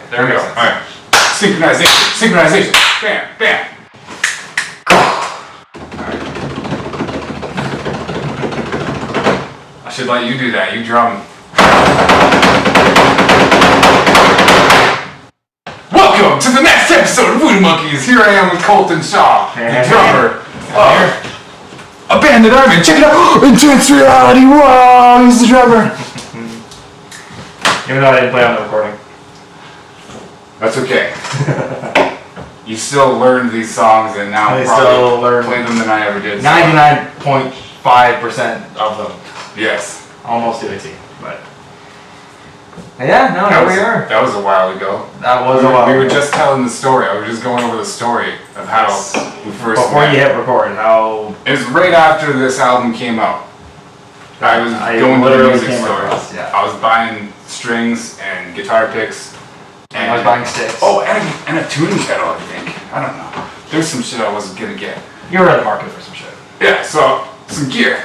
There we go. All right. Synchronization. Bam, bam. Alright. I should let you do that. You drum. Welcome to the next episode of Voodoo Monkeys. Here I am with Colton Shaw, the drummer of a band that I'm in. Check it out. Intense reality. Wow, he's the drummer. Even though I didn't play on the recording. That's okay. You still learned these songs and now I probably still learned play them than I ever did. 99.5% of them. Yes. Almost to a T, but yeah, no, here we are. That was a while ago. That was a while ago. We were just telling the story. I was just going over the story of how we first Before met. you hit record, how... It was right after this album came out. I was going to the music store. Yeah. I was buying strings and guitar picks. And I was buying sticks. Oh, and a tuning pedal, I think. I don't know. There's some shit I wasn't going to get. You were at the market for some shit. Yeah, so some gear.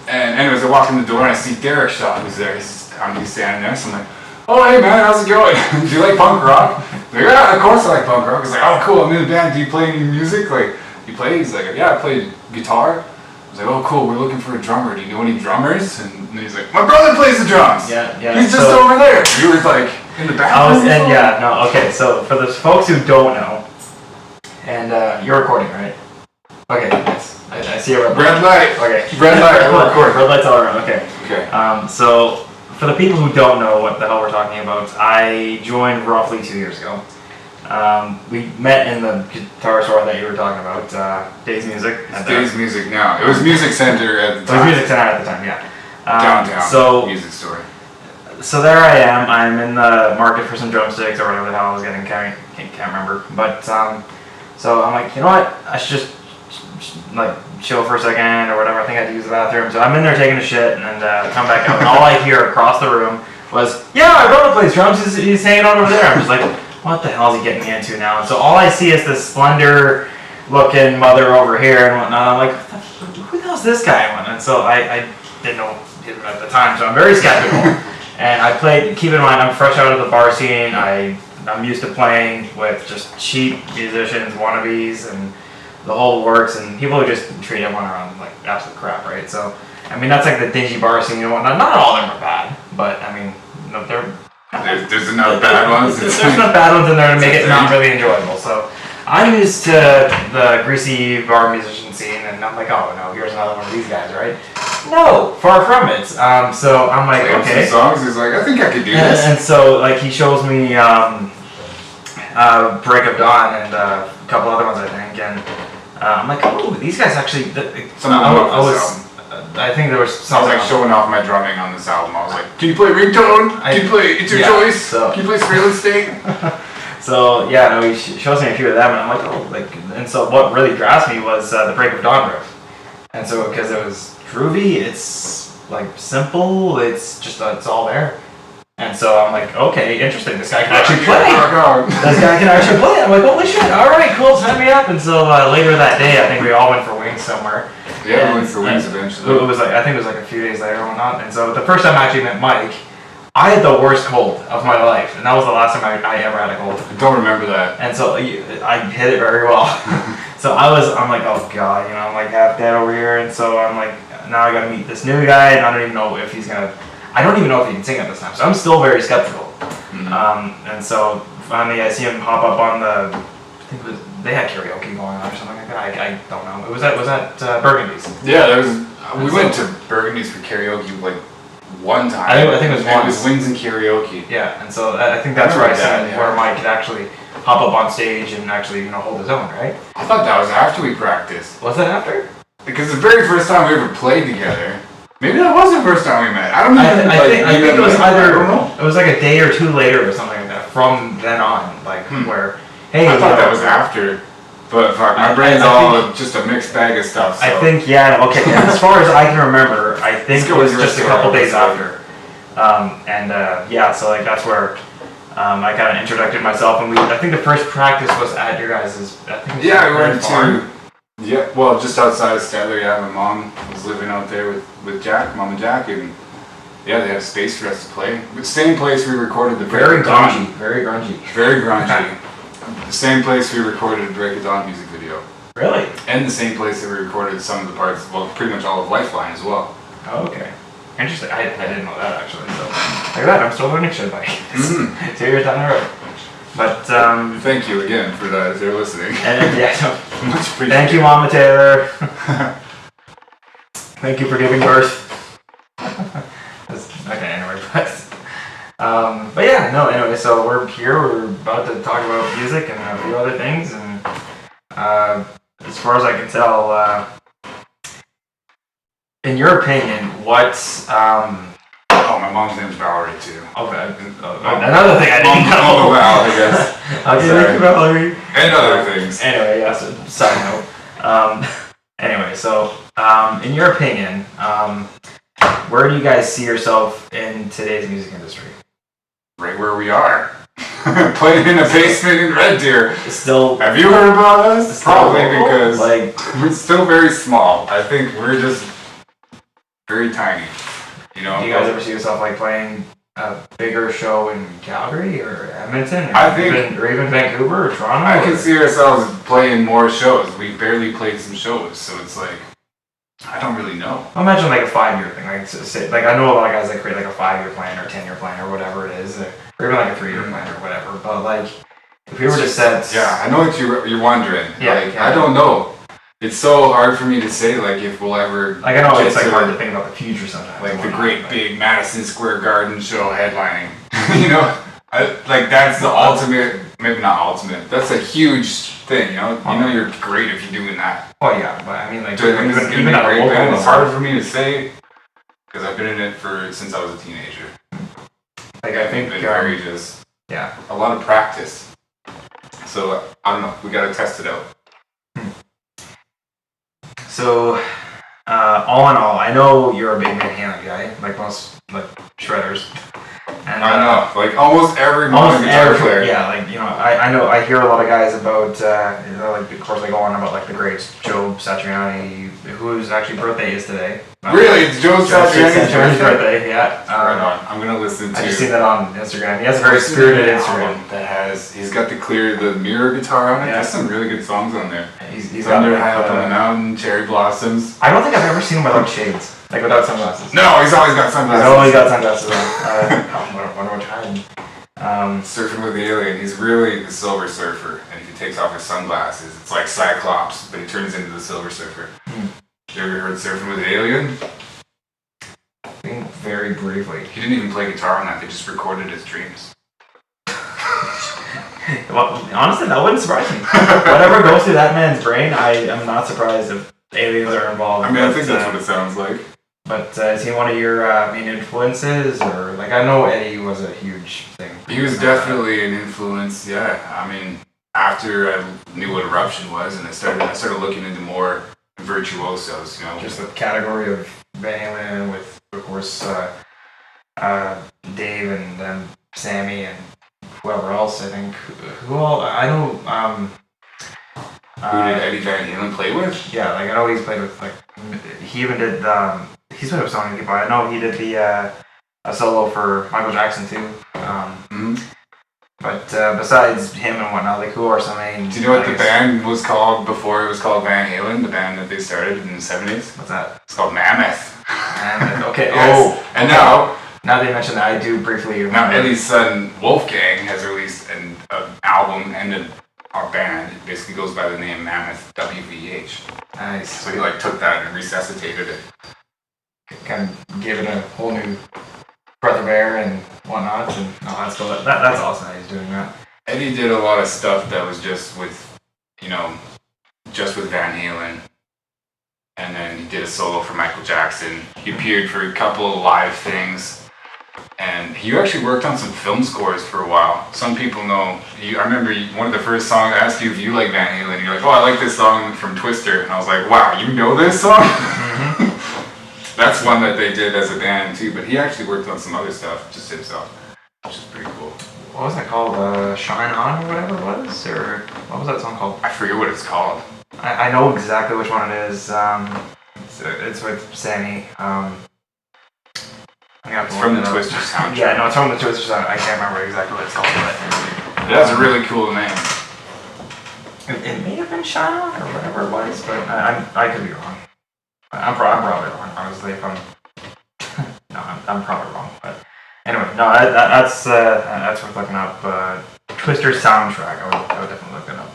And anyways, I walk in the door and I see Derek Shaw, who's there. He's standing there, so I'm like, oh, hey man, how's it going? Do you like punk rock? He's like, yeah, of course I like punk rock. He's like, oh, cool, I'm in a band. Do you play any music? Like, you play? He's like, yeah, I play guitar. I was like, oh, cool, we're looking for a drummer. Do you know any drummers? And he's like, my brother plays the drums. Yeah. He's just over there. You were like in the bathroom. Okay, so for the folks who don't know, and you're recording, right? Okay, yes. I see a red light. Okay. Red light, we're recording. Red light's all around, okay. Okay. So, for the people who don't know what the hell we're talking about, I joined roughly 2 years ago. We met in the guitar store that you were talking about, Days Music. It's Days Music now. It was Music Center at the time. It was Music Center at the time, yeah. Downtown music store. So there I am. I'm in the market for some drumsticks or whatever the hell I was getting. Can't remember. But so I'm like, you know what? I should just like chill for a second or whatever. I think I had to use the bathroom. So I'm in there taking a shit and come back out. And all I hear across the room was, "Yeah, my brother plays drums. He's hanging out over there." I'm just like, what the hell is he getting me into now? And so all I see is this slender looking mother over here and whatnot. I'm like, who the hell's this guy? And so I didn't know him at the time, so I'm very skeptical. And I played, keep in mind, I'm fresh out of the bar scene. I'm used to playing with just cheap musicians, wannabes, and the whole works, and people who just treat everyone around like absolute crap, right? So, I mean, that's like the dingy bar scene and whatnot. Not all of them are bad, but I mean, there's enough bad ones. There's enough bad ones in there to make it not really enjoyable. So, I'm used to the greasy bar musician scene, and I'm like, oh no, here's another one of these guys, right? No, far from it. So I'm like, okay. Some songs, he's like, I think I could do this. And so, like, he shows me Break of Dawn and a couple other ones, I think, and I'm like, oh, these guys actually. I think there was something. I was like showing off my drumming on this album. I was like, can you play ringtone? Can you play It's Your Choice? So, can you play Surveillance State? So yeah, no, he shows me a few of them, and I'm like, oh, like, and so what really grabs me was the Break of Dawn riff, and so because it was groovy, it's like simple, it's just it's all there, and so I'm like, okay, interesting, this guy can actually play. This guy can actually play. I'm like, holy shit! All right, cool, sign me up. And so later that day, I think we all went for wings somewhere. Yeah, we went for wings eventually. It was like, I think it was like a few days later or whatnot. And so the first time I actually met Mike, I had the worst cold of my life, and that was the last time I ever had a cold. I don't remember that. And so I hit it very well. So I'm like, oh god, you know, I'm like half dead over here, and so I'm like, now I gotta meet this new guy, and I don't even know if he's gonna. I don't even know if he can sing at this time, so I'm still very skeptical. Mm-hmm. And so finally, I see him hop up on the. I think it was, they had karaoke going on or something like that. I don't know. Was that Burgundy's? Yeah, there was. We went to Burgundy's for karaoke like one time. I think it was once. It was wings and karaoke. Yeah, and so I think that's where I said where Mike could actually hop up on stage and actually hold his own, right? I thought that was after we practiced. Was that after? Because the very first time we ever played together. Maybe that was the first time we met. I don't know. I think it was either. It was like a day or two later or something like that. From then on, like where. Hey, I thought that was after. But fuck, my brain's all just a mixed bag of stuff. So. I think, yeah, okay. And as far as I can remember, I think it was just a couple days after. So like that's where I kind of introduced myself, and I think the first practice was at your guys'. We went to. Yeah, well, just outside of Statler. Yeah, my mom was living out there with Jack, Mom and Jack, and Yeah, they had a space for us to play. The same place we recorded the Break Very of Dawn. grungy. Very grungy. Very grungy. The same place we recorded the Break of Dawn music video. Really? And the same place that we recorded some of the parts, well, pretty much all of Lifeline as well. Oh, okay. Interesting. I didn't know that actually. So look at that. I'm still learning shit by 2 years down the road. But thank you again for that if they're listening. And yeah, so, Much appreciated. thank you, Mama Taylor. Thank you for giving birth. Okay, anyway, but yeah, no, anyway, so we're here, we're about to talk about music and a few other things, and as far as I can tell, in your opinion, what's, oh, my mom's name's Valerie too. Okay, another thing I didn't know. Oh, Val, I guess. Okay, thank you, Valerie. And other things. Anyway, yeah, so, side note. Anyway, so, in your opinion, where do you guys see yourself in today's music industry? Right where we are. Playing in a basement in Red Deer. Still. Have you heard about us? Probably because like we're still very small. I think we're just very tiny. You know. Do you guys ever see yourself like playing a bigger show in Calgary or Edmonton, or I think, or even Vancouver or Toronto? I can see ourselves playing more shows. We barely played some shows, so it's like I don't really know. I imagine like a 5-year thing. Like, say, like I know a lot of guys that create like a 5-year plan or 10-year plan or whatever it is, or even like a 3-year plan or whatever. But like, if we were to set, yeah, I know what you're wondering. Yeah, like, yeah. I don't know. It's so hard for me to say. Like, if we'll ever. Like I know get it's like to, hard to think about the future sometimes. Like the great big Madison Square Garden show headlining. You know, like that's the ultimate. Maybe not ultimate. That's a huge thing. You know you're great if you're doing that. Oh yeah, but I mean like Do I think this is even gonna at be a a great local band? It's level. hard for me to say because I've been in it since I was a teenager. Like I think It's been very just yeah, a lot of practice. So I don't know. We gotta test it out. So, all in all, I know you're a big Van Halen guy, like most like shredders. And, I know, like almost every modern guitar player. Yeah, like I know I hear a lot of guys about like of course they go on about like the greats, Joe Satriani, whose actually birthday is today. Really, it's Joe Satriani's birthday. Yeah. Right on. I'm gonna listen to. I just seen that on Instagram. He has a very spirited Instagram. That he's got the mirror guitar on it. Yeah. There's some really good songs on there. He's Thunder got High Up on the Mountain, Cherry Blossoms. I don't think I've ever seen him without shades, like without sunglasses. No, he's always got sunglasses. He's always got sunglasses on. I wonder what time. Surfing with the Alien, he's really the Silver Surfer, and if he takes off his sunglasses, it's like Cyclops, but he turns into the Silver Surfer. You ever heard Surfing with the Alien? I think very briefly. He didn't even play guitar on that, they just recorded his dreams. Well, honestly, that wouldn't surprise me. Whatever goes through that man's brain, I am not surprised if aliens are involved. I mean, I think that's what it sounds like. But is he one of your main influences, or like I know Eddie was a huge thing. He was definitely an influence, yeah. I mean, after I knew what Eruption was, and I started looking into more virtuosos, you know. Just the category of Van Halen with, of course, Dave and then Sammy and whoever else. I think who all I know. Who did Eddie Van Halen play with? Yeah, like I know he's played with like he even did. He's played with so many people. I know he did the a solo for Michael Jackson too. But besides him and whatnot, like who are some main? Do you know what the band was called before it was called Van Halen? The band that they started in the 70s? What's that? It's called Mammoth. And okay. Yes. Oh. And okay. Now that you mentioned that, I do briefly remember. Now Eddie's son Wolfgang has released an album and a band. It basically goes by the name Mammoth WVH. Nice. So he like took that and resuscitated it. Kind of gave it a whole new breath of air and whatnot, and that's cool. That's awesome that he's doing that. Eddie did a lot of stuff that was just with Van Halen. And then he did a solo for Michael Jackson. He appeared for a couple of live things. And he actually worked on some film scores for a while. Some people know. I remember one of the first songs I asked you if you like Van Halen. You're like, oh, I like this song from Twister. And I was like, wow, you know this song? That's one that they did as a band too. But he actually worked on some other stuff just himself, which is pretty cool. What was that called? Shine On or whatever it was? Or what was that song called? I forget what it's called. I know exactly which one it is. It's with Sammy. It's from the Twister soundtrack. Yeah, no, it's from the Twister soundtrack. I can't remember exactly what it's called, but it has a really cool name. It may have been Shaw or whatever it was, but I could be wrong. I'm probably wrong, honestly. If I'm no, I'm probably wrong. But anyway, no, that's worth looking up. Twister soundtrack. I would definitely look that up.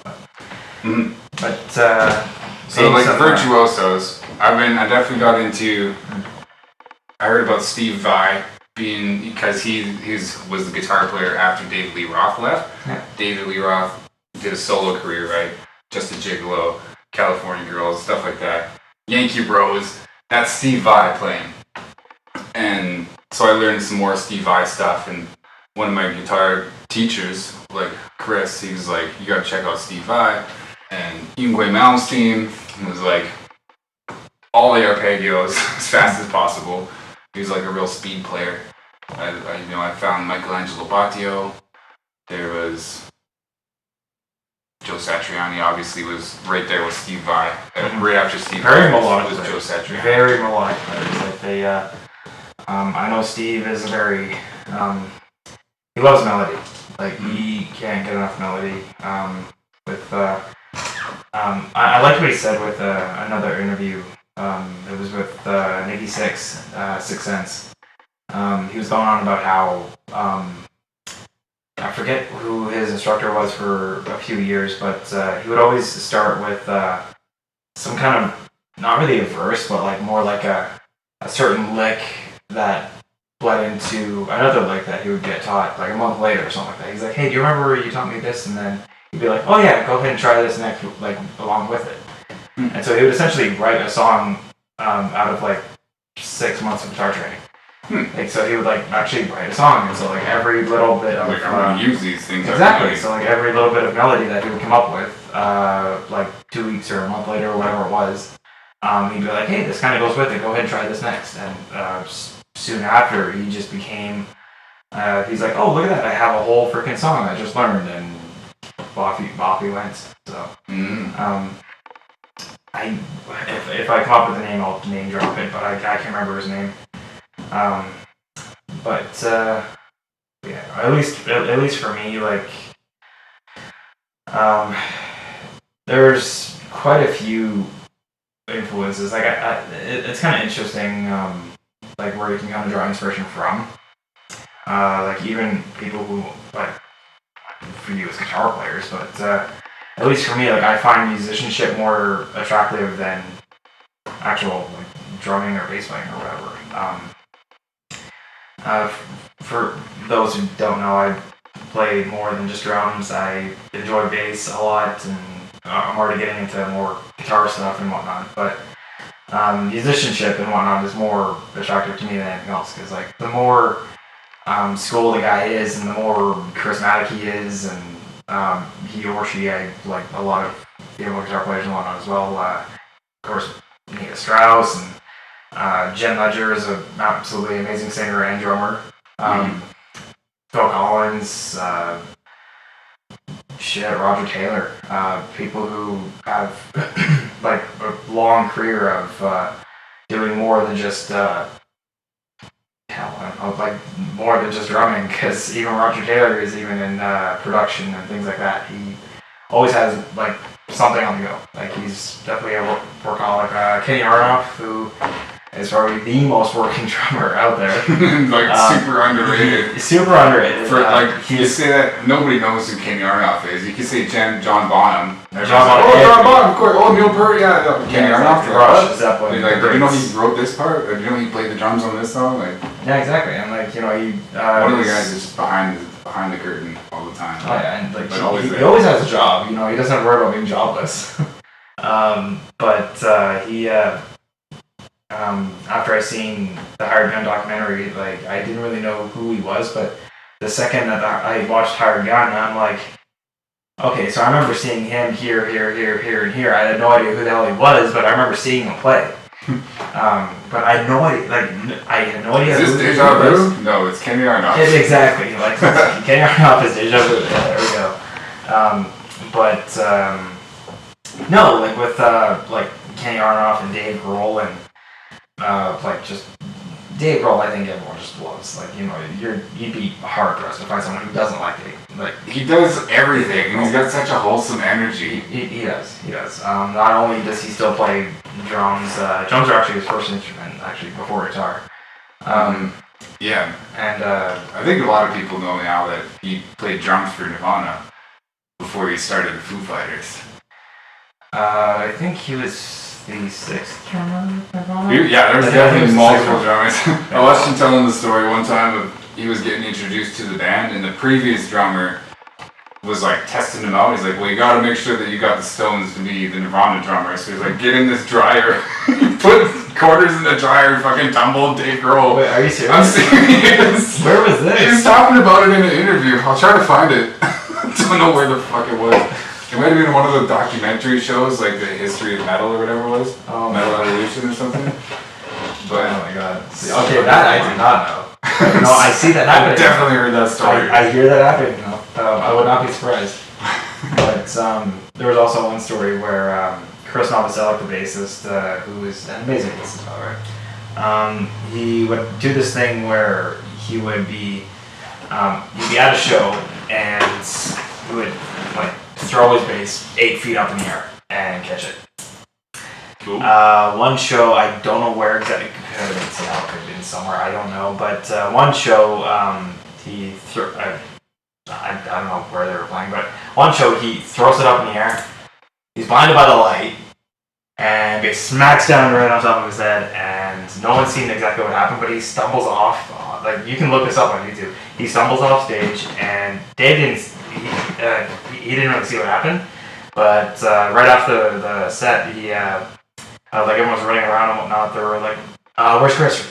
But so like virtuosos, I definitely got into. I heard about Steve Vai because he was the guitar player after David Lee Roth left. Yeah. David Lee Roth did a solo career, right? Just a Gigolo, California Girls, stuff like that. Yankee Bros. That's Steve Vai playing. And so I learned some more Steve Vai stuff, and one of my guitar teachers, like Chris, he was like, you gotta check out Steve Vai. And Yngwie Malmsteen was like, all the arpeggios as fast as possible. He was like a real speed player. I found Michelangelo Battio. There was Joe Satriani, obviously, was right there with Steve Vai. Right after Steve Very Vai melodic was Joe Satriani. Very melodic players. Like they, I know Steve is a very, he loves melody. Like he can't get enough melody. I liked what he said with another interview. It was with Nikki Sixx, Sixth Sense. He was going on about how I forget who his instructor was for a few years, but he would always start with some kind of, not really a verse, but like more like a certain lick that bled into another lick that he would get taught like a month later or something like that. He's like, hey, do you remember you taught me this? And then he'd be like, oh yeah, go ahead and try this next, like along with it. And so he would essentially write a song out of like 6 months of guitar training. Like so he would like actually write a song, and so like every little bit of like I'm gonna use these things. Exactly. So like every little bit of melody that he would come up with, like 2 weeks or a month later or whatever it was, he'd be like, hey, this kind of goes with it. Go ahead and try this next. And soon after, he just became. He's like, oh, look at that! I have a whole freaking song I just learned, and off he went. So. If I come up with a name, I'll name drop it, but I can't remember his name. Yeah, at least for me, like, there's quite a few influences. Like, it's kind of interesting, like where you can kind of draw inspiration from. Like even people who, like, for you as guitar players, but at least for me, like I find musicianship more attractive than actual like drumming or bass playing or whatever. For those who don't know, I play more than just drums. I enjoy bass a lot, and I'm already getting into more guitar stuff and whatnot. But musicianship and whatnot is more attractive to me than anything else, because like the more school the guy is, and the more charismatic he is, and he or she, I like a lot of female guitar players and whatnot as well. Of course, Nina Strauss and Jen Ledger is an absolutely amazing singer and drummer. Phil Collins, Roger Taylor, people who have like a long career of doing more than just like more than just drumming, because even Roger Taylor is even in production and things like that. He always has like something on the go. Like he's definitely a workaholic. Kenny Aronoff, who is probably the most working drummer out there. Like super underrated. Super underrated. For like you say that nobody knows who Kenny Aronoff is. You can say John Bonham. John Bonham. Oh, John Bonham, of course. Oh, Neil Peart, yeah. No, Kenny Aronoff. Rush, Zeppelin. Like, do you know he wrote this part? Or do you know he played the drums on this song? Like, yeah, exactly. And like he. One of the guys is behind the curtain all the time. Oh yeah, and like he always has a job. He doesn't have to worry about being jobless. After I seen the Hired Gun documentary, like I didn't really know who he was, but the second that I watched Hired Gun, I'm like, okay, so I remember seeing him here, and here. I had no idea who the hell he was, but I remember seeing him play. But I had no idea. I had no idea. Is this Deja Vu? No, it's Kenny Aronoff. Exactly. Like Kenny Aronoff is Deja Vu. Yeah, there we go. No, like with like Kenny Aronoff and Dave Grohl and like just Dave Grohl, I think everyone just loves. Like, you know, you'd be hard pressed to find someone who doesn't like Dave. Like, he does everything, and he's got such a wholesome energy. He does. Not only does he still play drums, drums are actually his first instrument, actually, before guitar. Yeah, and I think a lot of people know now that he played drums for Nirvana before he started the Foo Fighters. I think he was the sixth drummer. Yeah, there was definitely multiple drummers. I watched him telling the story one time of he was getting introduced to the band, and the previous drummer was like testing him out. He's like, well, you gotta make sure that you got the stones to be the Nirvana drummer. So he's like, get in this dryer, put quarters in the dryer, fucking tumbled Dave Grohl. Wait, are you serious? I'm serious. Where was this? He was talking about it in an interview. I'll try to find it. Don't know where the fuck it was. It might have been one of the documentary shows, like the history of metal or whatever it was. Oh, Metal Evolution or something. But oh my god. Okay, that I did not know. No, I see that happening. I definitely heard that story. I hear that happening. No, I would not be surprised. But there was also one story where Chris Novoselic, the bassist, who is an amazing bassist, by the way, he would do this thing where he would be he'd be at a show and he would like throw his bass 8 feet up in the air and catch it. Cool. One show, I don't know where exactly, it could have been somewhere, I don't know, but one show, he threw, I don't know where they were playing, but one show he throws it up in the air, he's blinded by the light, and it smacks down right on top of his head, and no one's seen exactly what happened, but he stumbles off, like you can look this up on YouTube, he stumbles off stage, and Dave he didn't really see what happened, but right after the set, he like everyone's running around and whatnot. They were like, "Where's Chris?"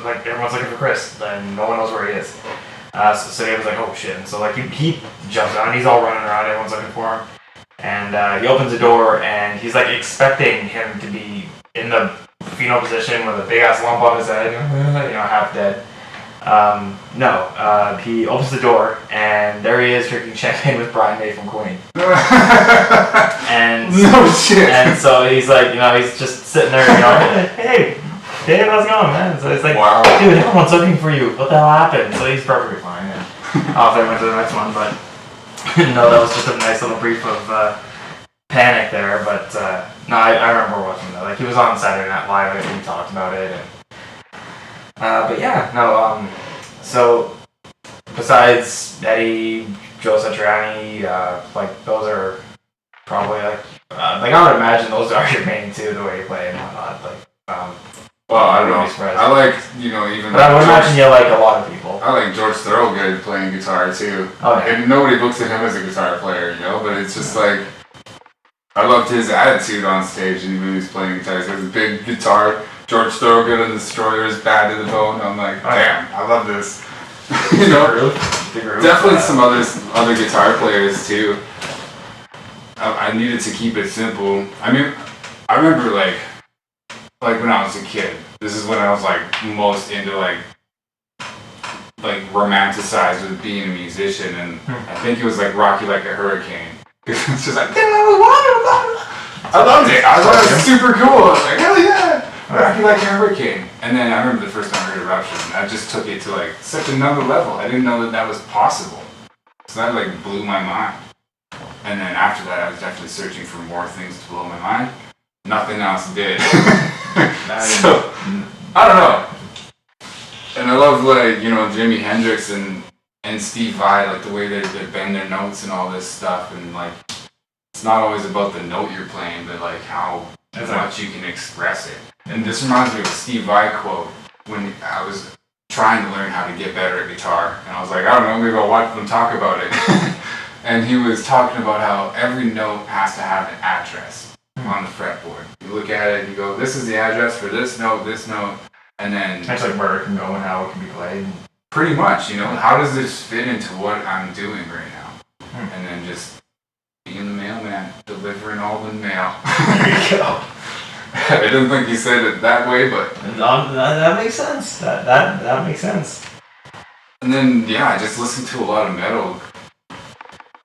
Like everyone's looking for Chris, and no one knows where he is. So Dave was like, "Oh shit!" And so like he jumps out, and he's all running around. Everyone's looking for him, and he opens the door, and he's like expecting him to be in the fetal position with a big ass lump on his head, you know, half dead. No, he opens the door, and there he is drinking champagne with Brian May from Queen. And no shit. And so he's like, you know, he's just sitting there, you know, hey, Dave, how's it going, man? So it's like, wow. Dude, everyone's looking for you. What the hell happened? So he's perfectly fine. And off I went to the next one, but no, that was just a nice little brief of panic there. But no, I remember watching that. Like he was on Saturday Night Live, and we talked about it. And but yeah, no. So besides Eddie, Joe Satriani, like those are probably like I would imagine those are your main two, the way you play and whatnot. Like well, I don't know. I like, you know, even. But I would imagine you like a lot of people. I like George Thorogood playing guitar too. Oh, yeah. And nobody looks at him as a guitar player, you know. But it's just like I loved his attitude on stage, and when he was playing guitar, he has a big guitar. George Thorogood and the Destroyers, bad to the bone. I'm like, damn, I love this. You know, definitely some other guitar players too. I needed to keep it simple. I mean, I remember like when I was a kid. This is when I was like most into like romanticized with being a musician, and I think it was like Rock You Like a Hurricane. It's just like I loved it. I thought it was super cool. I was like, hell yeah. Rock You Like a Hurricane. And then I remember the first time I heard Eruption, I just took it to like such another level. I didn't know that was possible. So that like blew my mind. And then after that, I was definitely searching for more things to blow my mind. Nothing else did. So, I don't know. And I love like, you know, Jimi Hendrix and Steve Vai, like the way they bend their notes and all this stuff. And like, it's not always about the note you're playing, but like how much you can express it. And this reminds me of a Steve Vai quote when I was trying to learn how to get better at guitar. And I was like, I don't know, maybe I'll watch them talk about it. And he was talking about how every note has to have an address on the fretboard. You look at it and you go, this is the address for this note, and then... That's like where it can go and how it can be played. Pretty much, you know, how does this fit into what I'm doing right now? And then just being the mailman, delivering all the mail. There you go. I didn't think he said it that way, but... That makes sense. That makes sense. And then, yeah, I just listened to a lot of metal.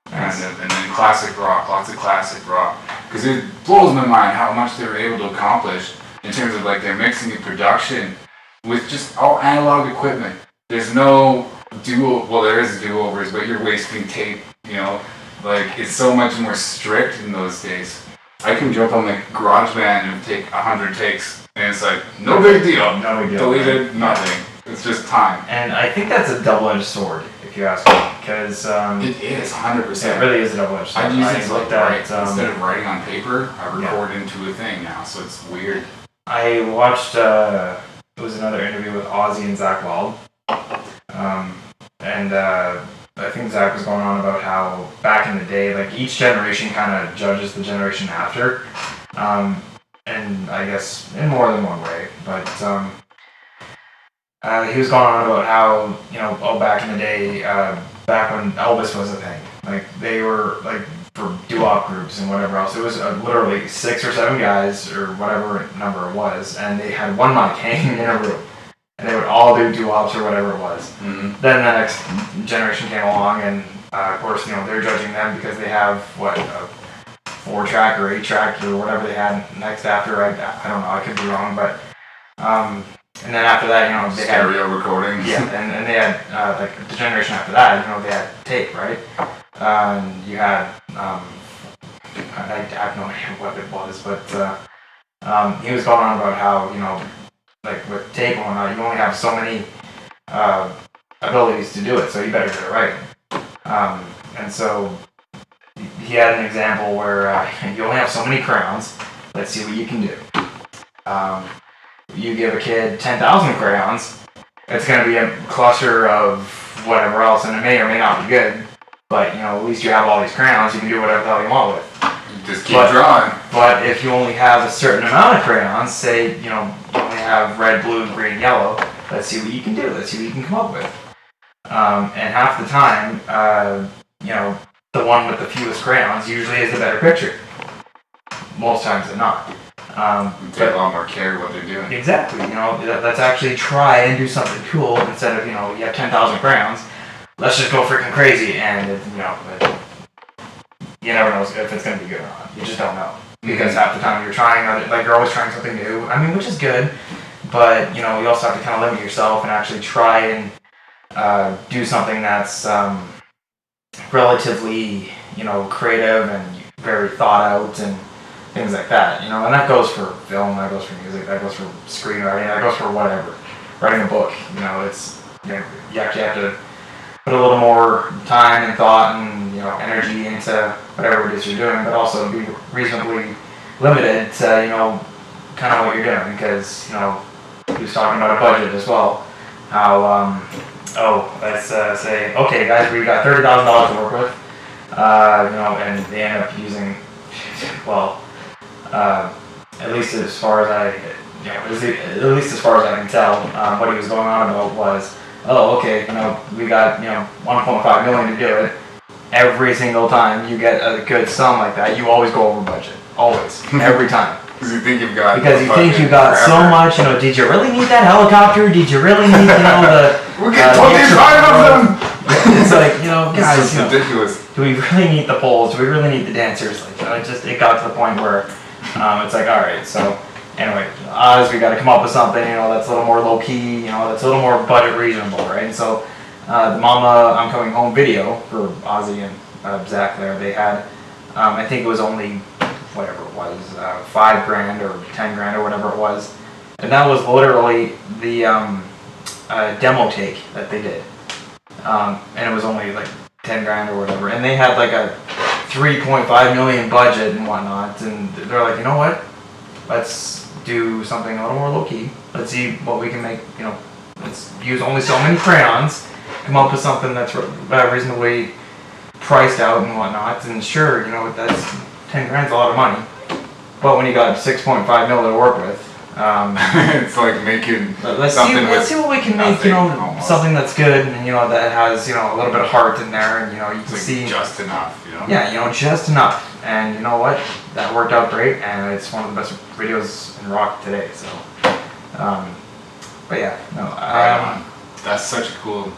Nice. And then classic rock, lots of classic rock. Because it blows my mind how much they were able to accomplish in terms of like their mixing and production. with just all analog equipment. There's no well, there is do-overs, but you're wasting tape, you know? Like, it's so much more strict in those days. I can jump on like GarageBand and take 100 takes, and it's like, no big deal. No big deal. Deleted, nothing. It's just time. And I think that's a double-edged sword, if you ask me, because it is 100%. it really is a double-edged sword. I use it to looked write at instead of writing on paper. I record into a thing now, so it's weird. I watched it was another interview with Ozzy and Zach Wild, and I think Zach was going on about how back in the day, like each generation kind of judges the generation after, and I guess in more than one way, but. He was going on about how, you know, back in the day, back when Elvis was a thing, like they were like for doo-wop groups and whatever else. It was literally 6 or 7 guys or whatever number it was, and they had one mic hanging in a room, and they would all do doo-wops or whatever it was. Mm-hmm. Then the next generation came along, and of course, you know, they're judging them because they have what a 4-track or 8-track or whatever they had next after. I don't know. I could be wrong, but. And then after that, you know, they stereo recording. Yeah, and they had like the generation after that, you know, they had tape, right? You had I have no idea what it was, but he was going on about how, you know, like with tape and whatnot, you only have so many abilities to do it, so you better get it right. And so he had an example where you only have so many crayons. Let's see what you can do. You give a kid 10,000 crayons, it's going to be a cluster of whatever else, and it may or may not be good, but, you know, at least you have all these crayons, you can do whatever the hell you want with. You just keep drawing. But if you only have a certain amount of crayons, say, you know, you only have red, blue, green, yellow, let's see what you can do, let's see what you can come up with. And half the time, you know, the one with the fewest crayons usually is a better picture. Most times than not. Take a lot more care of what they're doing. Exactly, you know, let's actually try and do something cool instead of, you know, you have 10,000 crayons, let's just go freaking crazy, and, you know, you never know if it's going to be good or not. You just don't know. Because half the time you're trying, like, you're always trying something new, I mean, which is good, but, you know, you also have to kind of limit yourself and actually try and do something that's relatively, you know, creative and very thought out and things like that, you know, and that goes for film, that goes for music, that goes for screenwriting, that goes for whatever. Writing a book, you know, it's, you know, you actually have to put a little more time and thought and, you know, energy into whatever it is you're doing, but also be reasonably limited to, you know, kind of what you're doing, because, you know, he was talking about a budget as well, how, let's say, okay guys, we got $30,000 to work with, you know, and they end up using, well, at least as far as at least as far as I can tell, what he was going on about was, okay, you know, we got, you know, 1.5 million to do it. Every single time you get a good sum like that, you always go over budget. Always. Every time. Because you think you've got so much, you know, did you really need that helicopter? Did you really need, you know, the... We get 25 of them! It's like, you know, guys, this is ridiculous. Do we really need the poles? Do we really need the dancers? Like, you know, it got to the point where it's like, alright, so anyway, we got to come up with something, you know, that's a little more low key, you know, that's a little more budget reasonable, right? And so the Mama I'm Coming Home video for Ozzy and Zach there, they had, I think it was only, whatever it was, $5,000 or $10,000 or whatever it was, and that was literally the demo take that they did, and it was only like $10,000 or whatever, and they had like a 3.5 million budget and whatnot, and they're like, you know what? Let's do something a little more low key. Let's see what we can make. You know, let's use only so many crayons, come up with something that's reasonably priced out and whatnot. And sure, you know, that's $10,000's a lot of money, but when you got 6.5 million to work with. It's like making let's see what we can make, you know, almost. Something that's good and, you know, that has, you know, a little bit of heart in there, and, you know, you can see just enough, you know. Yeah, you know, just enough, and you know what, that worked out great, and it's one of the best videos in rock today. So, but yeah, no, that's such a cool.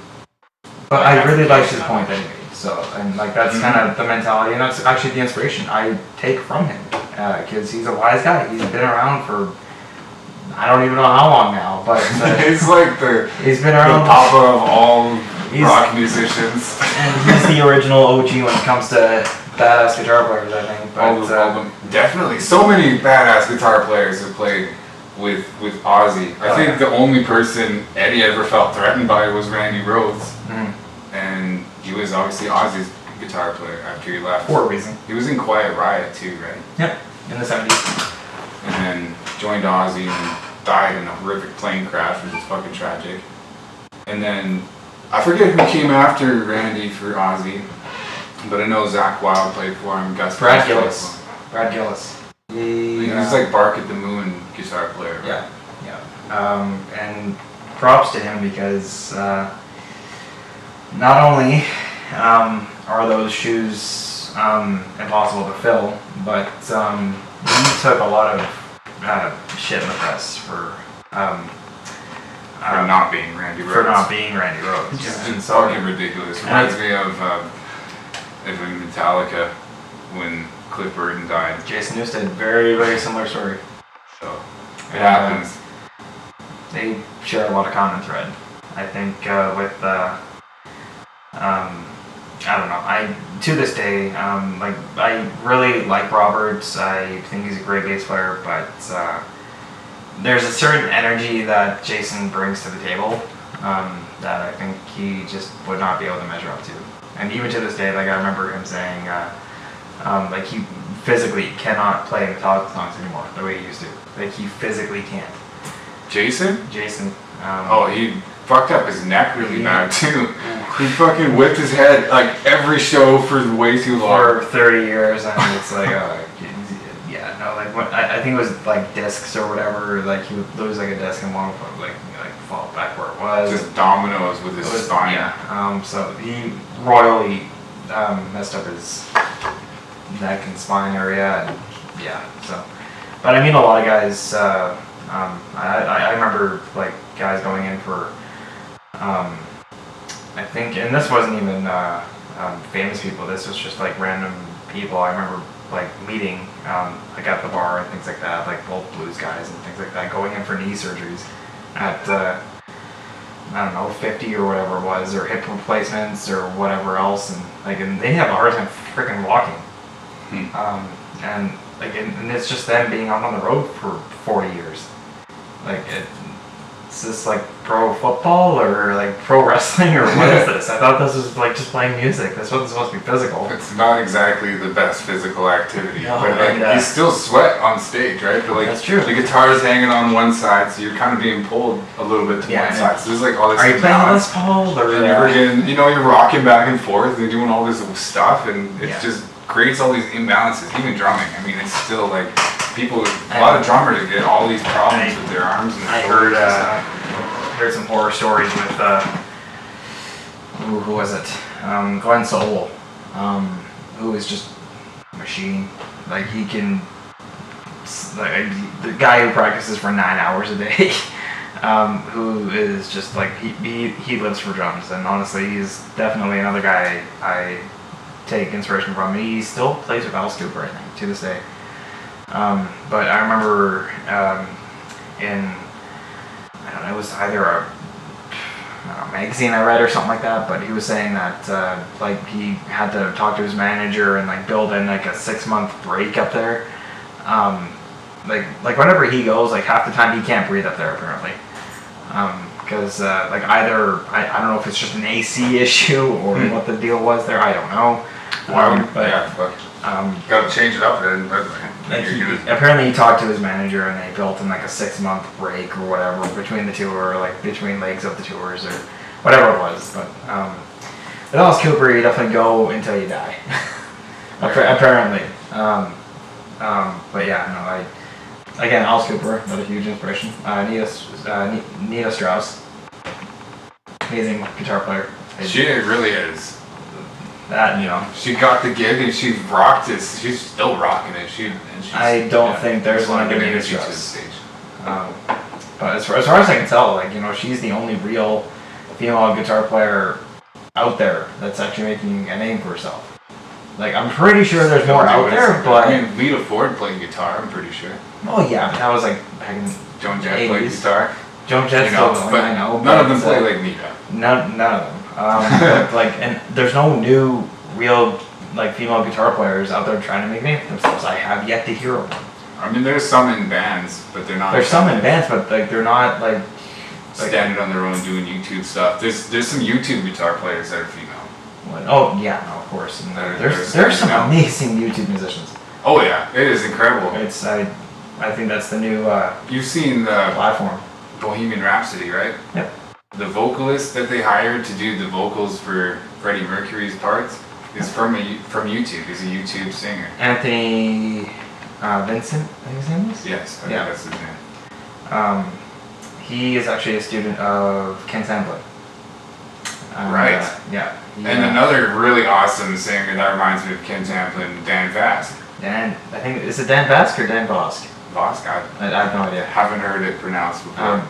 But I really liked his point that he made. So, and like that's kind of the mentality, and that's actually the inspiration I take from him, because he's a wise guy. He's been around for, I don't even know how long now, know, but He's like he's been the around. papa of all rock musicians. And he's the original OG when it comes to badass guitar players, I think. But, all of them. Definitely. So many badass guitar players have played with Ozzy. I think the only person Eddie ever felt threatened by was Randy Rhoads. And he was obviously Ozzy's guitar player after he left. For a reason. He was in Quiet Riot too, right? Yep, in the 70s. And then joined Ozzy and died in a horrific plane crash, which is fucking tragic. And then, I forget who came after Randy for Ozzy, but I know Zakk Wylde played for him, Gus Brad Fring Gillis. played for him. Brad Gillis. He was like Bark at the Moon guitar player, right? Yeah. And props to him because not only are those shoes impossible to fill, but he took a lot of shit in the press for not being Randy Rhoads. For not being Randy Rhoads. Just Yeah. fucking ridiculous. Reminds me of Metallica when Cliff Burton died. Jason Newsted, very, very similar story. So, it happens. They share a lot of common thread. I think with I don't know. To this day, I really like Roberts. I think he's a great bass player, but there's a certain energy that Jason brings to the table that I think he just would not be able to measure up to. And even to this day, like I remember him saying, like he physically cannot play Metallica songs anymore the way he used to. Like he physically can't. Jason? He fucked up his neck really bad too. He fucking whipped his head like every show for way too long. For 30 years, and it's like, yeah, no, like what I think it was like discs or whatever. Like he would lose like a disc and one would like fall back where it was. Just dominoes with his spine. Yeah. So he royally messed up his neck and spine area, and yeah. So, but I mean, a lot of guys. I remember like guys going in for. I think, and this wasn't even famous people. This was just like random people. I remember like meeting like at the bar and things like that, like both blues guys and things like that, going in for knee surgeries at I don't know 50 or whatever it was, or hip replacements or whatever else, and they have a hard time freaking walking. And like and it's just them being out on the road for 40 years. Like is this like pro football or like pro wrestling or what is this? I thought this was like just playing music. This wasn't supposed to be physical. It's not exactly the best physical activity, No, but like you still sweat on stage, right? But like that's true. The guitar's hanging on one side, so you're kind of being pulled a little bit to one side. So there's like all this. Are you playing Les Paul or? And you're freaking, you're rocking back and forth and doing all this stuff, and it just creates all these imbalances. Even drumming, I mean, it's still like people. A lot of drummers get all these problems with their arms and their shoulders and stuff. Heard some horror stories with who was it? Glenn Sowell, who is just a machine. Like he can, like the guy who practices for 9 hours a day, who is just like he lives for drums. And honestly, he's definitely another guy I take inspiration from. He still plays with Alice Cooper, I think, to this day. But I remember in. I don't know, it was either a magazine I read or something like that, but he was saying that like he had to talk to his manager and like build in like a 6-month break up there. Like whenever he goes, like half the time he can't breathe up there apparently. Because like either I don't know if it's just an AC issue or what the deal was there. I don't know. Gotta change it up then. But apparently he talked to his manager and they built in like a 6-month break or whatever between the tour, or like between legs of the tours or whatever it was. But with Alice Cooper, you definitely go until you die. Apparently. But yeah, no, again, Alice Cooper, another huge inspiration. Nita Strauss, amazing guitar player. She really is. That, she got the gig and she rocked it. She's still rocking it. I don't think there's one good Nita Strauss. But as far as I can tell, like she's the only real female guitar player out there that's actually making a name for herself. Like I'm pretty sure there's more out there, but I mean, Lita Ford played guitar. I'm pretty sure. Oh yeah, but that was like back in Joan the Jett played 80s. guitar. Jump Jet's You know, still going, but I know. none of them but, play like Mika. None of them. But, like, and there's no new real like female guitar players out there trying to make names for themselves. I have yet to hear of one. I mean, there's some in bands, but they're not. There's some in bands, but like they're not like standing on their own doing YouTube stuff. There's some YouTube guitar players that are female. What? Oh yeah, no, of course. And there's some amazing YouTube musicians. Oh yeah, it is incredible. It's I think that's the new You've seen the platform. Bohemian Rhapsody, right? Yep. The vocalist that they hired to do the vocals for Freddie Mercury's parts is from YouTube. He's a YouTube singer. Anthony Vincent, I think his name is? Yes, I think that's his name. He is actually a student of Ken Samplin. Right. Yeah. And another really awesome singer that reminds me of Ken Tamplin, Dan Vask. Dan, I think, is it Dan Vask or Dan Vosk? Vosk? I have no idea. haven't heard it pronounced before.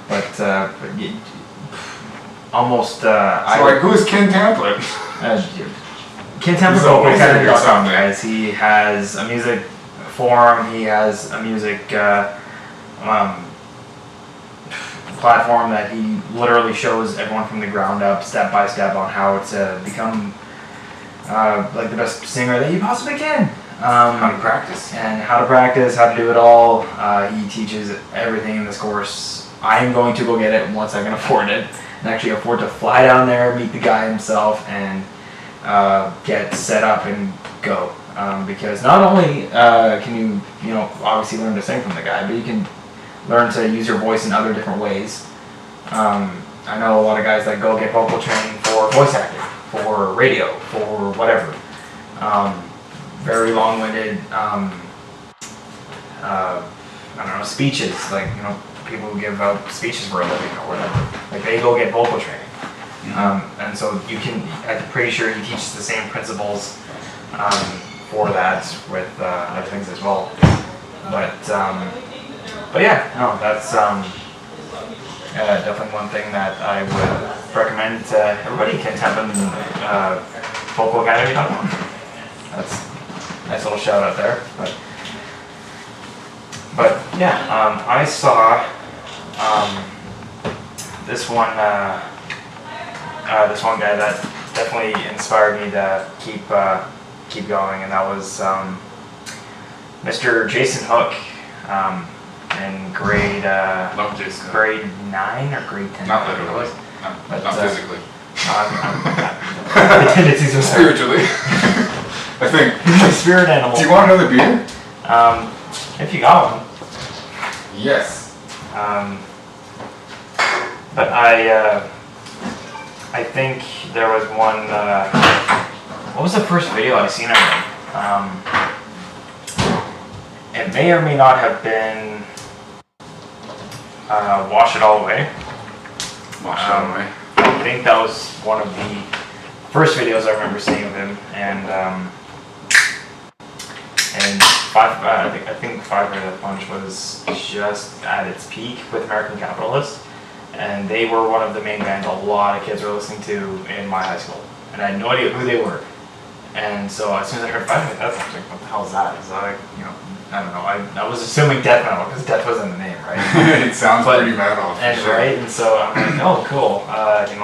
Almost. So like, who's Ken Tamplin? Ken Tamplin vocal guys. He has a music forum. He has a music platform that he literally shows everyone from the ground up, step by step, on how to become like the best singer that you possibly can. How to practice. And how to practice, how to do it all. He teaches everything in this course. I am going to go get it once I can afford it, and actually afford to fly down there, meet the guy himself, and get set up and go. Because not only can you obviously learn to sing from the guy, but you can learn to use your voice in other different ways. I know a lot of guys that go get vocal training for voice acting, for radio, for whatever. Very long-winded, speeches, like, people who give out speeches for a living or whatever. Like, they go get vocal training. And so I'm pretty sure he teaches the same principles for that with other things as well. But yeah, no, that's definitely one thing that I would recommend to everybody. Ken Tamplin, vocalacademy.com. That's a nice little shout out there. But yeah, I saw this one guy that definitely inspired me to keep going, and that was Mr. Jason Hook. In grade 9 or grade 10. Not literally. Not physically. The tendencies are spiritually. I think. He's my spirit animal. Do you want another beer? If you got one. Yes. But I think there was one. What was the first video I seen of him? It may or may not have been Wash It All Away. Wash It All Away. I think that was one of the first videos I remember seeing of him, and I think Five Finger Death Punch was just at its peak with American Capitalists, and they were one of the main bands a lot of kids were listening to in my high school, and I had no idea who they were. And so as soon as I heard Five Finger Death Punch, I was like, what the hell is that? Is that like, I don't know. I was assuming death metal because death was in the name, right? It sounds pretty metal. And sure. Right, and so I'm like, oh, cool.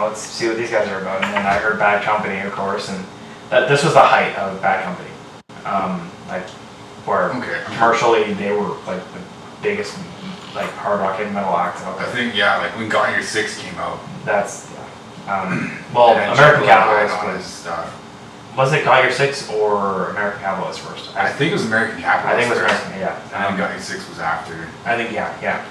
Let's see what these guys are about. And then I heard Bad Company, of course, and this was the height of Bad Company, where commercially they were like the biggest like hard rock and metal acts out there. I think like when Got Your Six came out. That's American Capitalist was. Was it Got Your Six or American Capitalist first? I think it was American Capitalist. I think it was first. American, yeah. And then Got Your Six was after. I think, yeah.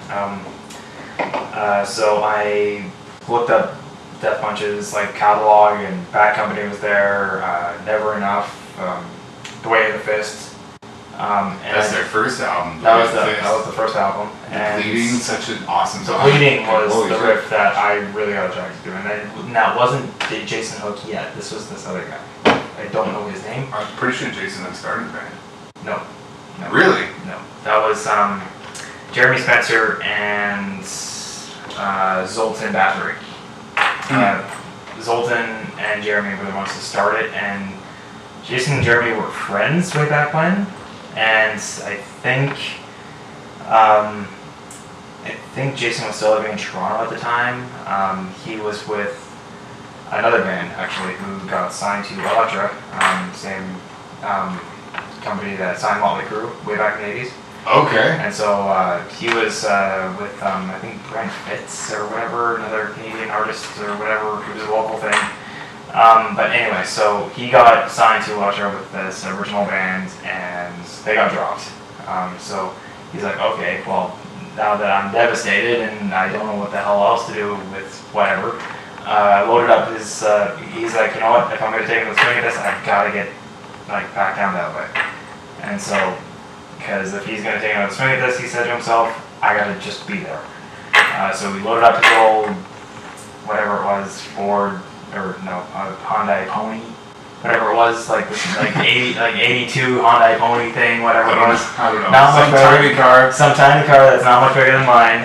So I looked up Death Punch's like catalog, and Bad Company was there. Never Enough, The Way of the Fist. And that's their first album. That was the first album. And Bleeding, such an awesome song. The Bleeding was the riff that I really got attracted to, and that wasn't Jason Hook yet. This was this other guy. I don't know his name. I'm pretty sure Jason Hook started the band. No. Really? No. That was Jeremy Spencer and Zoltan Bathory. Zoltan and Jeremy were the ones to start it, and Jason and Jeremy were friends way back when, and I think I think Jason was still living in Toronto at the time. He was with another band actually who got signed to Elektra, same company that signed Motley Crue way back in the 80s. Okay. And so he was with I think Brent Fitz or whatever, another Canadian artist or whatever. It was a local thing. But anyway, so he got signed to Elektra with this original band, and they got dropped. So he's like, okay, well, now that I'm devastated and I don't know what the hell else to do with whatever, I loaded up his. He's like, you know what? If I'm gonna take the swing at this, I've got to get like back down that way. And so, because if he's gonna take another swing at this, he said to himself, I gotta just be there. So we loaded up his old, whatever it was, Ford. Or no, Hyundai Pony, whatever it was, like this, like 82 Hyundai Pony thing, whatever it was. I don't know. Not Some much tiny car. Some tiny car that's not much bigger than mine.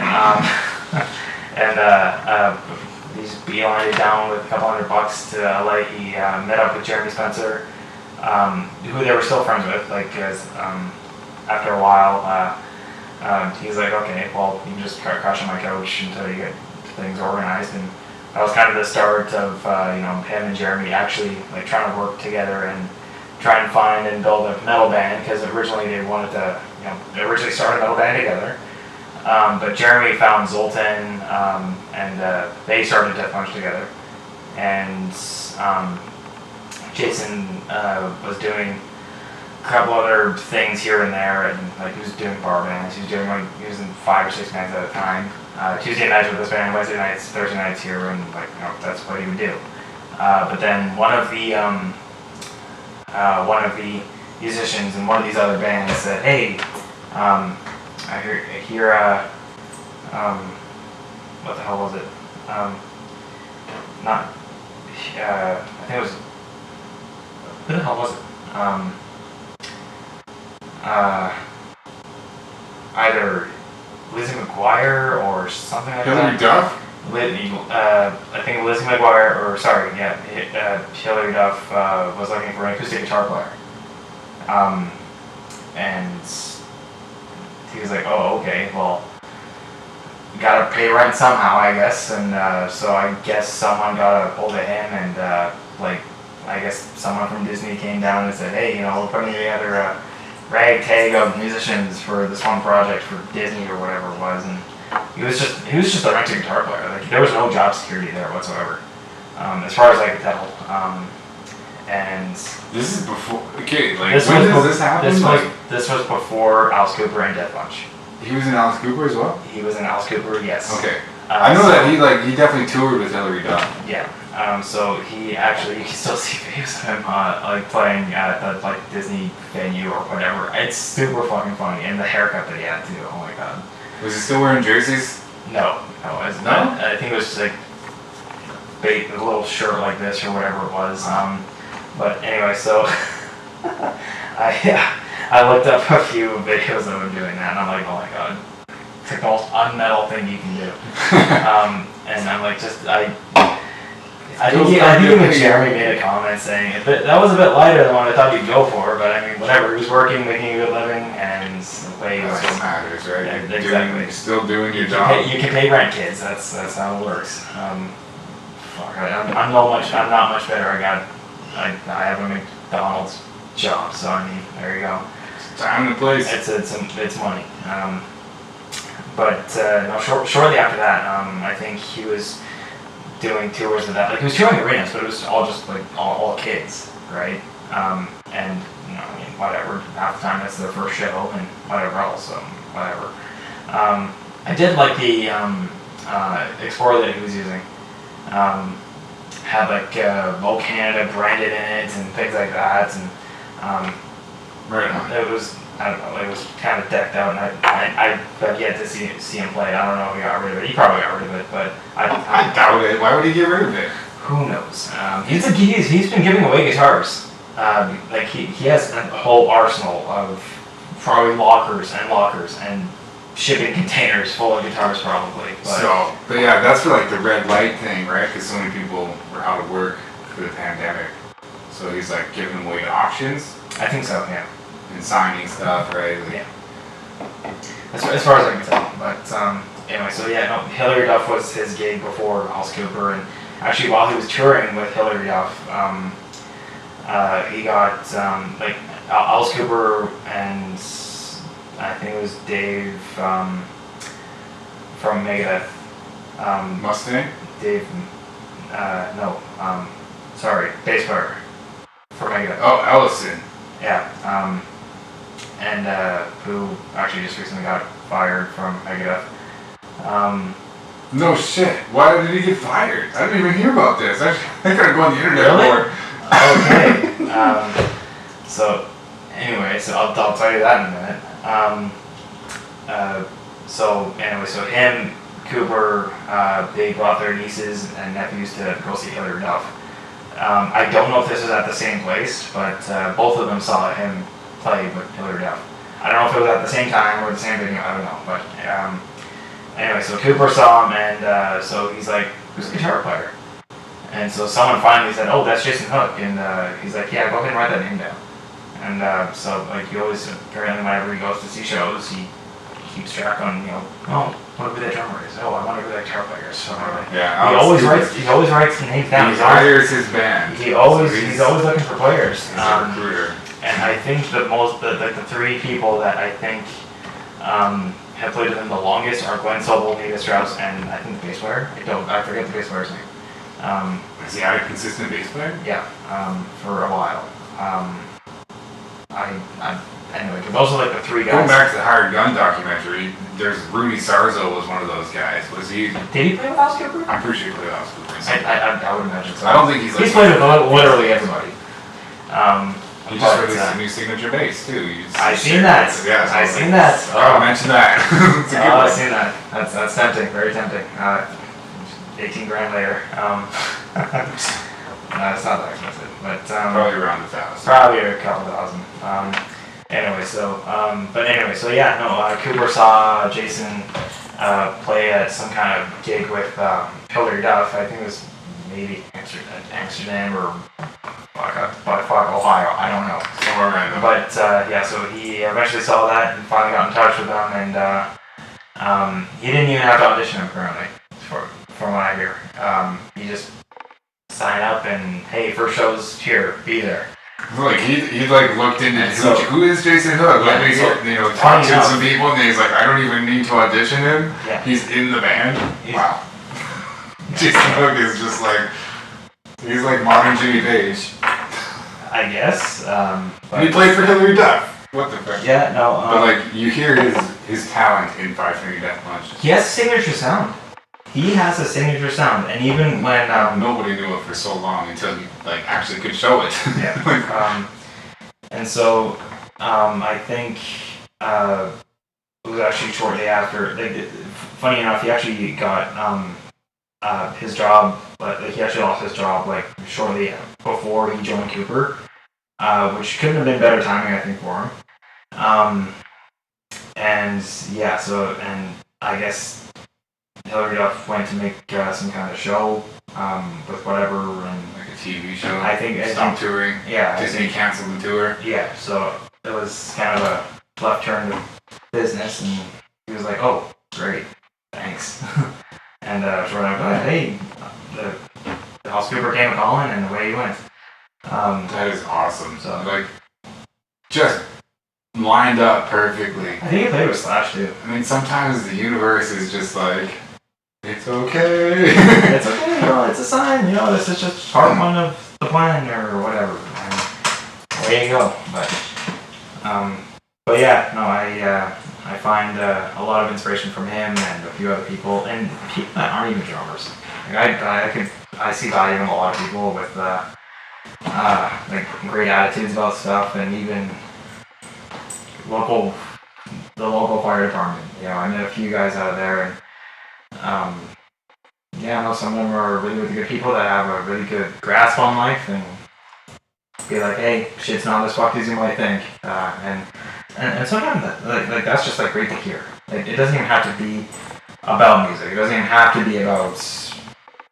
And he's beelined down with a couple $100 to LA. He met up with Jeremy Spencer, who they were still friends with. Like, cause, after a while, he's like, okay, well, you can just crash on my couch until you get things organized. And that was kind of the start of him and Jeremy actually like trying to work together and try and find and build a metal band, because originally they wanted to they originally started a metal band together, but Jeremy found Zoltan and they started Death Punch together, and Jason was doing a couple other things here and there, and like he was doing bar bands. He was doing he was in 5 or 6 bands at a time. Tuesday nights with this band, Wednesday nights, Thursday nights here, and that's what he would do. But then one of the musicians in one of these other bands said, "Hey, I hear what the hell was it? Not, I think it was, who the hell was it? Either Lizzie McGuire or something like Hillary that. Duff? I think Lizzie McGuire, or sorry, yeah, Hillary Duff was looking for an acoustic guitar player. And he was like, oh, okay, well, you gotta pay rent somehow, I guess. And so I guess someone got a hold of him, and I guess someone from Disney came down and said, hey, we're putting together a ragtag of musicians for this one project for Disney or whatever it was, and he was just a rented guitar player. Like, there was no job security there whatsoever, as far as I could tell. And this is before. Okay, like when does this happen? This was before Alice Cooper and Death Punch. He was in Alice Cooper as well. He was in Alice Cooper, yes. Okay. I know that he definitely toured with Hillary Duff. Yeah. So he actually, you can still see videos of him playing at the Disney venue or whatever. It's super fucking funny, and the haircut that he had too. Oh my god. Was he still wearing jerseys? No, it's not. I think it was just like a little shirt like this or whatever it was. But anyway, so I looked up a few videos of him doing that, and I'm like, oh my god, it's like the most unmetal thing you can do. And I'm like, I think even Jeremy made a comment saying that was a bit lighter than what I thought you'd go for, but I mean, whatever. He was working, making a good living, and the way he was That matters, right? Yeah, You're exactly. still doing your job. You can pay rent, kids. That's how it works. Fuck, I'm not much better. I have a McDonald's job, so I mean, there you go. Time and place. It's money. But no, shortly after that, I think he was doing tours of that. Like, he was touring arenas, but it was all just like all kids, right? And I mean, whatever. Half the time that's their first show, and whatever else, whatever. I did like the Explorer that he was using. Had like Low Canada branded in it and things like that, and right. It was, I don't know, it was kind of decked out, and I've yet to see him play. I don't know if he got rid of it. He probably got rid of it, but I doubt it. Why would he get rid of it? Who knows? He's been giving away guitars. Like he has a whole arsenal of probably lockers and shipping containers full of guitars probably. But yeah, that's for like the red light thing, right? Because so many people were out of work for the pandemic. So he's like giving them away to auctions. I think so, yeah. And signing stuff, right? Like, yeah. As far as I can tell, but anyway, so yeah, no, Hilary Duff was his gig before Alice Cooper, and actually while he was touring with Hilary Duff, he got like Alice Cooper and I think it was Dave from Megadeth. Mustang? Dave, no, sorry, bass player for Megadeth. Oh, Ellison. Yeah, and who actually just recently got fired from Megadeth. No shit. Why did he get fired? I didn't even hear about this. I gotta go on the internet more. Okay. So anyway, so I'll tell you that in a minute. So anyway, so him, Cooper, they brought their nieces and nephews to go see Hilary Duff. I don't know if this was at the same place, but both of them saw him play with Hilary Duff. I don't know if it was at the same time or the same video, I don't know. But anyway, so Cooper saw him, and so he's like, "Who's the guitar player?" And so someone finally said, "Oh, that's Jason Hook." And he's like, "Yeah, go ahead and write that name down." And so like he always, apparently whenever he goes to see shows, he keeps track on, you know, oh, what who that drummer is. Oh, I wonder who that guitar player is. So yeah, he always writes the names down. He hires his band. He's always looking for players. He's a recruiter. And I think the three people that I think have played with him the longest are Glenn Sobel, David Strauss, and I think the bass player. I forget the bass player's name. Has he had a consistent bass player? Yeah, for a while. Anyway, those are like the three guys. Going back to the Hired Gun documentary, there's Rudy Sarzo was one of those guys. Was he? Did he play with Alice Cooper? I'm pretty sure he played with Alice Cooper. I would imagine so. I don't think he's like... He's played with literally everybody. He just released a new signature bass too. I've seen that. Yeah, so I've seen that. I'll mention that. It's a good one. I've seen that. That's tempting. Very tempting. 18 grand later. No, it's not that expensive, but probably around 1,000. Probably a couple thousand. Anyway, so yeah, no. Cooper saw Jason play at some kind of gig with Hilary Duff. I think it was maybe Amsterdam or Ohio. I don't know. Somewhere random. But yeah, so he eventually saw that and finally got in touch with them, and he didn't even have to audition apparently, from what I hear. He just signed up and hey, first show's here, be there. Like he like looked into who is Jason Hook? Yeah, Let me talk to some people, and he's like, I don't even need to audition him. Yeah. He's in the band. Wow. Jason Hook is just like he's like modern Jimmy Page. I guess. He played for Hilary Duff. What the fuck? Yeah, no. But like you hear his talent in Five Finger Death Punch. He has a signature sound. He has a signature sound, and even when nobody knew it for so long until he like actually could show it. Yeah. And so I think it was actually shortly after. Funny enough, he actually got his job, but he actually lost his job like shortly before he joined Cooper, which couldn't have been better timing, I think, for him. And yeah, so and I guess Hilary Duff went to make some kind of show with whatever, and like a TV show. I think stopped touring. Yeah, Disney canceled the tour. Yeah, so it was kind of a left turn to business, and he was like, "Oh, great, thanks." And shortly after that, hey, the Alice Cooper came a calling, and away he went. That is awesome. So like, just lined up perfectly. I think he played with Slash too. I mean, sometimes the universe is just like, it's okay. It's okay, it's a sign, this is just part one of the plan or whatever. And there you go. But yeah, no, I find a lot of inspiration from him and a few other people, and people that aren't even drummers. Like I see value in a lot of people with like great attitudes about stuff, and even the local fire department. I met a few guys out of there, and I know some of them are really, really good people that have a really good grasp on life, and be like, hey, shit's not as fucked as you might think, and sometimes like that's just like great to hear. Like, it doesn't even have to be about music. It doesn't even have to be about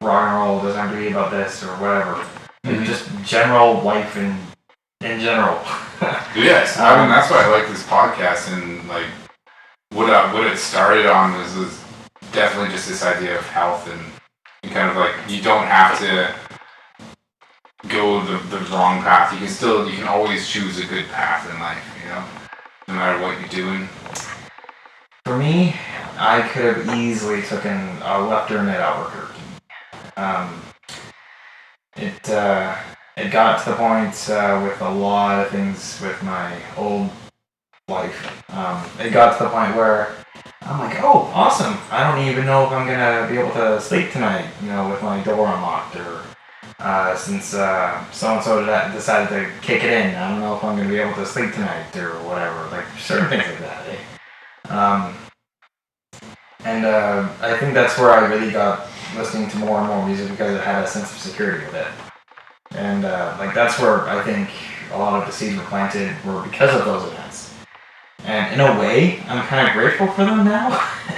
rock and roll. It doesn't have to be about this or whatever. Mm-hmm. Just general life in general. Yes, I mean that's why I like this podcast, and like what it started on was definitely just this idea of health and kind of like you don't have to go the wrong path. You can always choose a good path in life, no matter what you're doing. For me, I could have easily taken a left turn at Albuquerque. It got to the point with a lot of things with my old life. It got to the point where I'm like, oh, awesome! I don't even know if I'm gonna be able to sleep tonight, with my door unlocked, or since so and so decided to kick it in, I don't know if I'm gonna be able to sleep tonight or whatever. Like certain things like that. And I think that's where I really got listening to more and more music because it had a sense of security with it. And that's where I think a lot of the seeds were planted were because of those events. And in a way, I'm kind of grateful for them now,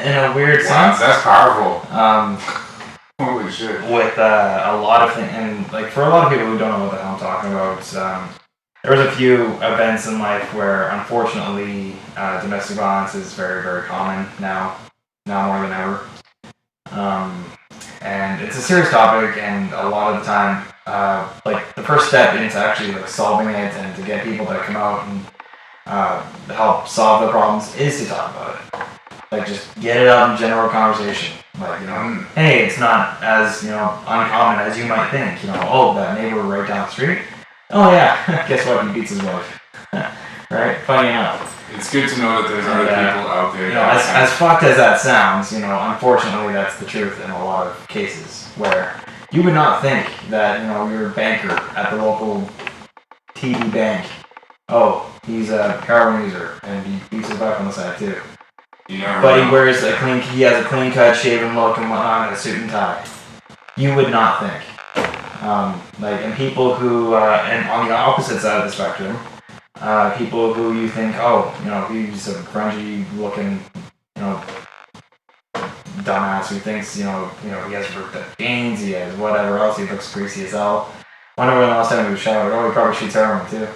in a weird sense. That's powerful. Holy shit. With a lot of things, and like for a lot of people who don't know what the hell I'm talking about, there was a few events in life where, unfortunately, domestic violence is very, very common now more than ever. And it's a serious topic, and a lot of the time, like the first step into actually like solving it and to get people to come out and help solve the problems is to talk about it. Like just get it out in general conversation. Like, hey, it's not as, uncommon as you might think. Oh, that neighbor right down the street. Oh yeah, guess what? He beats his wife. Right? Funny enough. It's good to know that there's other people out there. As fucked as that sounds, unfortunately that's the truth in a lot of cases where you would not think that, you're a banker at the local TD bank. Oh, he's a heroin user and he beats his wife on the side too. But he has a clean cut, shaven look and whatnot, and a suit and tie. You would not think. And people who, and on the opposite side of the spectrum, people who you think, he's a grungy looking, dumbass who thinks, he has ripped up jeans, he has whatever else, he looks greasy as hell. Wonder when the last time he was showered. He probably shoots heroin too.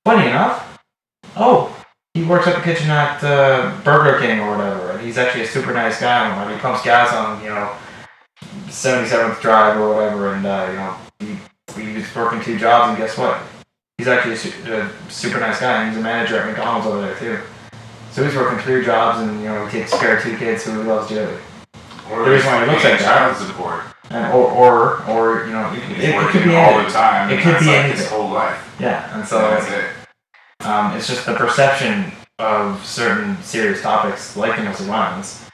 Funny enough, he works at the kitchen at Burger King or whatever, and he's actually a super nice guy, and he pumps gas on, 77th Drive or whatever, and, he was working 2 jobs, and guess what? He's actually a super nice guy, and he's a manager at McDonald's over there, too. So he's working 3 jobs, and, he takes care of 2 kids who he loves dearly. Or the reason why he looks like child support. And, or it could be all the time. It could be anything. His whole life. Yeah, and so that's it. It's just the perception of certain serious topics like domestic violence,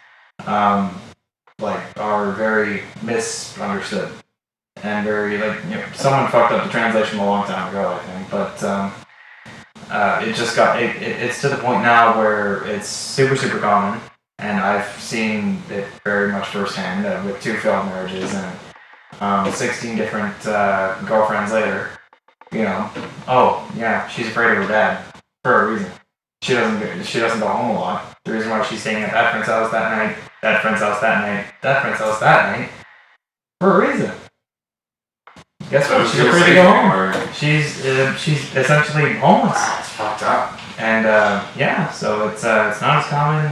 are very misunderstood and very someone fucked up the translation a long time ago, I think, but it's to the point now where it's super, super common, and I've seen it very much firsthand with 2 failed marriages and 16 different girlfriends later. Oh yeah, she's afraid of her dad for a reason. She doesn't go home a lot. The reason why she's staying at that friend's house that night, that friend's house that night, that friend's house that night, for a reason. Guess what? She's afraid to go home. She's essentially homeless. It's fucked up. And so it's not as common,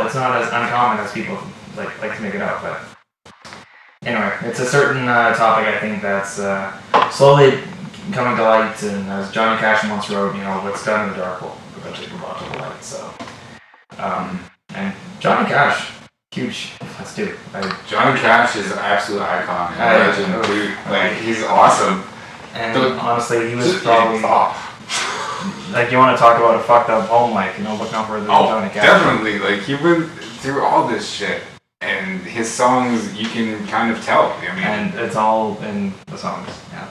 it's not as uncommon as people like to make it out. But anyway, it's a certain topic I think that's slowly coming to light, and as Johnny Cash once wrote, what's done in the dark will eventually come brought to the light. So, and Johnny Cash, huge. Let's do it. Johnny Cash is an absolute icon, legend, dude. Like he's awesome. And honestly, he was probably like you want to talk about a fucked up home life, looking out for the Johnny Cash. Definitely. Like he went through all this shit, and his songs you can kind of tell. And it's all in the songs. Yeah.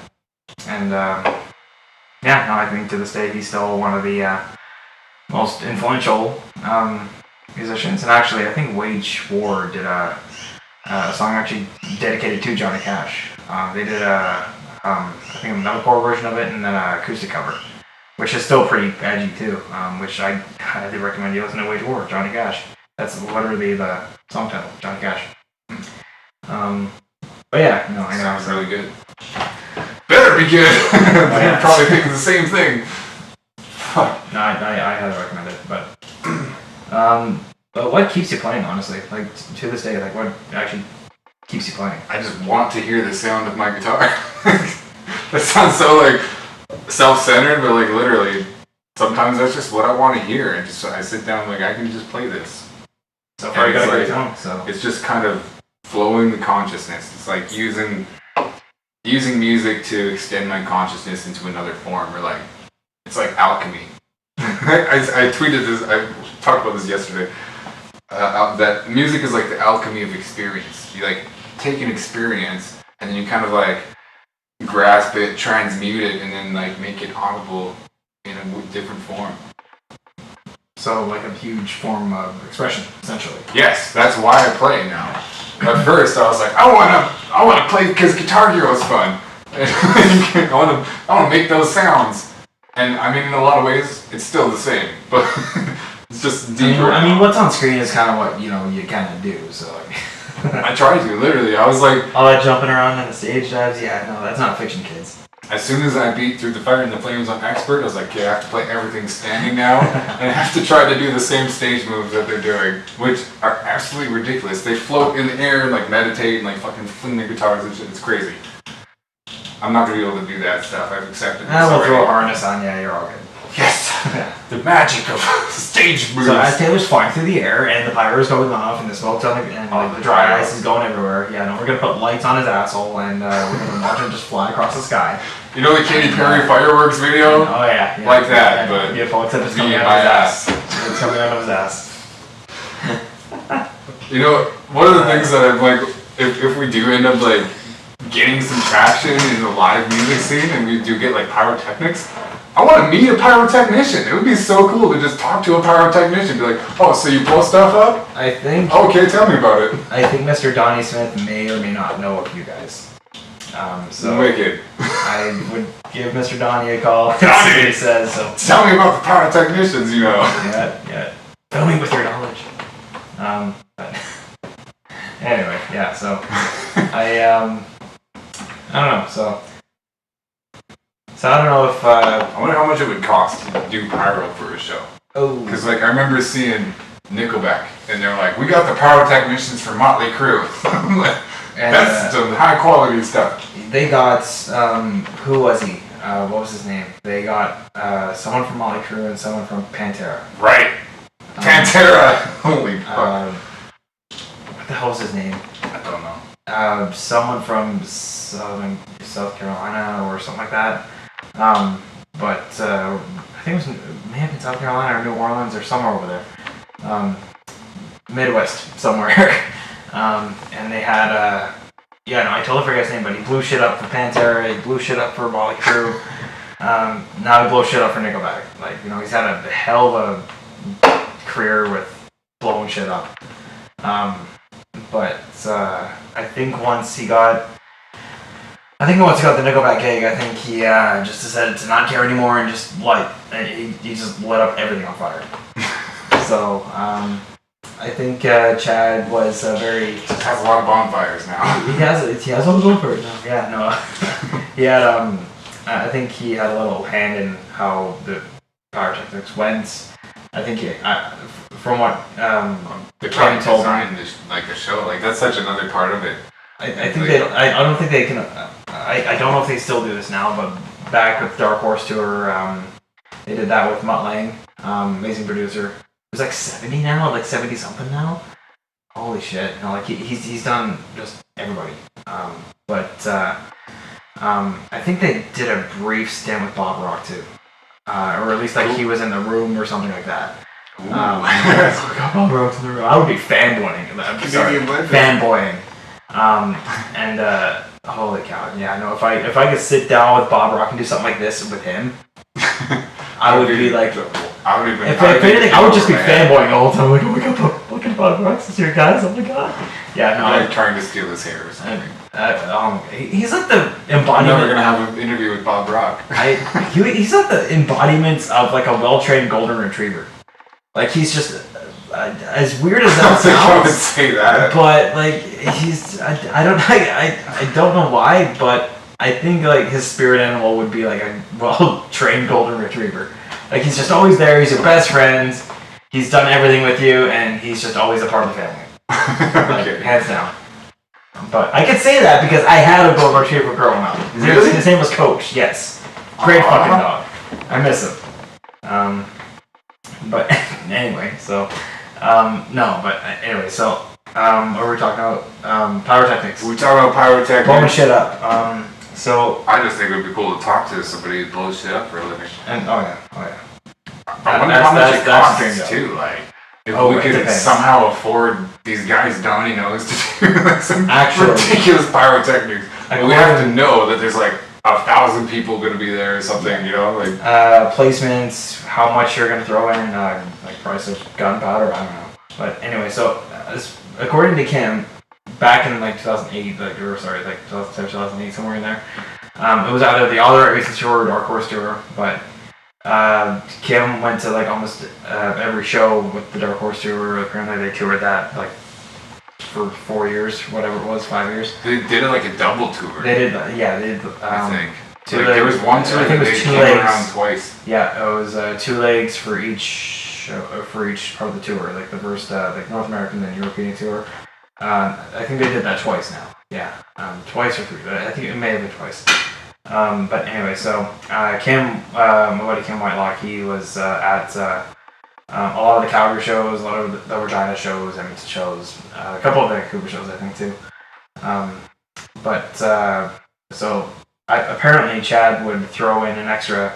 And I think to this day he's still one of the most influential musicians. And actually, I think Wage War did a song actually dedicated to Johnny Cash. They did I think a metalcore version of it and then an acoustic cover, which is still pretty edgy too. Which I highly recommend you listen to Wage War, Johnny Cash. That's literally the song title, Johnny Cash. But yeah, I know. Sounds really good. Better be good. You're probably thinking the same thing. No, I highly recommend it. But But what keeps you playing, honestly? Like, to this day, like, what actually keeps you playing? I just want to hear the sound of my guitar. That sounds so, like, self-centered, but, like, literally, sometimes that's just what I want to hear. And just I sit down, like, I can just play this. So far, you got a great like, song, so. It's just kind of flowing the consciousness. It's like using music to extend my consciousness into another form, or, like, it's like alchemy. I tweeted this, I talked about this yesterday, that music is like the alchemy of experience. You like take an experience and then you kind of like grasp it, transmute it, and then like make it audible in a different form. So like a huge form of expression, essentially. Yes, that's why I play now. At first I was like, I wanna play because Guitar Hero is fun. I wanna make those sounds. And I mean, in a lot of ways, it's still the same, but it's just deeper. I mean, what's on screen is kind of what you kind of do. So I tried to literally. I was like, all that jumping around in the stage dives. Yeah, no, that's not fiction, kids. As soon as I beat Through the Fire and the Flames on Expert, I was like, okay, I have to play everything standing now, and I have to try to do the same stage moves that they're doing, which are absolutely ridiculous. They float in the air and like meditate and like fucking fling their guitars and shit. It's crazy. I'm not gonna be able to do that stuff. I've accepted this We'll already. throw a harness on. Yeah, you're all good. Yes! The magic of stage moves. So as Taylor's flying through the air and the pyro's going off and the smoke's on and like, the dry ice is going everywhere. Yeah, no, we're gonna put lights on his asshole and we're gonna watch him just fly across the sky. You know the Katy Perry fireworks video? Oh yeah, like that, but beautiful. Except it's coming out of his ass. It's coming out of his ass. You know, one of the things that I'm like, if we do end up like getting some traction in the live music scene and we do get like pyrotechnics, I want to meet a pyrotechnician. It would be so cool to just talk to a pyrotechnician. Be like, oh, so you blow stuff up? I think. Okay, tell me about it. I think Mr. Donnie Smith may or may not know of you guys. So wicked. I would give Mr. Donnie a call. Donnie! See what he says. So. Tell me about the pyrotechnicians, you know. Yeah. Fill me with your knowledge. But anyway, yeah. So I don't know. So I don't know if. I wonder how much it would cost to do pyro for a show. Oh. Because like I remember seeing Nickelback, and they're like, "We got the pyrotechnicians for Motley Crue." That's some high quality stuff. They got who was he? What was his name? They got someone from Motley Crue and someone from Pantera. Right. Pantera. Holy fuck. What the hell was his name? I don't know. Someone from South Carolina or something like that. But I think it may have been South Carolina or New Orleans or somewhere over there. Midwest somewhere. And they had I totally forget his name, but he blew shit up for Pantera, he blew shit up for Motley Crue. Now he blows shit up for Nickelback. Like, he's had a hell of a career with blowing shit up. But I think once he got the Nickelback gig, I think he just decided to not care anymore and just he just lit up everything on fire. So I think Chad was very. Has a lot of bonfires now. He has all the bonfires now. Yeah, no. He had I think he had a little hand in how the pyrotechnics went. I think from what the crowd told me, like the show, like that's such another part of it. I think they. I don't think they can. I don't know if they still do this now, but back with Dark Horse Tour, they did that with Mutt Lange, amazing producer. He's like 70 now, like 70 something now. Holy shit! He's done just everybody. But I think they did a brief stint with Bob Rock too, or at least he was in the room or something like that. Bob Rock's in the room. I would be fanboying. Fanboying. Holy cow! Yeah, no. If I could sit down with Bob Rock and do something like this with him, I would be like. I would just be fanboying the whole time. Like, oh my god, look at Bob Rock's here, guys. Oh my god. Yeah, no. I'm trying to steal his hair or something. He's like the embodiment. I'm never gonna have an interview with Bob Rock. He's like the embodiment of like a well-trained golden retriever. Like he's just as weird as that sounds. I would say that. But like he's, I don't know why, but I think like his spirit animal would be like a well-trained golden retriever. Like he's just always there. He's your best friend. he's done everything with you, and he's just always a part of the family. Like, Okay. hands down. But I could say that because I had a golden retriever growing up. Really? His name was Coach. Yes. Great fucking dog. I miss him. But anyway, so no, but anyway, so what were we talking about? Pyrotechnics. We talk about pyrotechnics. Blowing shit up. So I just think it would be cool to talk to somebody who blows shit up for a living. and oh yeah. I wonder how much it costs too. Like, if we could somehow afford these guys Donnie knows to do like some ridiculous pyrotechnics, but we have to know that there's like 1,000 people going to be there or something, you know, like placements, how much you're going to throw in, like price of gunpowder, I don't know. But anyway, so according to Kim, back in like 2008, like 2007, 2008, somewhere in there, it was either the Other Aces Tour or Dark Horse Tour, but Kim went to like almost every show with the Dark Horse Tour. Apparently they toured that like for 4 years, whatever it was, 5 years. They did it like a double tour. They did, yeah, they did. I think. There was one tour that they came around twice. Yeah, it was 2 legs for each part of the tour, like the first like North American and European tour. I think they did that twice now. Yeah, twice or 3, but I think it may have been twice. But anyway, so Kim, my buddy Kim Whitelock, he was at a lot of the Calgary shows, a lot of the Regina shows, Edmonton shows, a couple of Vancouver shows, I think too. So apparently Chad would throw in an extra,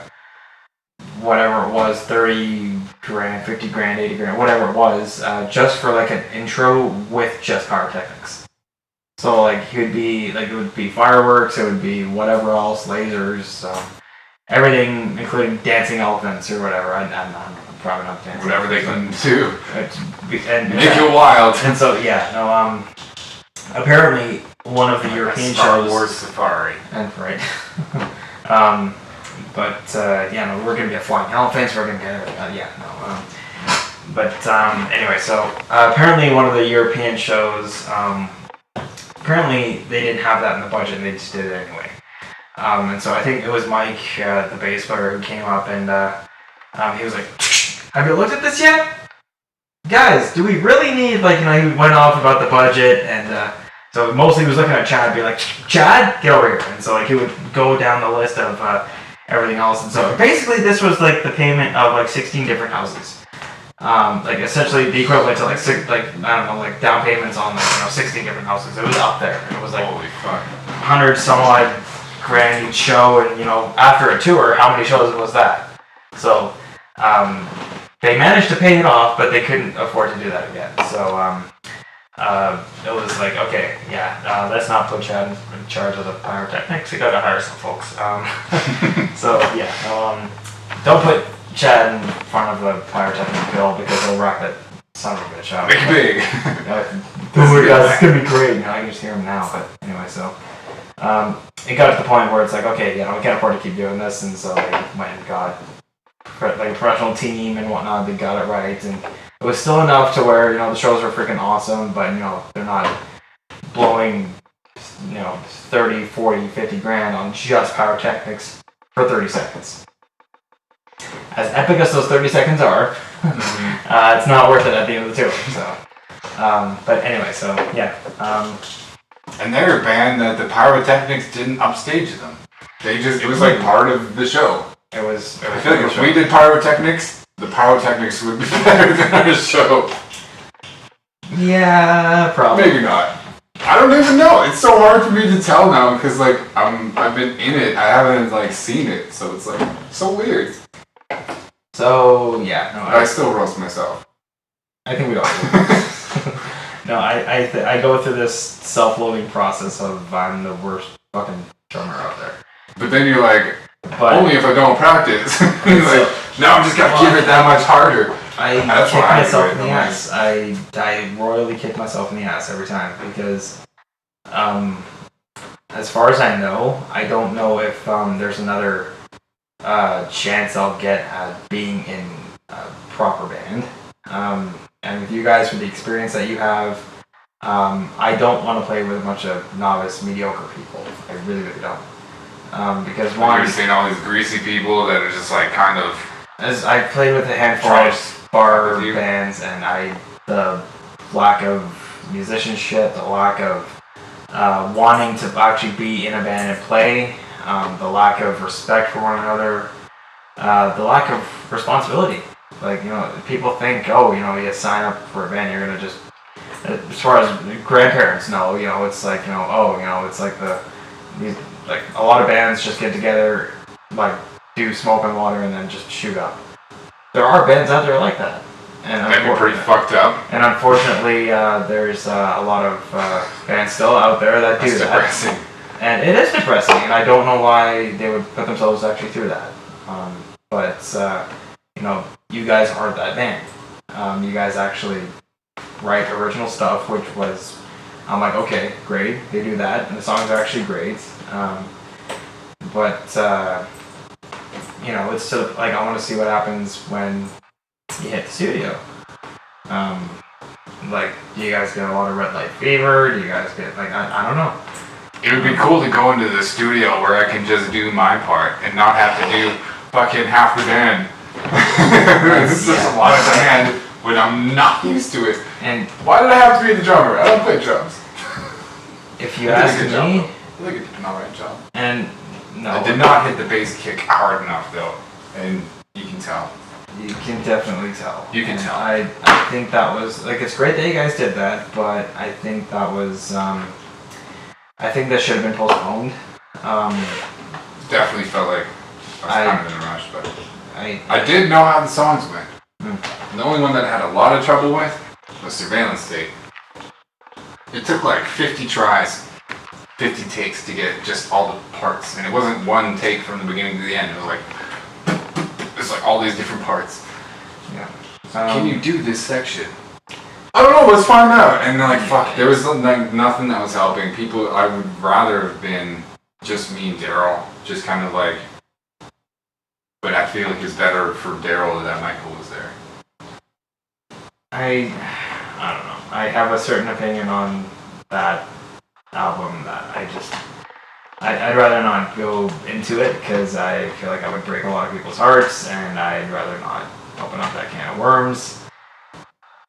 whatever it was, 30 grand, 50 grand, 80 grand, whatever it was, just for like an intro with just pyrotechnics. So like he would be like, it would be fireworks, it would be whatever else, lasers, everything, including dancing elephants or whatever. I'm probably not dancing. Whatever they can do. And make it wild. And so yeah, no. Apparently one of the like European Star shows. Wars Safari. And right. Yeah, no, we're gonna get flying elephants. We're gonna get anyway, so apparently one of the European shows. Apparently they didn't have that in the budget, and they just did it anyway. And so I think it was Mike, the bass player, who came up and he was like, "Have you looked at this yet, guys? Do we really need like?" He went off about the budget, and so mostly he was looking at Chad, be like, "Chad, get over here." And so like he would go down the list of everything else, and so basically this was like the payment of like 16 different houses. Like essentially the equivalent to like down payments on like 16 different houses. It was up there. It was like holy fuck, 100 some odd grand each show, and after a tour, how many shows was that? So they managed to pay it off, but they couldn't afford to do that again. So it was like, okay, yeah, let's not put Chad in charge of the pyrotechnics. We gotta hire some folks. So yeah, don't put Chad in front of the pyrotechnic bill because he'll rock that son of a bitch out. Make it big. It's gonna be great. I can just hear him now. But anyway, so it got to the point where it's like, okay, we can't afford to keep doing this, and so they went and got like a professional team and whatnot. They got it right, and it was still enough to where the shows were freaking awesome, but they're not blowing 30, 40, 50 grand on just pyrotechnics for 30 seconds. As epic as those 30 seconds are, it's not worth it at the end of the tour. So, but anyway, so yeah. And they're a band that the pyrotechnics didn't upstage them. It was like part of the show. It was. I feel like if we did pyrotechnics, the pyrotechnics would be better than our show. Yeah, probably. Maybe not. I don't even know. It's so hard for me to tell now because like I've been in it. I haven't seen it, so it's like so weird. So yeah, no. I still roast myself. I think we all do. No, I go through this self-loathing process of I'm the worst fucking drummer out there. But then you're like, only if I don't practice. Like, no, I'm just gonna give it that much harder. I kick myself in the ass. I royally kick myself in the ass every time because, as far as I know, I don't know if there's another chance I'll get at being in a proper band. And with you guys, with the experience that you have, I don't want to play with a bunch of novice, mediocre people. I really, really don't. Because one, you're seeing all these greasy people that are just like kind of as I played with a handful of bar bands, and the lack of musicianship, the lack of wanting to actually be in a band and play, the lack of respect for one another, the lack of responsibility. Like, people think, oh, you sign up for a band, you're gonna just, as far as grandparents know, it's like, it's like like a lot of bands just get together, like do Smoke and Water and then just shoot up. There are bands out there like that. And maybe pretty fucked up. And unfortunately, there's a lot of bands still out there that do that. That's depressing. And it is depressing, and I don't know why they would put themselves actually through that. But you guys aren't that band. You guys actually write original stuff, which was, I'm like, okay, great, they do that, and the songs are actually great. But it's sort of like, I want to see what happens when you hit the studio. Like, do you guys get a lot of red light fever? Do you guys get, like, I don't know. It would be cool to go into the studio where I can just do my part and not have to do fucking half the band. It's just a lot of band when I'm not used to it. And why did I have to be the drummer? I don't play drums. If you ask me, I think I did an alright job. And no, I did not hit the bass kick hard enough though, and you can tell. You can definitely tell. You can tell. I think that was, like, it's great that you guys did that, but I think that was, I think that should have been postponed. Definitely felt like I was kind of in a rush, but I did know how the songs went. The only one that I had a lot of trouble with was Surveillance State. It took like 50 tries, 50 takes to get just all the parts, and it wasn't one take from the beginning to the end. It was like all these different parts. Yeah. Can you do this section? I don't know, let's find out. And they're like, fuck, there was like nothing that was helping. People, I would rather have been just me and Daryl, just kind of like, but I feel like it's better for Daryl that Michael was there. I don't know. I have a certain opinion on that album that I'd rather not go into it because I feel like I would break a lot of people's hearts, and I'd rather not open up that can of worms.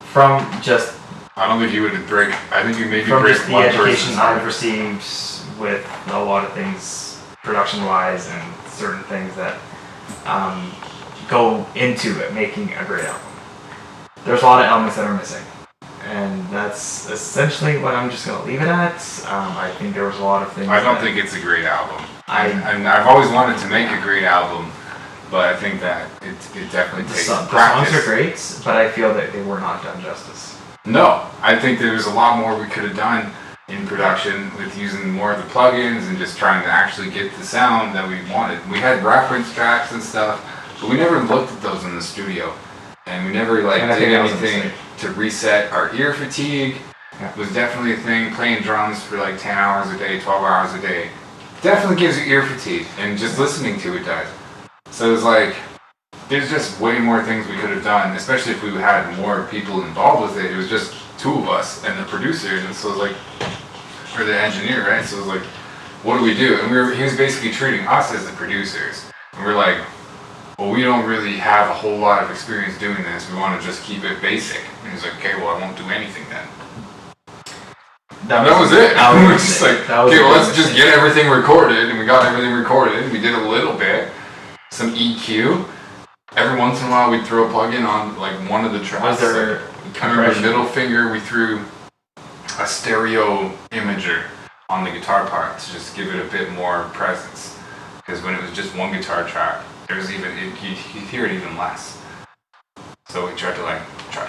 From just... I don't think you would break... I think you maybe from break just the one education person's I've heart. received with a lot of things production-wise and certain things that go into it making a great album. There's a lot of elements that are missing. And that's essentially what I'm just going to leave it at. I think there was a lot of things. I don't think it's a great album. I've always wanted to make a great album, but I think that it definitely takes practice. The songs are great, but I feel that they were not done justice. No, I think there's a lot more we could have done in production with using more of the plugins and just trying to actually get the sound that we wanted. We had reference tracks and stuff, but we never looked at those in the studio. And we never did anything to reset our ear fatigue. Yeah. It was definitely a thing. Playing drums for like 10 hours a day, 12 hours a day definitely gives you ear fatigue, and just listening to it does. So it's like, there's just way more things we could have done, especially if we had more people involved with it. It was just two of us and the producer, and so it was like, or the engineer, right? So it was like, what do we do? And he was basically treating us as the producers. And we're like, well, we don't really have a whole lot of experience doing this. We want to just keep it basic. And he's like, okay, well, I won't do anything then. That was it. We were just like, okay, well, let's just get everything recorded. And we got everything recorded. We did a little bit. Some EQ. Every once in a while, we'd throw a plug-in on like one of the tracks. Was there I remember middle finger, we threw a stereo imager on the guitar part to just give it a bit more presence. Because when it was just one guitar track, there's even you'd hear it even less. So we tried to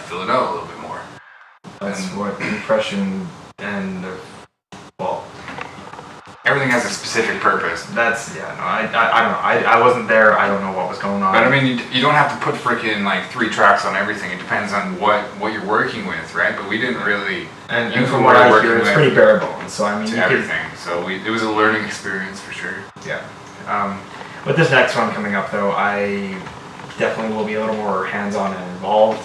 fill it out a little bit more. That's what impression and well, everything has a specific purpose. That's I don't know. I wasn't there. I don't know what was going on. But I mean, you don't have to put freaking 3 tracks on everything. It depends on what you're working with, right? But we didn't really. And from what I hear, it's pretty bare bones. So I mean, everything. So it was a learning experience for sure. Yeah. With this next one coming up, though, I definitely will be a little more hands-on and involved.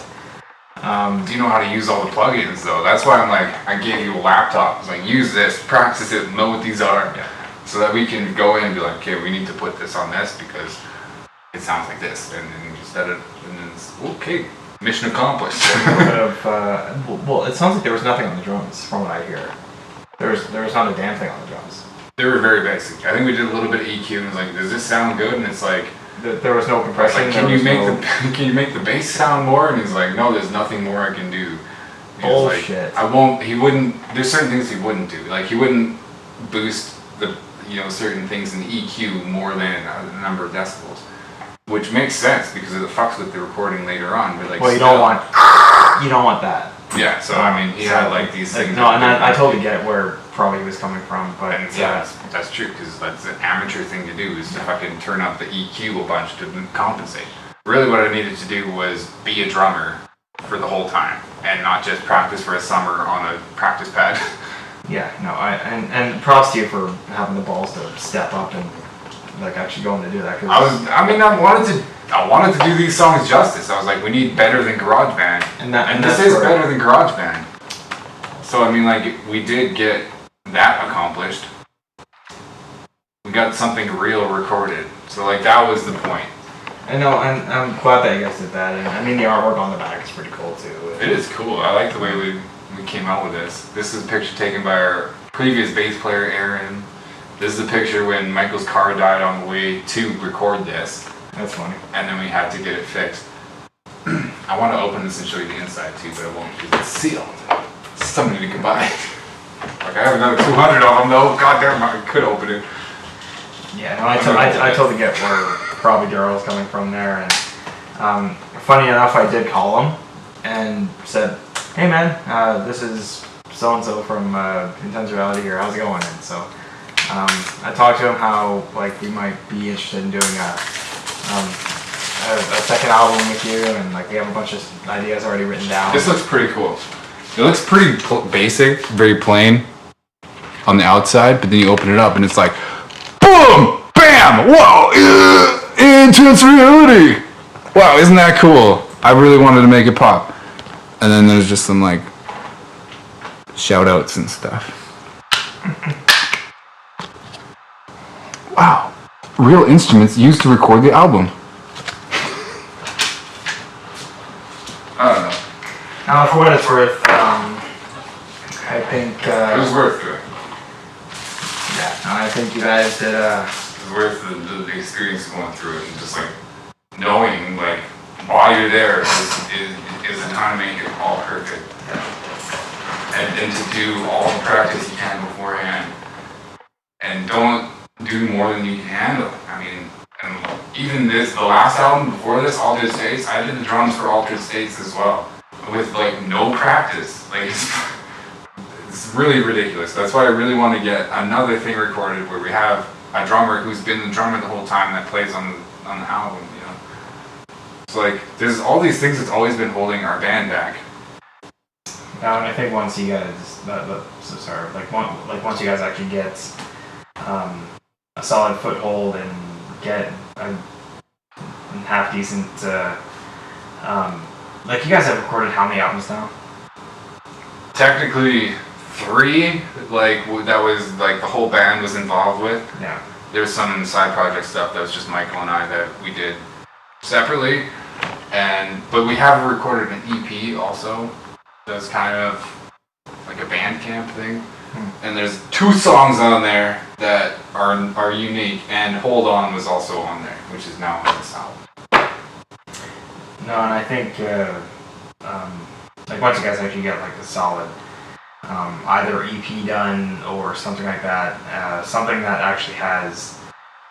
Do you know how to use all the plugins, though? That's why I'm like, I gave you a laptop. I was like, use this, practice it, know what these are. Yeah. So that we can go in and be like, okay, we need to put this on this because it sounds like this, and then you just edit, and then it's okay, mission accomplished. Well, it sounds like there was nothing on the drums, from what I hear. There was not a damn thing on the drums. They were very basic. I think we did a little bit of EQ, and it was like, does this sound good? And it's like, there was no compression. Like, can you make the bass sound more? And he's like, no, there's nothing more I can do. Bullshit. Like, he wouldn't. There's certain things he wouldn't do. Like he wouldn't boost the certain things in the EQ more than a number of decibels, which makes sense because it fucks with the recording later on. But like, well, you don't want that. Yeah. So I mean, he had like these things. No, and I totally get where probably he was coming from, but yeah, that's true because that's an amateur thing to do is to fucking turn up the EQ a bunch to compensate. Really, what I needed to do was be a drummer for the whole time and not just practice for a summer on a practice pad. Yeah, no, and props to you for having the balls to step up and like actually going to do that. I wanted to do these songs justice. I was like, we need better than GarageBand, and this is better than GarageBand. So I mean, like, we did get that accomplished. We got something real recorded. So like, that was the point. I know, and I'm glad that you guys did that. And I mean, the artwork on the back is pretty cool too. It is cool. I like the way we came out with this. This is a picture taken by our previous bass player, Aaron. This is a picture when Michael's car died on the way to record this. That's funny. And then we had to get it fixed. I want to open this and show you the inside too, but I won't because it's sealed. Somebody can buy it. Like, I have another 200 of them though. God damn, I could open it. Yeah, no, I totally get where probably Daryl's coming from there. And funny enough, I did call him and said, "Hey man, this is so and so from Intense Reality here. How's it going?" And so I talked to him how like we might be interested in doing a second album with you, and like we have a bunch of ideas already written down. This looks pretty cool. It looks pretty basic, very plain on the outside, but then you open it up and it's like, boom, bam, whoa, Intense Reality. Wow, isn't that cool? I really wanted to make it pop. And then there's just some like shout outs and stuff. Wow, real instruments used to record the album. I don't know. Now, for what it's worth, I think. It was worth it. Yeah, no, I think you guys did. It was worth the experience of going through it and just like knowing like while you're there is the time to make it all perfect. And to do all the practice you can beforehand. And don't do more than you can handle. I mean, and even the last album before this, Altered States, I did the drums for Altered States as well. With like no practice. Like it's really ridiculous. That's why I really want to get another thing recorded where we have a drummer who's been the drummer the whole time that plays on the album, you know. So like there's all these things that's always been holding our band back. And I think once you guys once you guys actually get a solid foothold and get a half decent like you guys have recorded how many albums now? Technically 3, like that was like the whole band was involved with. Yeah. There's some side project stuff that was just Michael and I that we did separately, but we have recorded an EP also. That's kind of like a Bandcamp thing. And there's 2 songs on there that are unique, and Hold On was also on there, which is now on this album. No, and I think like once you guys actually get like a solid either EP done or something like that, something that actually has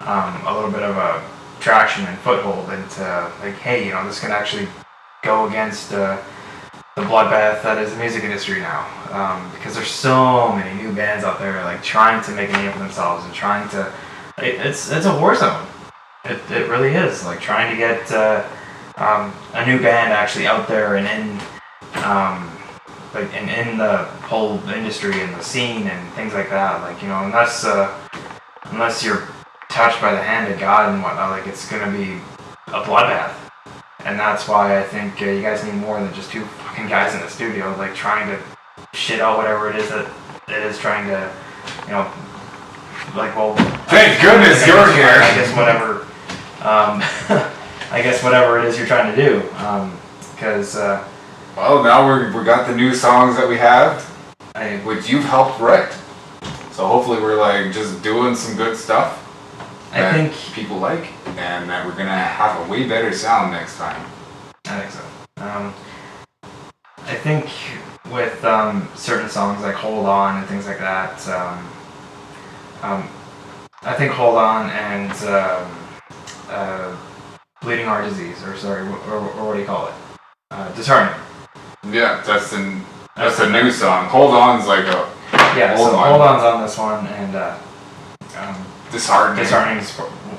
a little bit of a traction and foothold into like, hey, you know, this can actually go against the bloodbath that is the music industry now, because there's so many new bands out there like trying to make a name for themselves and trying to. It's a war zone. It really is, like trying to get a new band actually out there and in the whole industry and the scene and things like that. Like, you know, unless you're touched by the hand of God and whatnot, like it's gonna be a bloodbath. And that's why I think you guys need more than just 2 fucking guys in the studio, like trying to shit out whatever it is that it is trying to, you know, like, well. Thank goodness you're here. I guess whatever I guess whatever it is you're trying to do, because well, now we got the new songs that we have, which you've helped write. So hopefully we're like just doing some good stuff that think people like, and that we're gonna have a way better sound next time. I think so. I think with certain songs like "Hold On" and things like that, I think "Hold On" and "Bleeding Heart Disease," or what do you call it? "Disheartening." Yeah, that's a new song. "Hold On's like a so "Hold On's" on this one, and Disheartening. "Disheartening" is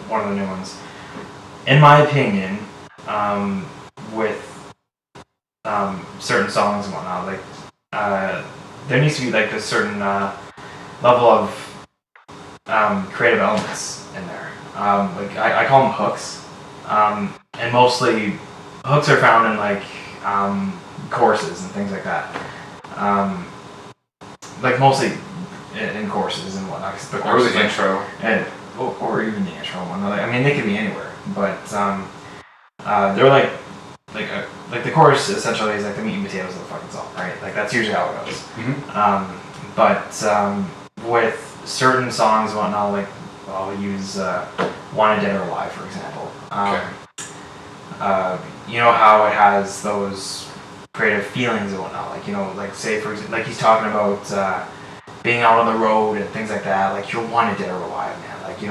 one of the new ones. In my opinion, with certain songs and whatnot, like there needs to be like a certain level of creative elements in there. Like I call them hooks, and mostly hooks are found in like choruses and things like that. Like mostly in choruses and whatnot. Or the intro, or even the intro and whatnot. I mean, they could be anywhere, but they're like the chorus essentially is like the meat and potatoes of the fucking song, right? Like that's usually how it goes. Mm-hmm. But with certain songs and whatnot, like I'll use "Wanted Dead or Alive" for example. You know how it has those creative feelings and whatnot, like like say for example, like he's talking about being out on the road and things like that. Like you're wanted dead or alive, man. Like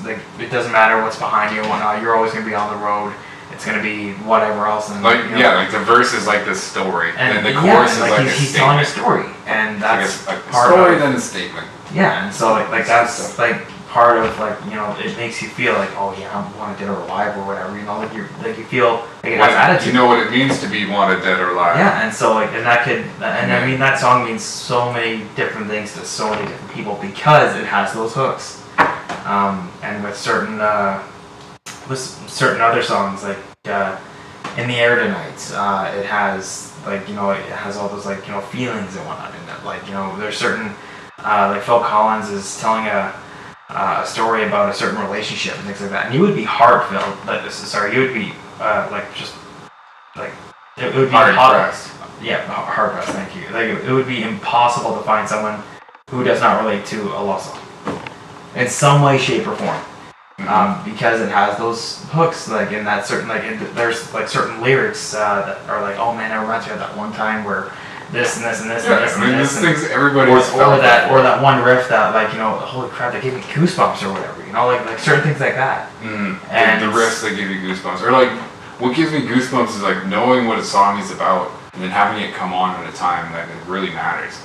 like it doesn't matter what's behind you and whatnot. You're always gonna be on the road. It's gonna be whatever else. And like like the verse is like the story, and the chorus is like he's telling a story, and that's like a story then a statement. Yeah, and so like that's like part of like it makes you feel like, oh yeah, I'm wanted dead or alive or whatever. You feel like it has attitude. You know what it means to be wanted dead or alive. Yeah, and so like I mean that song means so many different things to so many different people because it has those hooks. And with certain other songs like "In the Air Tonight," it has like it has all those like feelings and whatnot in it. Like there's certain like Phil Collins is telling a story about a certain relationship and things like that, and you would be heartfelt. You would be like just like it would be hard pressed. Yeah, hard pressed. Thank you. Like it would be impossible to find someone who does not relate to a love song in some way, shape, or form. Because it has those hooks, like in that certain, there's like certain lyrics that are like, oh man, it reminds me of that one time where this and this and this and this and this. Things everybody's or that one riff that like holy crap, that gave me goosebumps or whatever. Like certain things like that. And the riffs that give you goosebumps, or like what gives me goosebumps is like knowing what a song is about and then having it come on at a time that it really matters.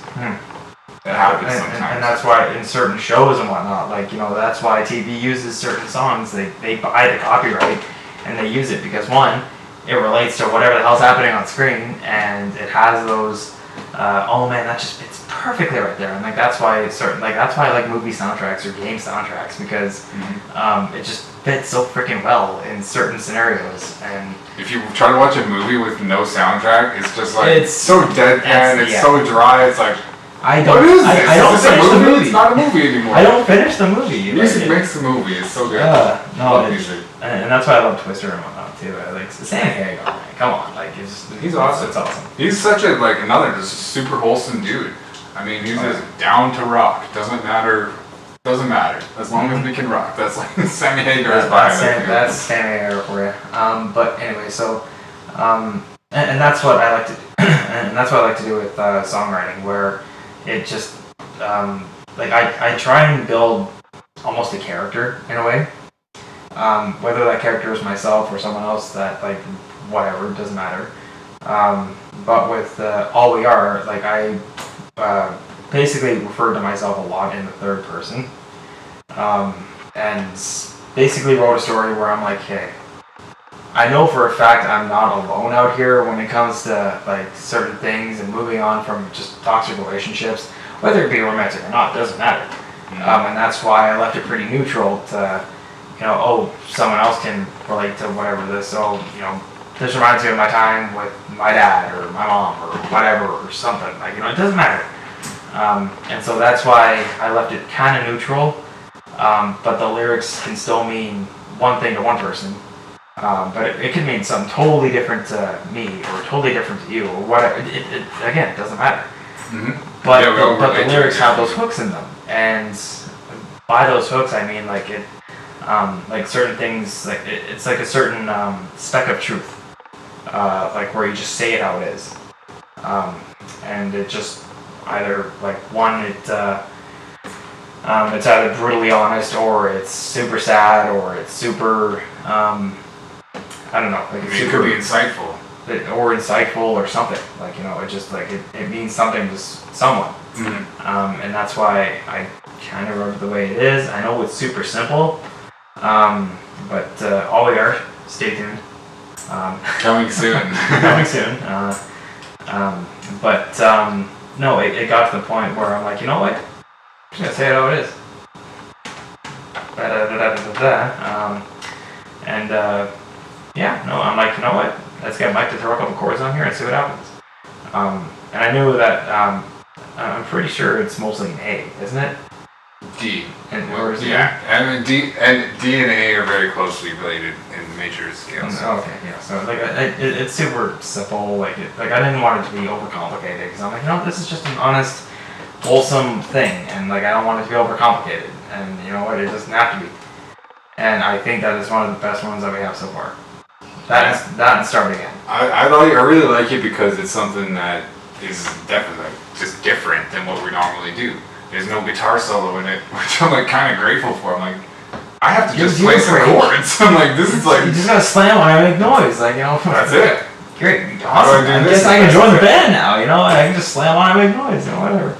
That happens sometimes. And that's why in certain shows and whatnot, like, that's why TV uses certain songs. They buy the copyright and they use it because one, it relates to whatever the hell's happening on screen, and it has those, oh man, that just fits perfectly right there. And like that's why I like movie soundtracks or game soundtracks because it just fits so freaking well in certain scenarios. And if you try to watch a movie with no soundtrack, it's just like it's so deadpan, it's so dry, it's like I don't finish the movie. It's not a movie anymore. I don't finish the movie. Music makes the movie. It's so good. No, music. And that's why I love Twister and whatnot too. I like Sammy Hagar. Come on, like he's awesome. It's awesome. He's such a another just super wholesome dude. I mean, he's just down to rock. Doesn't matter as long as we can rock. That's like Sammy Hagar's vibe. That's Sammy Hagar for you. But anyway, so and that's what I like to do. And that's what I like to do with songwriting, where it just I try and build almost a character in a way, whether that character is myself or someone else, that whatever, it doesn't matter. But with All We Are, I basically referred to myself a lot in the third person, and basically wrote a story where I'm like, hey, I know for a fact I'm not alone out here when it comes to certain things and moving on from just toxic relationships, whether it be romantic or not, doesn't matter. And that's why I left it pretty neutral to, someone else can relate to whatever this. So, this reminds me of my time with my dad or my mom or whatever or something. It doesn't matter. And so that's why I left it kind of neutral. But the lyrics can still mean one thing to one person, but it could mean something totally different to me or totally different to you or whatever. Again, it doesn't matter. Mm-hmm. But Yeah, but the lyrics have those hooks in them, and by those hooks I mean like it, like certain things like it's like a certain speck of truth, like where you just say it how it is, and it just either like one it's either brutally honest or it's super sad or it's super I don't know, like it's it super, could be insightful. or insightful or something, like, you know, it just like it means something to someone. Mm-hmm. And that's why I kind of wrote it the way it is. I know it's super simple, but all we are, stay tuned. Coming soon. Coming soon. But no, it got to the point where I'm like, you know what, I'm just gonna say it how it is. And yeah, no, I'm like, you know what, let's get Mike to throw a couple chords on here and see what happens. And I knew that I'm pretty sure it's mostly an A, isn't it? D. And or is it Yeah, I mean D and A are very closely related in major scales. Okay, yeah. So like it's super simple. Like I didn't want it to be overcomplicated because I'm like, no, this is just an honest, wholesome thing, and like I don't want it to be overcomplicated. And you know what, it doesn't have to be. And I think that is one of the best ones that we have so far. That and Start Again. I really like it because it's something that is definitely just different than what we normally do. There's no guitar solo in it, which I'm like kind of grateful for. I'm like, I have to just play some chords. I'm like, this is like, you just gotta slam when I make noise, like, you know. That's it. Great, awesome. I guess I can join the band now. You know, I can just slam when I make noise, you know, whatever.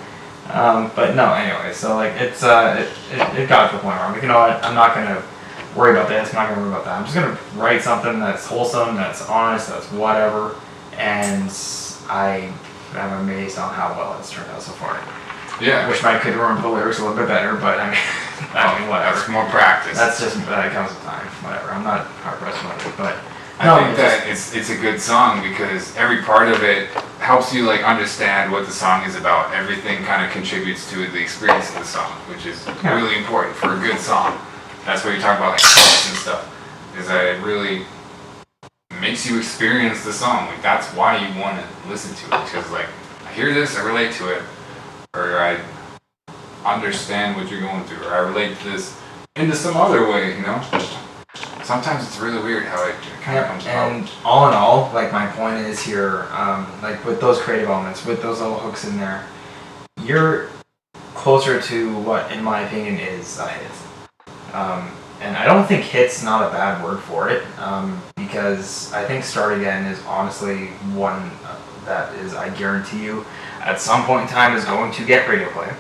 But no, anyway, so like it's it got to the point where I'm like, you know what, I'm not gonna worry about this, I'm not gonna worry about that. I'm just gonna write something that's wholesome, that's honest, that's whatever, and I am amazed on how well it's turned out so far. Yeah. I wish I could remember the lyrics a little bit better, but I mean, whatever. That's more practice. That's just, that comes with time, whatever. I'm not hard pressed about it, but I think that it's a good song because every part of it helps you like understand what the song is about. Everything kind of contributes to the experience of the song, which is really important for a good song. That's what you talk about, like songs and stuff, is that it really makes you experience the song. Like that's why you want to listen to it, because like I hear this, I relate to it, or I understand what you're going through, or I relate to this into some other way, you know? Sometimes it's really weird how it kind of comes about. And all in all, like my point is here, like with those creative elements, with those little hooks in there, you're closer to what, in my opinion, is a hit. And I don't think hit's not a bad word for it, because I think Start Again is honestly one that is, I guarantee you, at some point in time is going to get radio play.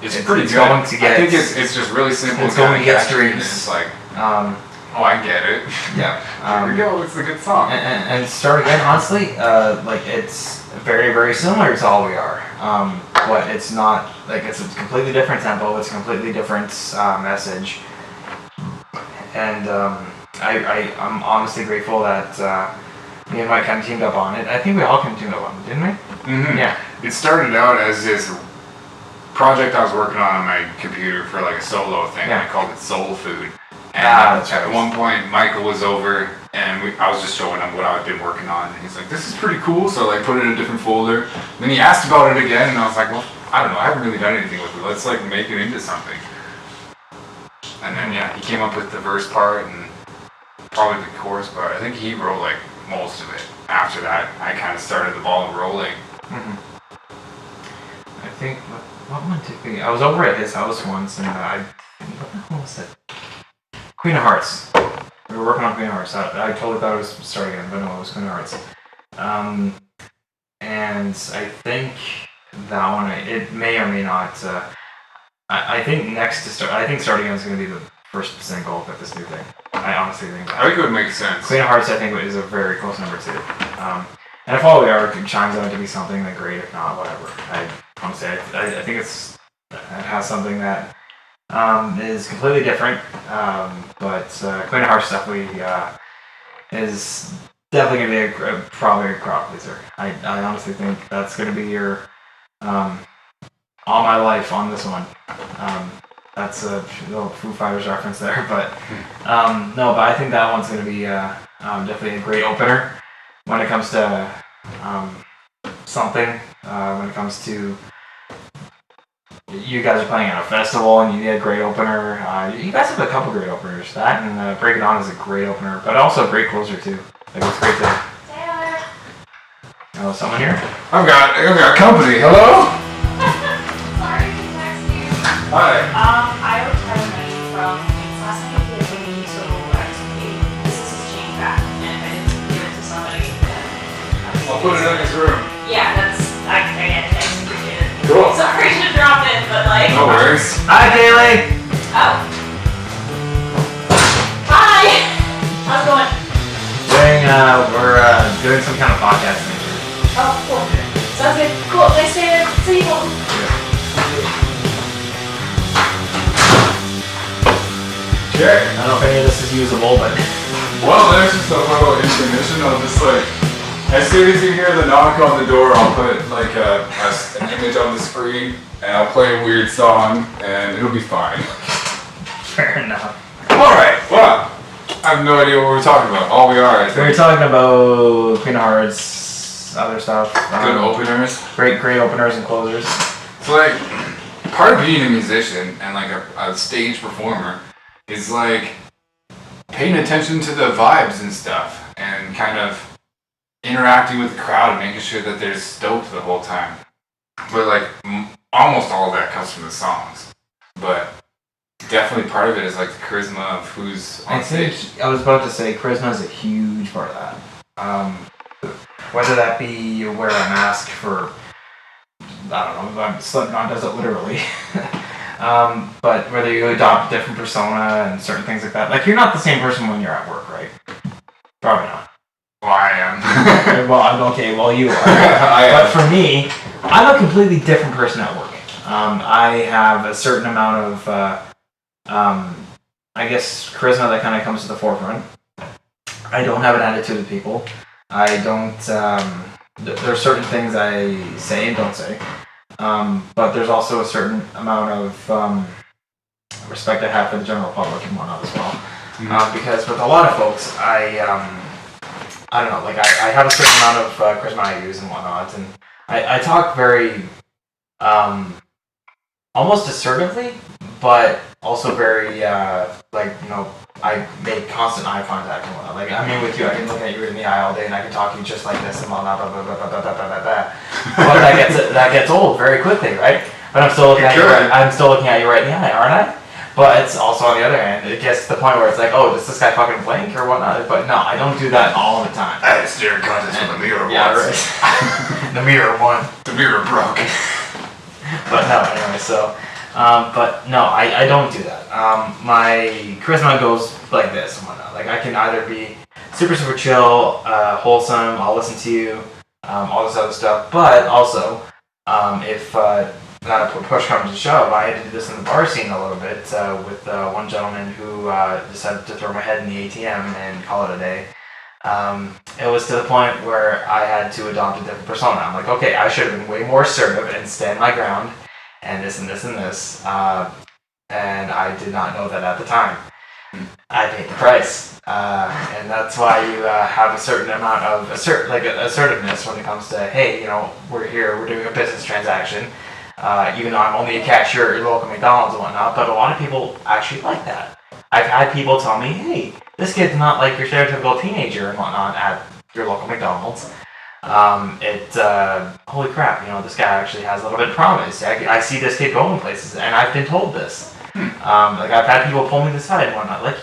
It's pretty good. Going to get, I think it's just really simple. It's going to get streams. It's like, oh, I get it. Yeah. Here we go. It's a good song. And Start Again, honestly, like it's very, very similar to All We Are, but it's not like it's a completely different tempo. It's a completely different message, and I'm honestly grateful that me and Mike kind of teamed up on it. I think we all kind of teamed up on it, didn't we? Mm-hmm. Yeah. It started out as this project I was working on my computer for like a solo thing. I called it Soul Food. And at one point, Michael was over, and I was just showing him what I've been working on. And he's like, "This is pretty cool." So I put it in a different folder. Then he asked about it again, and I was like, "Well, I don't know. I haven't really done anything with it. Let's like make it into something." And then he came up with the verse part and probably the chorus part. I think he wrote like most of it. After that, I kind of started the ball rolling. Mm-hmm. I think what one did we? I was over at his house once, and what the hell was it? Queen of Hearts. We were working on Queen of Hearts. I totally thought it was Start Again, but no, it was Queen of Hearts. And I think that one, it may or may not. I think next to Start Again is going to be the first single of this new thing. I honestly think that. I think it would make sense. Queen of Hearts, I think, is a very close number 2. And if All We Are chimes out to be something, then great. If not, whatever. Honestly, I think it has something that is completely different. But Queen of Hearts definitely is definitely going to be probably a crowd pleaser. I honestly think that's going to be your all my life on this one. That's a little Foo Fighters reference there, but no, but I think that one's going to be definitely a great opener when it comes to something. When it comes to you guys are playing at a festival and you need a great opener. You guys have a couple great openers. That and Break It On is a great opener, but also a great closer too. Like it's great to. Oh, someone here? I've got company. Hello? Sorry to text you. Hi. I retired money from last night. He had given me total activity. This is his change back, and if I didn't give it to somebody, then I'll put it in his room. yeah, I appreciate it. Cool. Sorry to drop in, but like. No worries. Hi, Kaylee. Oh. Hi. How's it going? We're doing some kind of podcast thing. Oh, cool. Sounds good. Cool. Nice to see you. Okay. I don't know if any of this is usable, but Well, there's just a little intermission. I'll just like, as soon as you hear the knock on the door, I'll put like an image on the screen and I'll play a weird song and it'll be fine. fair enough. Alright, well, I have no idea what we're talking about. All we are, I We were think. talking about Queen of Hearts, other stuff. Good openers. Great openers and closers. So like, part of being a musician and like a stage performer is like paying attention to the vibes and stuff and kind of interacting with the crowd and making sure that they're stoked the whole time. But like almost all of that comes from the songs. But definitely part of it is like the charisma of who's on stage. I was about to say charisma is a huge part of that. Whether that be you wear a mask for, I don't know, Slipknot does it literally. But whether you adopt a different persona and certain things like that. Like you're not the same person when you're at work, right? Probably not. Well, I am. Well, I'm okay. Well, you are. I But am. for me, I'm a completely different person at work. I have a certain amount of, I guess, charisma that kind of comes to the forefront. I don't have an attitude with people. I don't. There's certain things I say and don't say. But there's also a certain amount of respect I have for the general public and whatnot as well. Because with a lot of folks, I don't know, like I have a certain amount of charisma I use and whatnot, and I talk very almost assertively, but also very like, you know, I make constant eye contact and whatnot. Like I mean, with you, I can look at you in the eye all day and I can talk to you just like this and whatnot, blah blah blah blah blah blah blah blah blah. But that gets old very quickly, right? But I'm still looking at you. I'm still looking at you right in the eye, aren't I? But it's also on the other hand, it gets to the point where it's like, oh, does this guy fucking blink or whatnot? But no, I don't do that all the time. I had a staring contest with the mirror Yeah, once. right. The mirror won. The mirror broke. But no, anyway, so, but no, I don't do that. My charisma goes like this and whatnot. Like I can either be super chill, wholesome, I'll listen to you, all this other stuff, but also, if not a push comes to shove, I had to do this in the bar scene a little bit with one gentleman who decided to throw my head in the ATM and call it a day. It was to the point where I had to adopt a different persona. I'm like, okay, I should have been way more assertive and stand my ground, and this and this and this. And I did not know that at the time. I paid the price, and that's why you have a certain amount of assertiveness when it comes to, hey, you know, we're here, we're doing a business transaction. Even though I'm only a cashier at your local McDonald's and whatnot, but a lot of people actually like that. I've had people tell me, hey, this kid's not like your stereotypical teenager and whatnot at your local McDonald's. Holy crap, you know, this guy actually has a little bit of promise. I see this kid going places, and I've been told this. Like I've had people pull me to the side and whatnot. Like,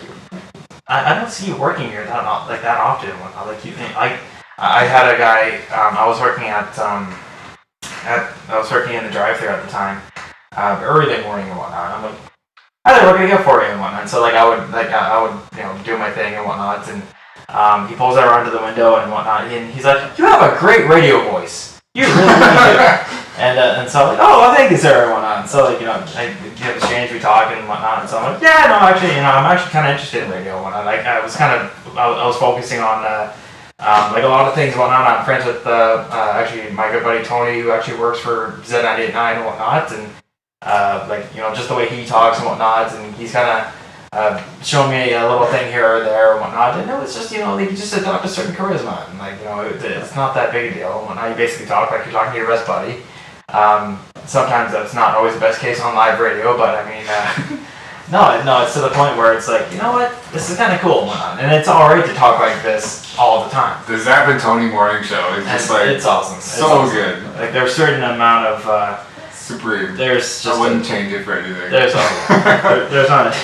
I don't see you working here that often and whatnot. Like you think, like I had a guy. I was working I was working in the drive-thru at the time, early morning and whatnot. I'm like, I work at 4 a.m. and whatnot. So like I would you know, do my thing and whatnot. And he pulls that around to the window and whatnot. And he's like, "You have a great radio voice. You really do." And so I'm like, "Oh, well, thank you, sir," and whatnot. And so like, you know, I get exchange, we talk and whatnot. And so I'm like, "Yeah, no, actually, you know, I'm actually kind of interested in radio and whatnot." Like I was focusing on. Like a lot of things and whatnot. I'm friends with actually my good buddy Tony, who actually works for Z98.9 and whatnot, and like, you know, just the way he talks and whatnot, and he's kind of showing me a little thing here or there and whatnot, and it was just, you know, like, you just adopt a certain charisma, and, like, you know, it's not that big a deal and whatnot. You basically talk like you're talking to your best buddy. Sometimes that's not always the best case on live radio, but I mean, no, it's to the point where it's like, you know what, this is kind of cool and whatnot, and it's alright to talk like this all the time. The Zap and Tony morning show is just like, it's awesome. So awesome. Good. Like, there's a certain amount of, supreme. There's just I wouldn't change it for anything. There's not.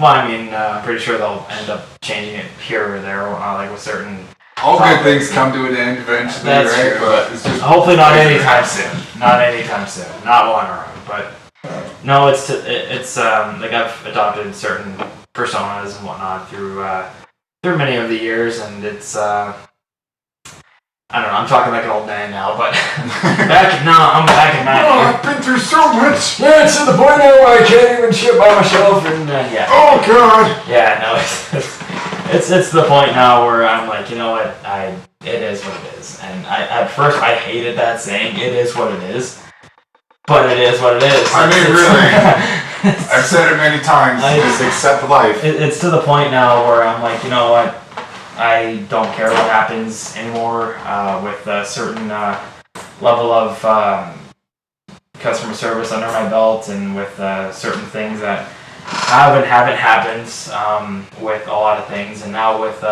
Well, I mean, I'm pretty sure they'll end up changing it here or there, like with certain. All good things come to an end eventually, that's right? True, but it's just hopefully not anytime soon. Not anytime soon. Not while I'm around. But no, it's like I've adopted certain personas and whatnot through many of the years, and it's. I don't know, I'm talking like an old man now, but I'm back in that. Oh, I've been through so much! Yeah, it's to the point now where I can't even shit by myself, and yeah. Oh, God! Yeah, no, it's to the point now where I'm like, you know what, it is what it is. And at first I hated that saying, it is what it is. But it is what it is. I mean, really, I've said it many times, just accept life. It's to the point now where I'm like, you know what, I don't care what happens anymore with a certain level of customer service under my belt, and with certain things that haven't happened with a lot of things, and now with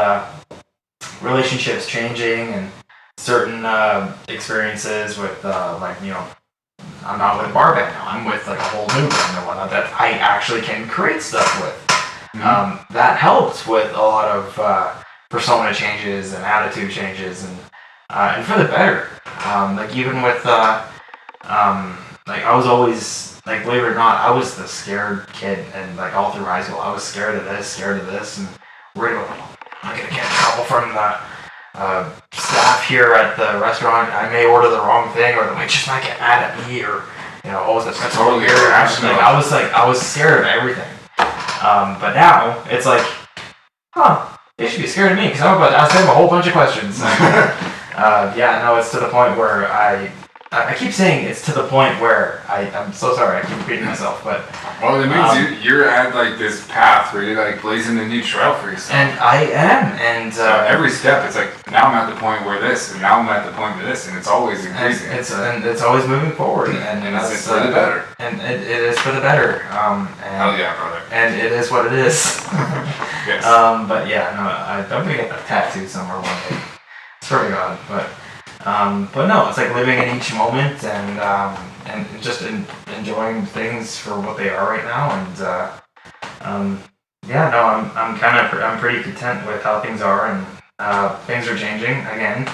relationships changing and certain experiences with like, you know, I'm not with a bar band now, I'm with like a whole new band and whatnot that I actually can create stuff with. Mm-hmm. That helps with a lot of persona changes and attitude changes, and for the better. Like, even with like, I was always, like, believe it or not, I was the scared kid, and like all through high school I was scared of this, and worried about, I'm gonna get in trouble from the staff here at the restaurant. I may order the wrong thing, or the waitress might get mad at me, or, you know, oh, that's totally irrational. Like, I was scared of everything. But now it's like, they should be scared of me, because I'm about to ask them a whole bunch of questions. Yeah, no, it's to the point where I keep saying it's to the point where I'm so sorry, I keep repeating myself, but... Well, it means you're at, like, this path where you're, like, blazing a new trail for yourself. And I am, and... so every step, it's like, now I'm at the point where this, and now I'm at the point where this, and it's always increasing. And it's always moving forward, and it's for the better. And it is for the better. Hell yeah, brother. And it is what it is. Yes. But yeah, no, I don't think I get that tattooed somewhere one day. Swear to God, but no, it's like living in each moment, and just enjoying things for what they are right now, and yeah, no, I'm pretty content with how things are, and things are changing again,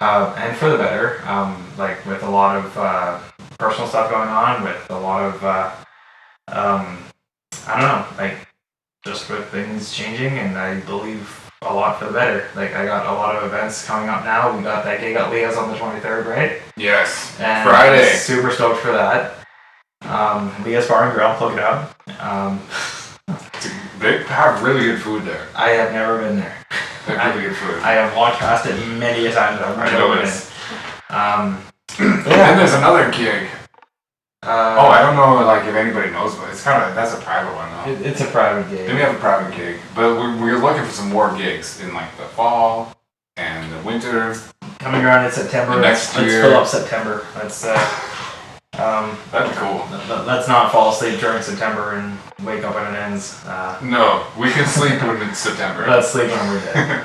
and for the better. Like, with a lot of personal stuff going on, with a lot of I don't know, like, just with things changing, and I believe a lot for the better. Like, I got a lot of events coming up now. We got that gig at Leah's on the 23rd, right? Yes. And Friday. I'm super stoked for that. Leah's Bar and Grill, look it up. They have really good food there. I have never been there. They have really good food. I have walked past it many a time. I know this. Yeah. And then there's another gig. I don't know, like, if anybody knows, but it's that's a private one, though. It's a private gig. Then we have a private gig, but we're looking for some more gigs in, like, the fall and the winter. Coming around in September. Next year. Let's fill up September. Let's that'd be cool. Let's not fall asleep during September and wake up when it ends. No, we can sleep when it's September. Let's sleep when we're dead.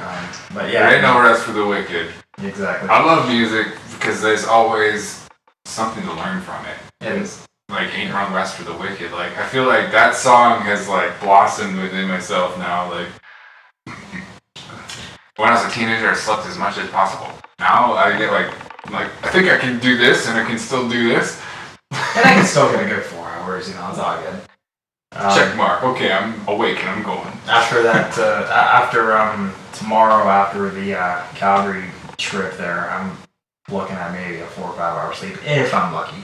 But yeah. There ain't no rest for the wicked. Exactly. I love music because there's always something to learn from it. It is. Like, ain't no rest for the wicked. Like, I feel like that song has, like, blossomed within myself now. Like, when I was a teenager, I slept as much as possible. Now I get like I think I can do this and I can still do this. And I can still get a good 4 hours, you know, it's all good. Check mark. Okay, I'm awake and I'm going. After that, tomorrow, after the Calgary trip there, I'm looking at maybe a 4 or 5 hour sleep, if I'm lucky.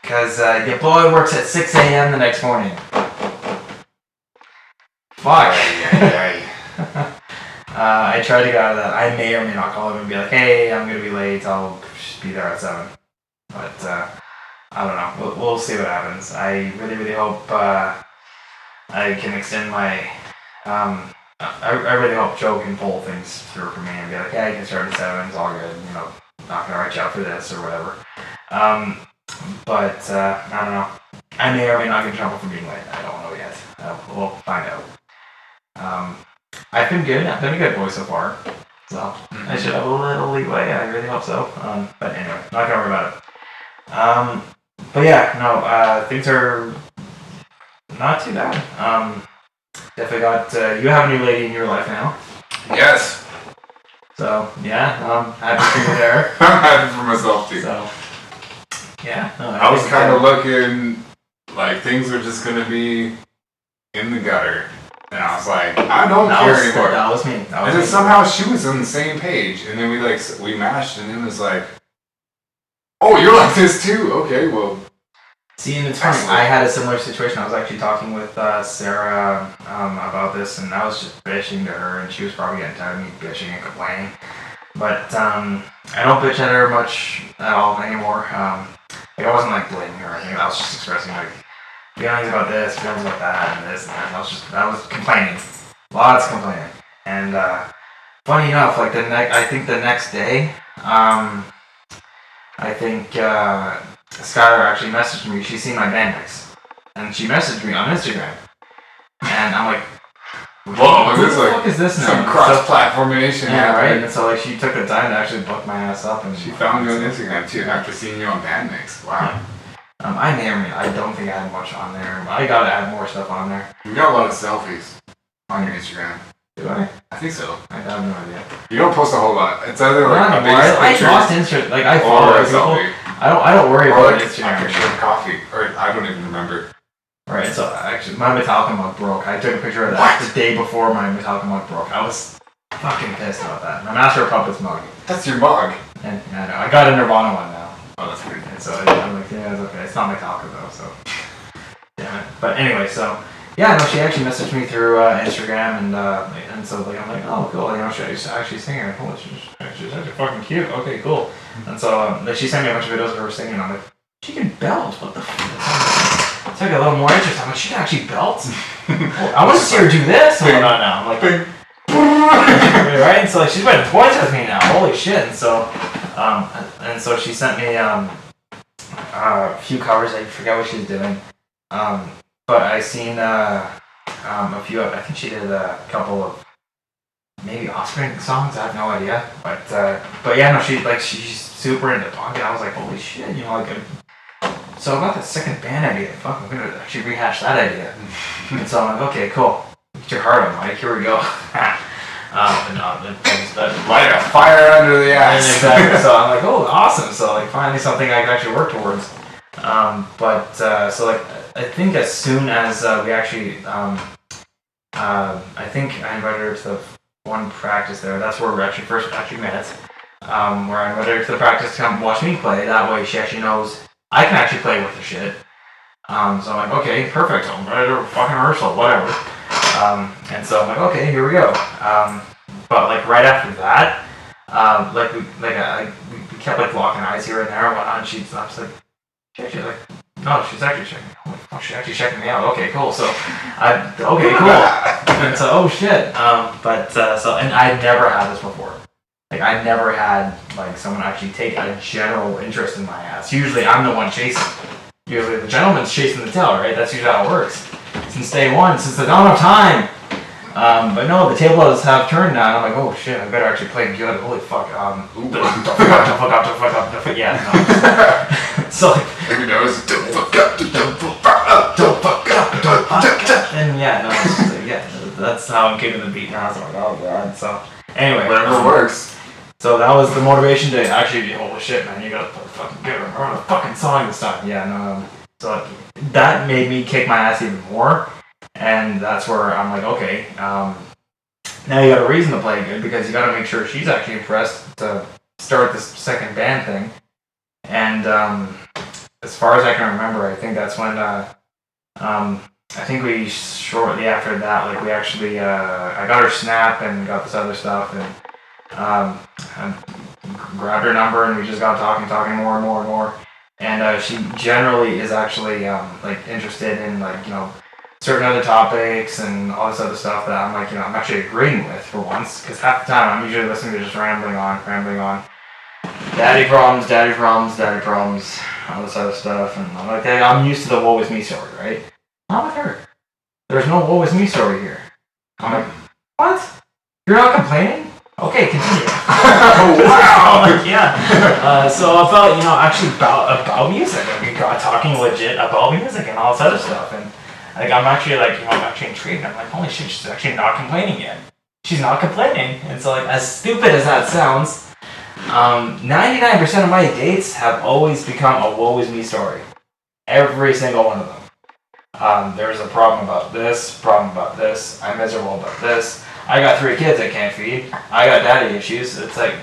Because your boy works at 6 a.m. the next morning. Fuck. I tried to get out of that. I may or may not call him and be like, hey, I'm going to be late. I'll be there at 7. But I don't know. We'll see what happens. I really, really hope I can extend my. I really hope Joe can pull things through for me and be like, yeah, you can start at 7. It's all good. Not gonna write you out for this or whatever. But I don't know. I may or may not get in trouble for being late. I don't know yet. We'll find out. I've been good. I've been a good boy so far. So I should have a little leeway. I really hope so. But anyway, not gonna worry about it. But yeah, no. Things are not too bad. Definitely got. You have a new lady in your life now. Yes. So yeah, happy for you there. I'm happy for myself too. So yeah. No, I was kind of looking like things were just gonna be in the gutter. And I was like, I don't care anymore. That was me. And then somehow she was on the same page, and then we matched, and it was like, oh, you're like this too? Okay, well. See, and it's funny. I had a similar situation. I was actually talking with Sarah about this, and I was just bitching to her, and she was probably getting tired of me bitching and complaining. But I don't bitch at her much at all anymore. I wasn't like blaming her or anything. I was just expressing like feelings about this, feelings about that, and this and that. I was complaining, lots of complaining. And funny enough, like I think the next day, I think Skylar actually messaged me. She's seen my band mix, and she messaged me on Instagram, and I'm like, whoa, what the fuck is this now? Some cross-platformation. Yeah, right. And so like she took the time to actually book my ass up, and she found you on Instagram too after seeing you on band mix. Wow. I don't think I have much on there. I gotta add more stuff on there. You got a lot of selfies on your Instagram. Do I? I think so. I have no idea. You don't post a whole lot. It's either like a big picture. I lost Instagram. Like I follow people. I don't worry about Instagram. A picture of coffee, or I don't even remember. Right. So actually, my Metallica mug broke. I took a picture of that the day before my Metallica mug broke. I was fucking pissed about that. My Master of Puppets mug. That's your mug. And yeah, I know. I got a Nirvana one now. Oh, that's weird. And so I'm like, yeah, it's okay. It's not Metallica though, so damn it. But anyway, so yeah, no, she actually messaged me through Instagram, and so like I'm like, oh, cool. She's actually singing. Like, oh, she's actually fucking cute. Okay, cool. And so she sent me a bunch of videos of her singing. I'm like, she can belt. What the fuck? It's like a little more interest. I'm like, she can actually belt. Well, I want to see her do this. And not now. I'm like, right? And so like she's playing points with me now. Holy shit! And so she sent me a few covers. I forget what she's doing. But I seen a few of. I think she did a couple of maybe Offspring songs. I have no idea. But yeah, no, she's super into punk. And I was like, holy shit, so I got the second band idea. Fuck, I'm gonna actually rehash that idea. And so I'm like, okay, cool. Get your heart on, Mike. Here we go. Light a fire under the ass. Exactly. So I'm like, oh, awesome. So like, finally something I can actually work towards. So like, I think as soon as we actually, I think I invited her to the one practice there. That's where we actually first met. Where I invited her to the practice to come watch me play. That way she actually knows I can actually play with the shit. So I'm like, okay, perfect. I'm ready to fucking rehearsal, whatever. And so I'm like, okay, here we go. But like right after that, we kept like locking eyes here and there and whatnot. And I was like, no, she's actually checking me. Oh, she's actually checking me out. Okay, cool. So, okay, cool. And so, oh shit. And I never had this before. Like I never had like someone actually take a general interest in my ass. Usually I'm the one chasing. Usually the gentleman's chasing the tail, right? That's usually how it works. Since day one, since the dawn of time. But no, the tables have turned now, and I'm like, oh shit, I better actually play good. Holy fuck. Don't fuck up. Yeah, no. So like, don't fuck up. And yeah, no, yeah, that's how I'm kicking the beat now. So I'm like, oh god. So anyway, whatever works. So that was the motivation to actually be, holy shit, man, you gotta fucking get a fucking song this time. Yeah, no. So that made me kick my ass even more. And that's where I'm like, okay, now you got a reason to play good because you got to make sure she's actually impressed to start this second band thing. And as far as I can remember, I think that's when I think we shortly after that, like we actually I got her Snap and got this other stuff and grabbed her number and we just got talking more and more. and she generally is actually like interested in like certain other topics and all this other stuff that I'm like I'm actually agreeing with for once, because half the time I'm usually listening to just rambling on, daddy problems, all this other stuff, and I'm like, hey, I'm used to the woe is me story, right? Not with her. There's no woe is me story here. I'm like, what? You're not complaining? Okay, continue. Wow. Like, yeah. So about actually about music. Like, we got talking legit about music and all this other stuff, and like I'm actually intrigued. I'm like, holy shit, she's actually not complaining yet. She's not complaining. And so like, as stupid as that sounds, 99% of my dates have always become a woe is me story. Every single one of them. There's a problem about this, I'm miserable about this. I got 3 kids I can't feed. I got daddy issues. It's like,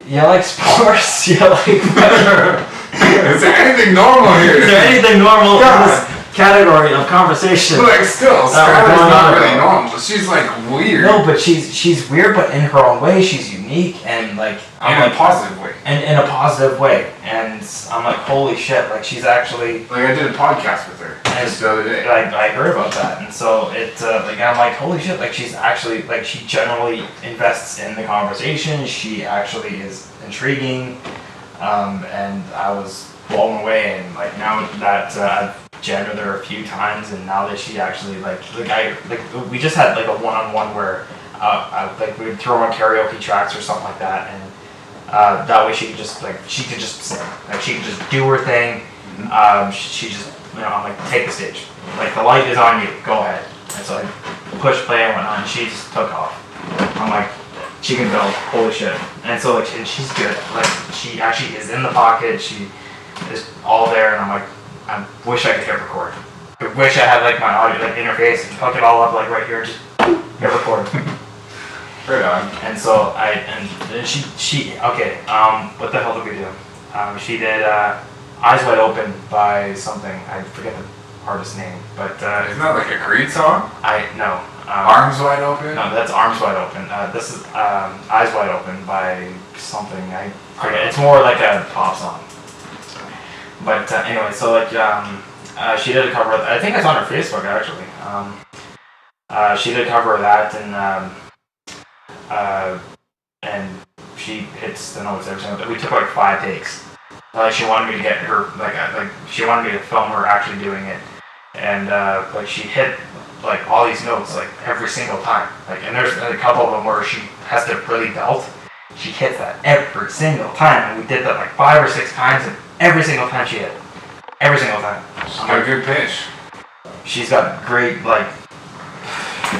you like sports? You like Is there anything normal here? Is there anything normal in this category of conversation? But like still, Skylar's not really normal. She's like weird. No, but she's weird, but in her own way, she's unique and like in a positive way. And in a positive way. And I'm like, holy shit! Like she's actually like I did a podcast with her just the other day. I heard about that, and so it like I'm like, holy shit! Like she's actually like she generally invests in the conversation. She actually is intriguing, and I was blown away. And like now that I've chatted with her a few times, and now that she actually we just had like a one-on-one where like we would throw on karaoke tracks or something like that, and that way she could just sing, like she could just do her thing. She just I'm like, take the stage, like the light is on you, go ahead. And so I push play and whatnot, and she just took off. I'm like, she can build, holy shit. And so like, and she's good, like she actually is in the pocket, she is all there, and I'm like, I wish I could hit record. I wish I had like my audio like interface and hook it all up like right here, just hit record. Right on. And so she okay. What the hell did we do? She did "Eyes Wide Open" by something. I forget the artist's name, but isn't that like a Creed song? No. Arms Wide Open. No, that's "Arms Wide Open." This is "Eyes Wide Open" by something. I forget. It's more like a pop song. But anyway, so like she did a cover of that. I think it's on her Facebook actually. She did a cover of that, and she hits the notes every single time. We took like 5 takes. Like she wanted me to get her like she wanted me to film her actually doing it, and like she hit like all these notes like every single time. Like, and there's a couple of them where she has to really belt. She hits that every single time, and we did that like 5 or 6 times, and every single time she hit it. Every single time. She's got a good pitch. She's got great like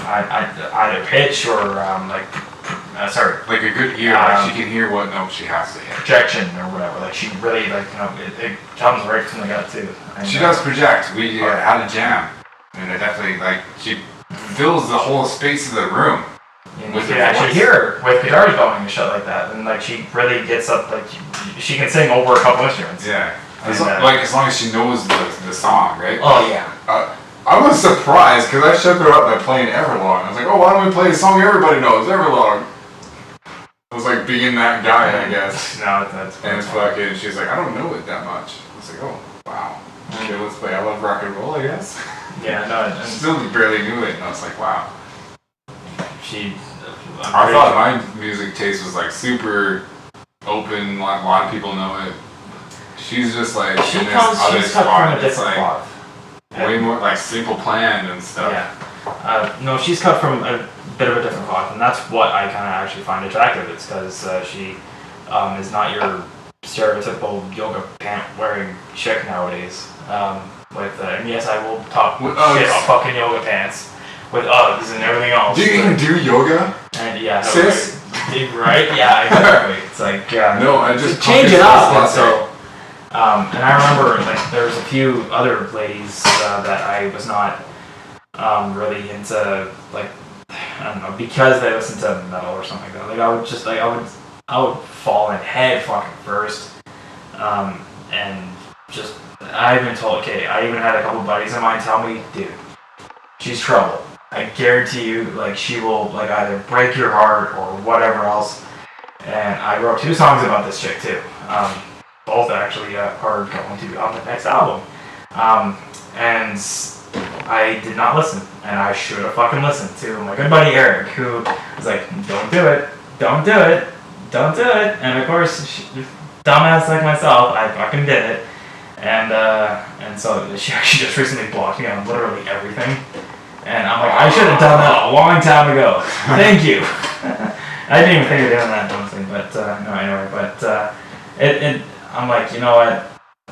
either pitch or like a good ear. Like she can hear what note she has to hit. Projection or whatever. Like she really like it comes right from the gut too. And, she does project. We had a jam, and it definitely like she fills the whole space of the room. And you can actually hear her with guitars going and shit like that, and like she really gets up. Like she can sing over a couple instruments. Yeah. As long as she knows the song, right? Oh yeah. I was surprised because I shook her up by playing Everlong. I was like, oh, why don't we play a song everybody knows, Everlong? I was like being that guy, I guess. No, that's and it's fucking. She's like, I don't know it that much. I was like, oh, wow. Okay, let's play. I love rock and roll, I guess. Yeah, no. I still barely knew it, and I was like, wow. I thought my music taste was like super open. Like, a lot of people know it. She's just like she's in this other cut spot. from a different cloth. Way more like simple planned and stuff. Yeah. No, she's cut from a bit of a different cloth, and that's what I kind of actually find attractive. It's because she is not your stereotypical yoga pant wearing chick nowadays. And yes, I will talk shit on fucking yoga pants with Uggs and everything else. Do you even do yoga? And yeah, sis? Right? Yeah, exactly. It's like no, I just change it up. And so, and I remember like there was a few other ladies that I was not really into, like I don't know, because they listened to metal or something like that. Like I would just like I would fall in head fucking first, and just I even had a couple buddies of mine tell me, dude, she's trouble. I guarantee you, like she will like either break your heart or whatever else. And I wrote 2 songs about this chick too. both actually are going to be on the next album. And I did not listen, and I should have fucking listened to my good buddy Eric, who was like, don't do it, don't do it, don't do it. And of course, dumbass like myself, I fucking did it. And so she actually just recently blocked me on literally everything. And I'm like, I should have done that a long time ago. Thank you. I didn't even think of doing that, honestly, but no, anyway. But I'm like, you know what?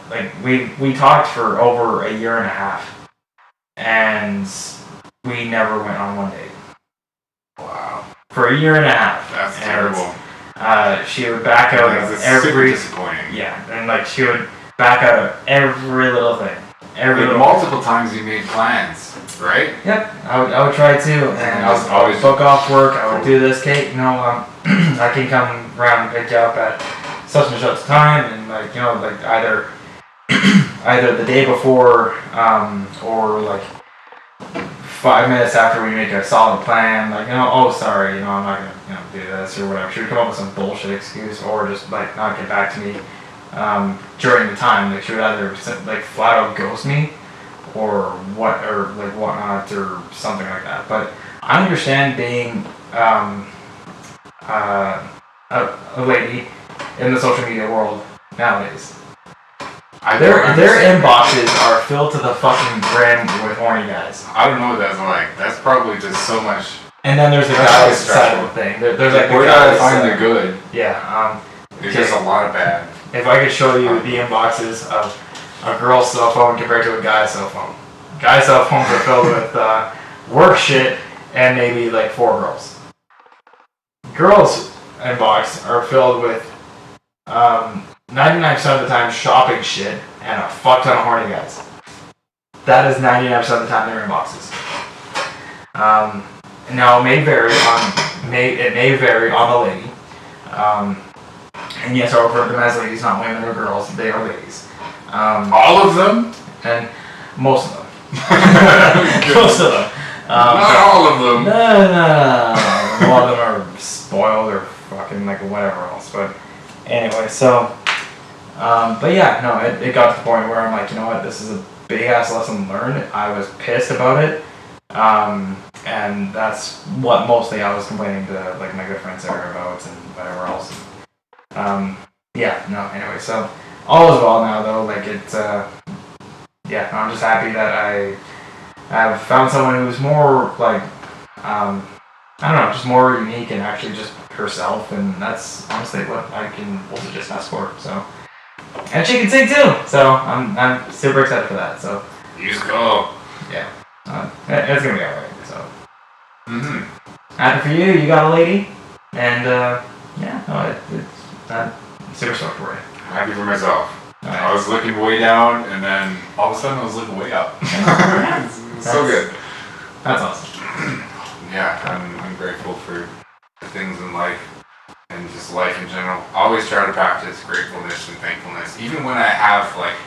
Like we talked for over a year and a half, and we never went on one date. Wow. For a year and a half. That's and, terrible. She would back out of super disappointing. Yeah, and like she would back out of every little thing. Multiple times you made plans, right? Yep, I would try to, and I would always book off work. I would do this, Kate. You know, I can come around and pick you up at such and such time, and like, you know, like either the day before, or like 5 minutes after we make a solid plan. Like, you know, oh sorry, you know, I'm not gonna, you know, do this or whatever. She would come up with some bullshit excuse, or just like not get back to me during the time. Like she would either like flat out ghost me, or whatnot, or something like that. But I understand being a lady in the social media world nowadays. Their inboxes are filled to the fucking brim with horny guys. I don't know what that's like. That's probably just so much. And then there's the guys side of the thing. There's like we're gonna find the good. Yeah. There's just a lot of bad. If I could show you the inboxes of a girl's cell phone compared to a guy's cell phone. Guys' cell phones are filled with work shit and maybe like 4 girls. Girls' inbox are filled with 99% of the time shopping shit and a fuck ton of horny guys. That is 99% of the time their inboxes. Now it may vary on the lady. And yes, I refer to them as ladies, not women or girls. They are ladies. All of them? And most of them. Most of them. Not all of them. No. A lot of them are spoiled or fucking like whatever else. But anyway, so, but yeah, no, it got to the point where I'm like, you know what, this is a big ass lesson learned. I was pissed about it. And that's what mostly I was complaining to like my good friend Sarah about and whatever else. Yeah, no, anyway, so all is well now though, like yeah, I'm just happy that I have found someone who's more like, I don't know, just more unique and actually just herself, and that's honestly what I can also just ask for, so. And she can sing too, so I'm super excited for that, so. Musical. Yeah, it's gonna be alright, so. Happy for you, you got a lady, and yeah, no, it's super stoked for you. Happy for myself. Right. I was looking way down, and then all of a sudden I was looking way up. It's so good. That's awesome. Yeah, I'm grateful for the things in life and just life in general. I always try to practice gratefulness and thankfulness, even when I have like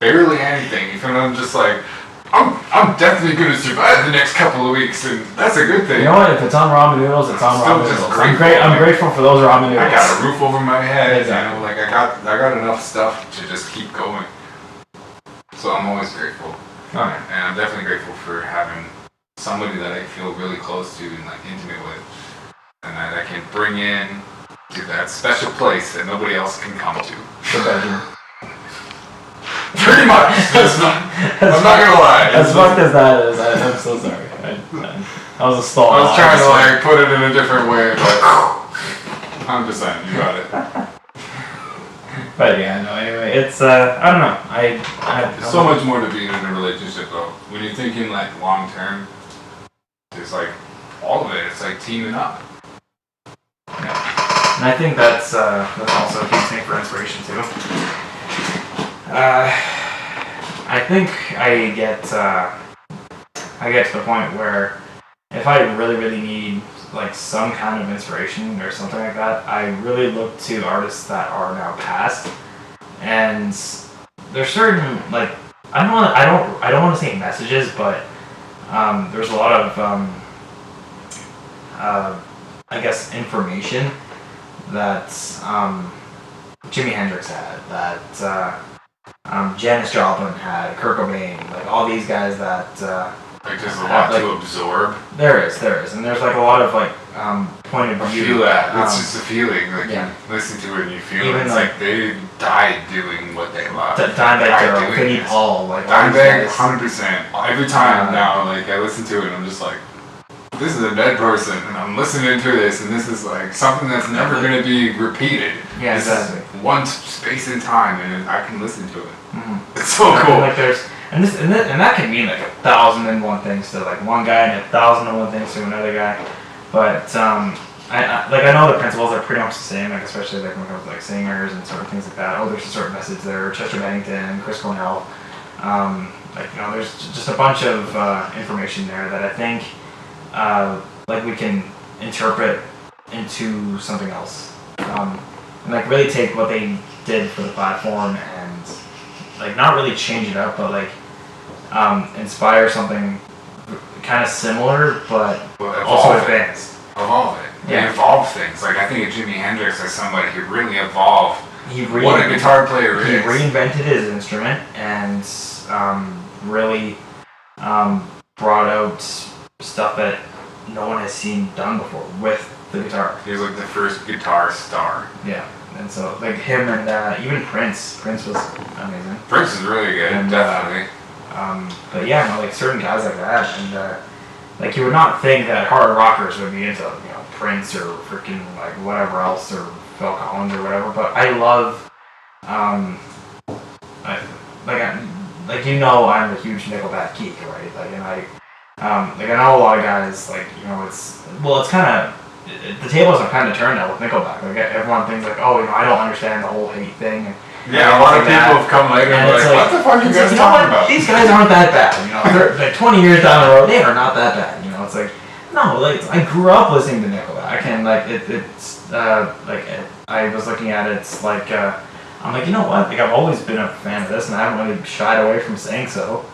barely anything. Even when I'm just like, I'm definitely going to survive the next couple of weeks, and that's a good thing. You know what? If it's on ramen noodles, it's on ramen Still just noodles. grateful. I'm grateful for those ramen noodles. I got a roof over my head. Exactly. You know, like I got enough stuff to just keep going. So I'm always grateful. Alright. And I'm definitely grateful for having somebody that I feel really close to and like intimate with, and that I can bring in to that special place that nobody else can come to. The bedroom. Pretty much. I'm not gonna lie. As fucked as that is, I'm so sorry. That was a stall. I was trying to like put it in a different way, but I'm just saying, you got it. But yeah, no. Anyway, it's I don't know. There's so much more to being in a relationship though. When you're thinking like long term, there's like all of it. It's like teaming up. Yeah. And I think that's also a huge thing for inspiration too. I think I get to the point where if I really need like some kind of inspiration or something like that, I really look to artists that are now past, and there's certain like I don't want to say messages, but there's a lot of I guess information that Jimi Hendrix had, that Janis Joplin had, Kurt Cobain, like all these guys that Like there's a lot to absorb. There is, and there's like a lot of like point of I view. feel that. It's just a feeling. Like yeah. you listen to it and you feel Even it. It's like they died doing what they love. Dimebag, Vinnie Paul, like Dimebag, 100%. Every time now, like I listen to it, and I'm just like, this is a dead person, and I'm listening to this, and this is like something that's never going to be repeated. Yeah, this exactly. Is one space in time, and I can listen to it. Mm-hmm. It's so cool. Like there's and that can mean like 1,001 things to like one guy and 1,001 things to another guy, but I know the principles are pretty much the same, like especially like when it comes to like singers and sort of things like that. Oh, there's a certain message there. Chester Bennington, Chris Cornell, like there's just a bunch of information there that I think like we can interpret into something else, and like really take what they did for the platform and like not really change it up, but like inspire something kind of similar, but also advanced. Evolve it. Yeah. They evolve things. Like I think of Jimi Hendrix as somebody who really evolved what a He guitar player is. He reinvented his instrument and really brought out stuff that no one has seen done before with the guitar. He was like the first guitar star. Yeah, and so like him and even Prince was amazing. Prince is really good, And, definitely. But yeah, no, like certain guys like that, and like you would not think that hard rockers would be into Prince or freaking like whatever else or Phil Collins or whatever. But I love, I'm a huge Nickelback geek, right? Like, and I know a lot of guys like it's kind of the tables are kind of turned now with Nickelback. Like everyone thinks like, oh, I don't understand the whole hate thing. And, yeah, a lot of people have come later and like, what the fuck are you guys talking about? These guys aren't that bad, They're like 20 years down the road, they are not that bad, It's like, no, like I grew up listening to Nickelback, and like it's like I was looking at it, it's like I'm like, you know what? Like I've always been a fan of this, and I haven't really shied away from saying so.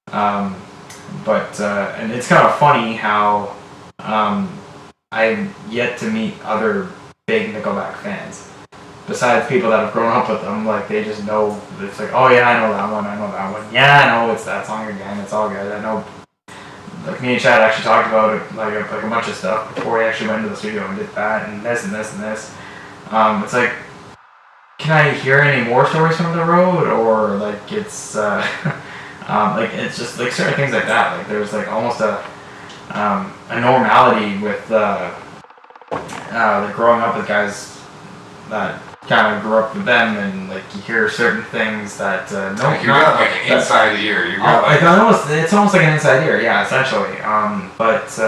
But and it's kind of funny how I've yet to meet other big Nickelback fans. Besides people that have grown up with them, like they just know, it's like, oh yeah, I know that one. Yeah, I know it's that song again. It's all good. I know. Like me and Chad actually talked about it, like a bunch of stuff before we actually went to the studio and did that and this and this and this. It's like, can I hear any more stories from the road, or like it's like it's just like certain things like that. Like there's like almost a normality with like growing up with guys that kind of grew up with them, and like you hear certain things that you got like an inside ear. You got it's almost like an inside ear, yeah, essentially. But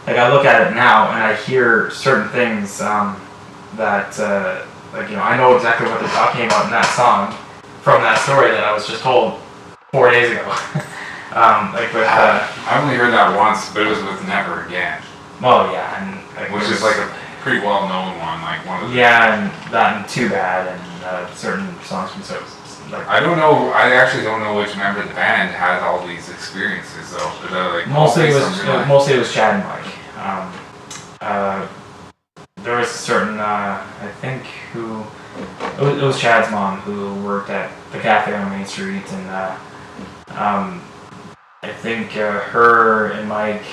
like I look at it now and I hear certain things that like I know exactly what they're talking about in that song from that story that I was just told 4 days ago. Like with I only heard that once, but it was with Never Again. Well, yeah, and like, which is like a pretty well-known one, like one of the... Yeah, and that and Too Bad, and certain songs from so like... I don't know, I actually don't know which member of the band had all these experiences, though. But like, mostly it was Chad and Mike. There was a certain, I think, it was Chad's mom who worked at the cafe on Main Street, and I think her and Mike,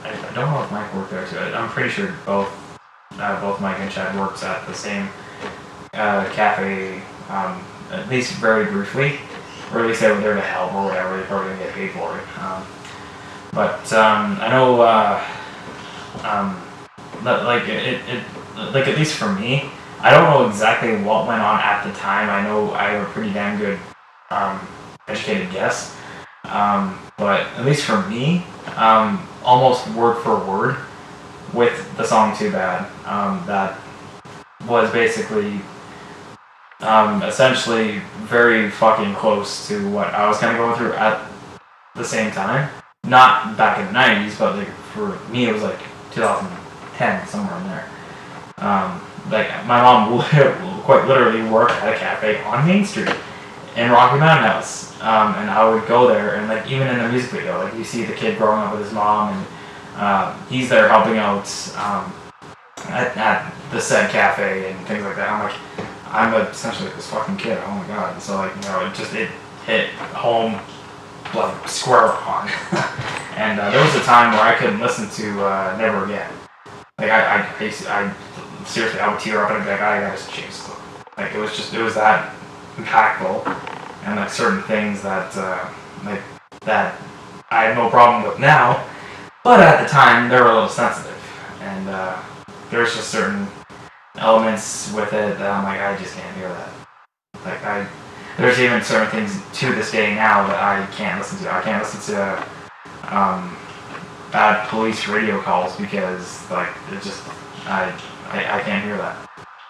I don't know if Mike worked there too. I'm pretty sure both Mike and Chad works at the same cafe, at least very briefly, or at least they were there to help or whatever. They probably didn't get paid for it. But I know, that, like it, like at least for me, I don't know exactly what went on at the time. I know I have a pretty damn good educated guess, but at least for me, almost word for word with the song Too Bad, that was basically essentially very fucking close to what I was kind of going through at the same time. Not back in the 90s, but like for me it was like 2010, somewhere in there. Like my mom quite literally worked at a cafe on Main Street in Rocky Mountain House, and I would go there, and like even in the music video, like you see the kid growing up with his mom, and he's there helping out at the said cafe and things like that. I'm like, I'm essentially this fucking kid. Oh my god! And so like it hit home like square on. And there was a time where I couldn't listen to Never Again. Like I seriously, I would tear up and be like, I gotta change this. Like it was that impactful, and like certain things that that I have no problem with now, but at the time they were a little sensitive, and there's just certain elements with it that I'm like, I just can't hear that. Like there's even certain things to this day now that I can't listen to. I can't listen to bad police radio calls because like it just I can't hear that.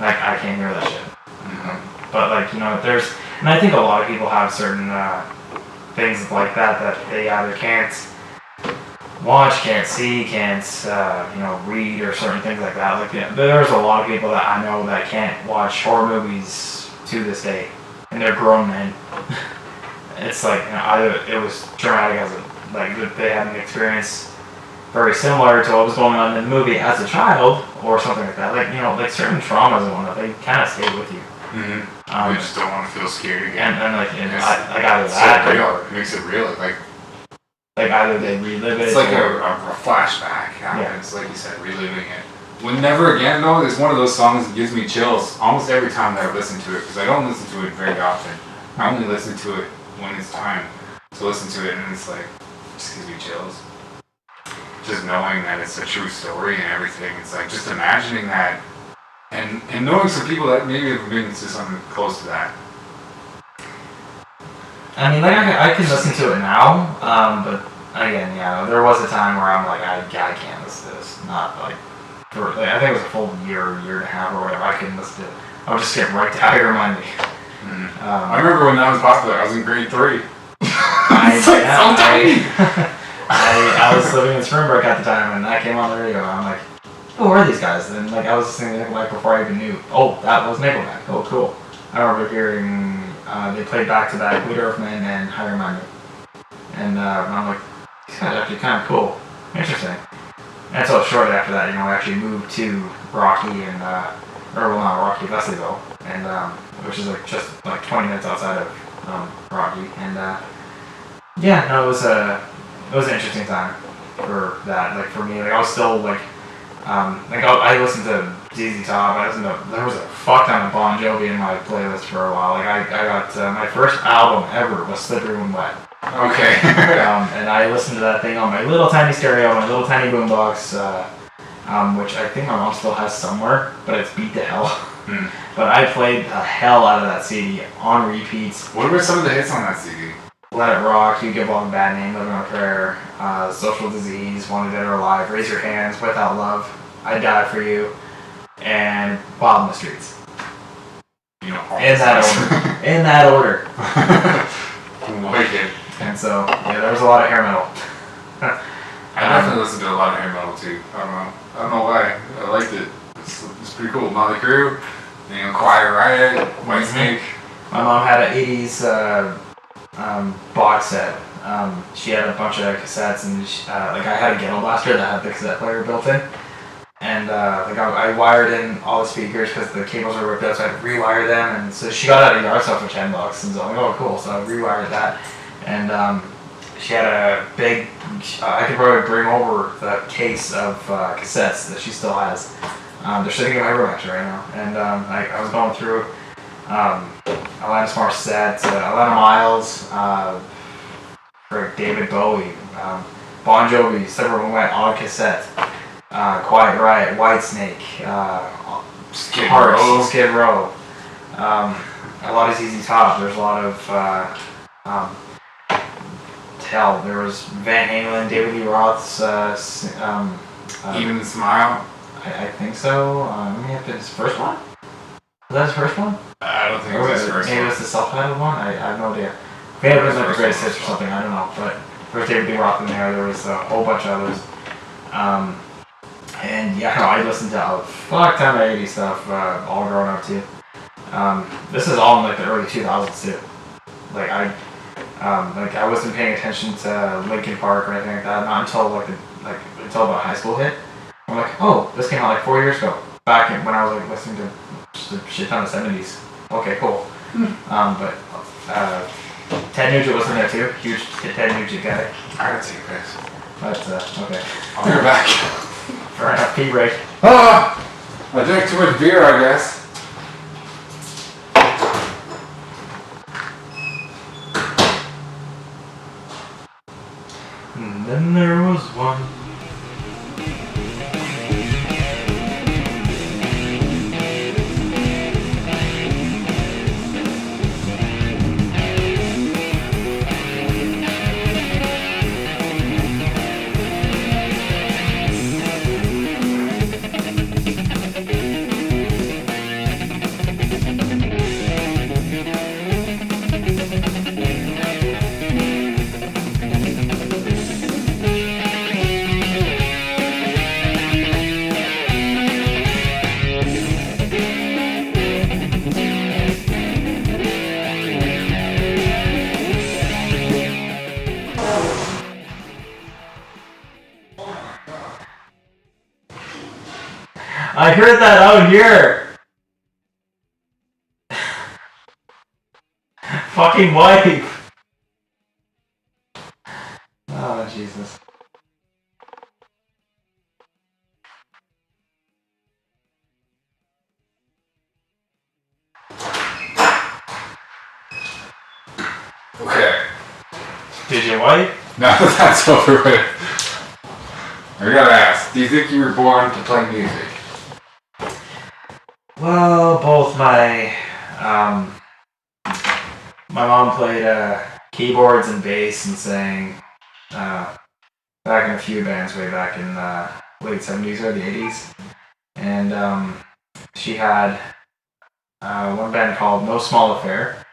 Like I can't hear that shit. But like there's, and I think a lot of people have certain things like that they either can't watch, can't see, can't read, or certain things like that. Like there's a lot of people that I know that can't watch horror movies to this day, and they're grown men. It's like either it was traumatic as they had an experience very similar to what was going on in the movie as a child, or something like that. Like certain traumas and whatnot, they kind of stay with you. You just don't want to feel scared again. And I got it. That so real. It makes it real. Like either they relive it. It's like a flashback. It's like you said, reliving it. When Never Again though, is one of those songs that gives me chills almost every time that I listen to it, because I don't listen to it very often. I only listen to it when it's time to listen to it, and it's like, it just gives me chills. Just knowing that it's a true story and everything. It's like just imagining that, and knowing some people that maybe have been to something close to that. I mean, like I can listen to it now, but again, there was a time where I'm like, I can't listen to this. Not like I think it was a full year and a half or whatever. I couldn't listen to it. I would just skip right to I Remind Me. I remember when that was popular. I was in grade 3. I was living in spring break at the time, and I came on the radio, and I'm like, who are these guys? And like I was listening to Nickelback before I even knew. Oh, that was Nickelback. Oh, cool. I remember hearing they played back to back Bleed Earthman and I Remind Me, and I'm like, these guys are actually kind of cool, interesting. And so shortly after that, we actually moved to Rocky and not Rocky, Leslieville, and which is like just like 20 minutes outside of Rocky, and it was an interesting time for that. Like for me, like I was still like I listened to ZZ Top. There was a fuck ton of Bon Jovi in my playlist for a while. Like I got my first album ever was Slippery When Wet. Okay. And I listened to that thing on my little tiny stereo, my little tiny boombox, which I think my mom still has somewhere, but it's beat to hell. But I played the hell out of that CD on repeats. What were some of the hits on that CD? Let It Rock, You Give All the Bad Name, Living on a Prayer, Social Disease, Wanted Dead or Alive, Raise Your Hands, Without Love, I Die For You, and Wild in the Streets. In that order. Wicked. And so, there was a lot of hair metal. I definitely listened to a lot of hair metal too. I don't know why. I liked it. It's pretty cool. Motley Crue, Quiet Riot, Whitesnake. My mom had an 80s box set. She had a bunch of cassettes, and I had a Ghetto Blaster that had the cassette player built in. And I wired in all the speakers because the cables were ripped out, so I had to rewire them. And so she got out of yard stuff for $10, and so I'm like, oh cool. So I rewired that, and she had a big. I could probably bring over the case of cassettes that she still has. They're sitting in my room actually right now, and I was going through Alanis Morissette, Alana Miles, for David Bowie, Bon Jovi, Slippery When Wet on cassette. Quiet Riot, Whitesnake, Skid Row, a lot of ZZ Top. There's a lot of there was Van Halen, David Lee Roth's Even the Smile. I think so. Let me have his first one. Was that his first one? I don't think it was his first one. Maybe it was the self-titled one. I have no idea. Maybe it was like the greatest hits or something. I don't know. But there was David Lee Roth in there. There was a whole bunch of others. And I listened to a fuck ton of 80s stuff all growing up too. This is all in like the early 2000s too. I wasn't paying attention to Linkin Park or anything like that, not until until about high school hit. I'm like, oh, this came out like 4 years ago. back when I was like listening to just a shit ton of 70s. Okay, cool. But Ted Nugent was in there too. Huge Ted Nugent guy. I gotta take a piss. But okay. I'll be right back. Fair enough. Pee break. Ah! I drank too much beer, I guess. And then there was one. I heard that out here. Fucking wife. Oh, Jesus. Okay. Did your wife? Now that that's over with, I gotta ask, do you think you were born to play music? Well, both my mom played keyboards and bass and sang back in a few bands way back in the late 70s or the 80s. And she had one band called No Small Affair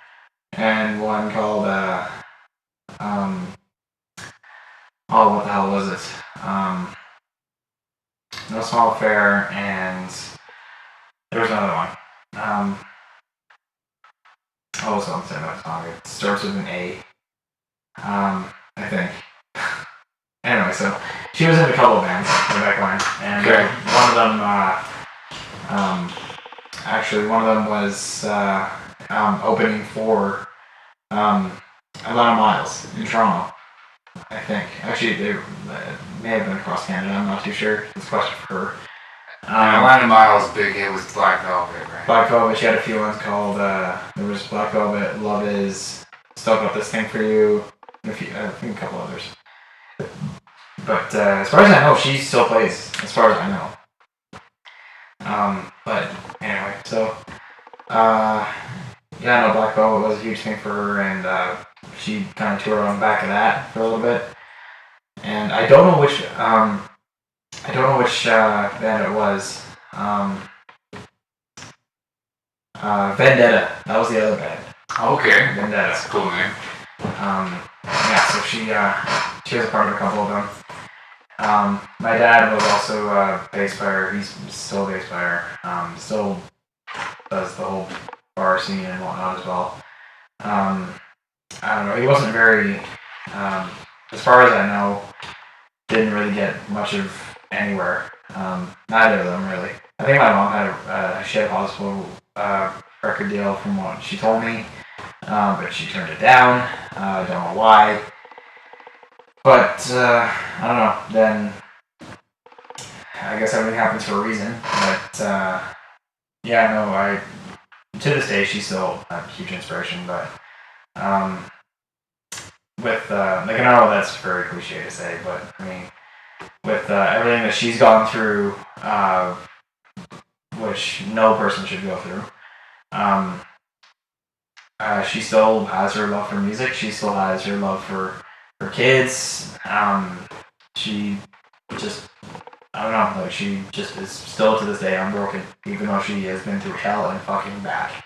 and one called what the hell was it? No Small Affair, and there was another one. What was the name of that song? It starts with an A. I think. Anyway, so she was in a couple of bands way back when, and Okay. one of them, actually, one of them was opening for Atlanta Miles in Toronto. I think. Actually, they may have been across Canada. I'm not too sure. It's a question for her. Atlanta Miles' big hit was Black Velvet, right? Black Velvet, she had a few ones called, there was Black Velvet, Love Is, Still Got This Thing For You, and I think a couple others. But as far as I know, she still plays, as far as I know. But anyway, so, yeah, no, Black Velvet was a huge thing for her, and she kind of toured on the back of that for a little bit. And I don't know which band it was. Vendetta. That was the other band. Okay. Vendetta. That's a cool name. Yeah, so she was a part of a couple of them. My dad was also a bass player. He's still a bass player. Still does the whole bar scene and whatnot as well. I don't know. He wasn't very, as far as I know, didn't really get much of anywhere. Neither of them really. I think my mom had a Shea Hospital record deal from what she told me, but she turned it down. I don't know why. But I don't know. Then I guess everything happens for a reason. But yeah, no, to this day she's still a huge inspiration. But with like, I know that's very cliche to say, but I mean, with everything that she's gone through, which no person should go through, she still has her love for music. She still has her love for her kids. She just, I don't know, like, she just is still to this day unbroken, even though she has been through hell and fucking back.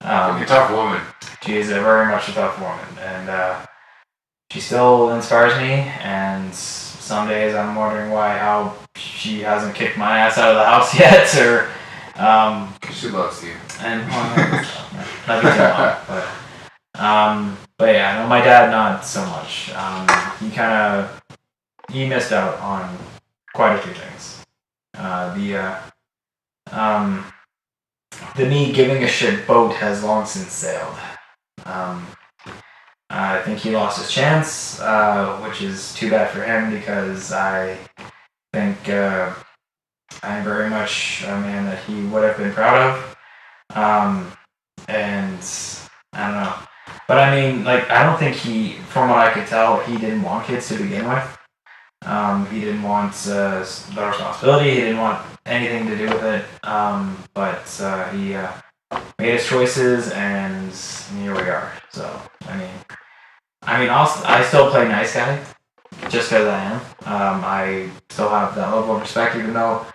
You're a tough woman. She is a very much a tough woman, and she still inspires me, and some days I'm wondering how she hasn't kicked my ass out of the house yet, or She loves you. and not be too long, but yeah, no, my dad not so much. He missed out on quite a few things. the me giving a shit boat has long since sailed. I think he lost his chance, which is too bad for him because I think I'm very much a man that he would have been proud of. And I don't know. But I mean, like, I don't think from what I could tell, he didn't want kids to begin with. He didn't want the responsibility. He didn't want anything to do with it. But he made his choices, and here we are. So I still play nice guy, just because I am. I still have that level of respect, even though.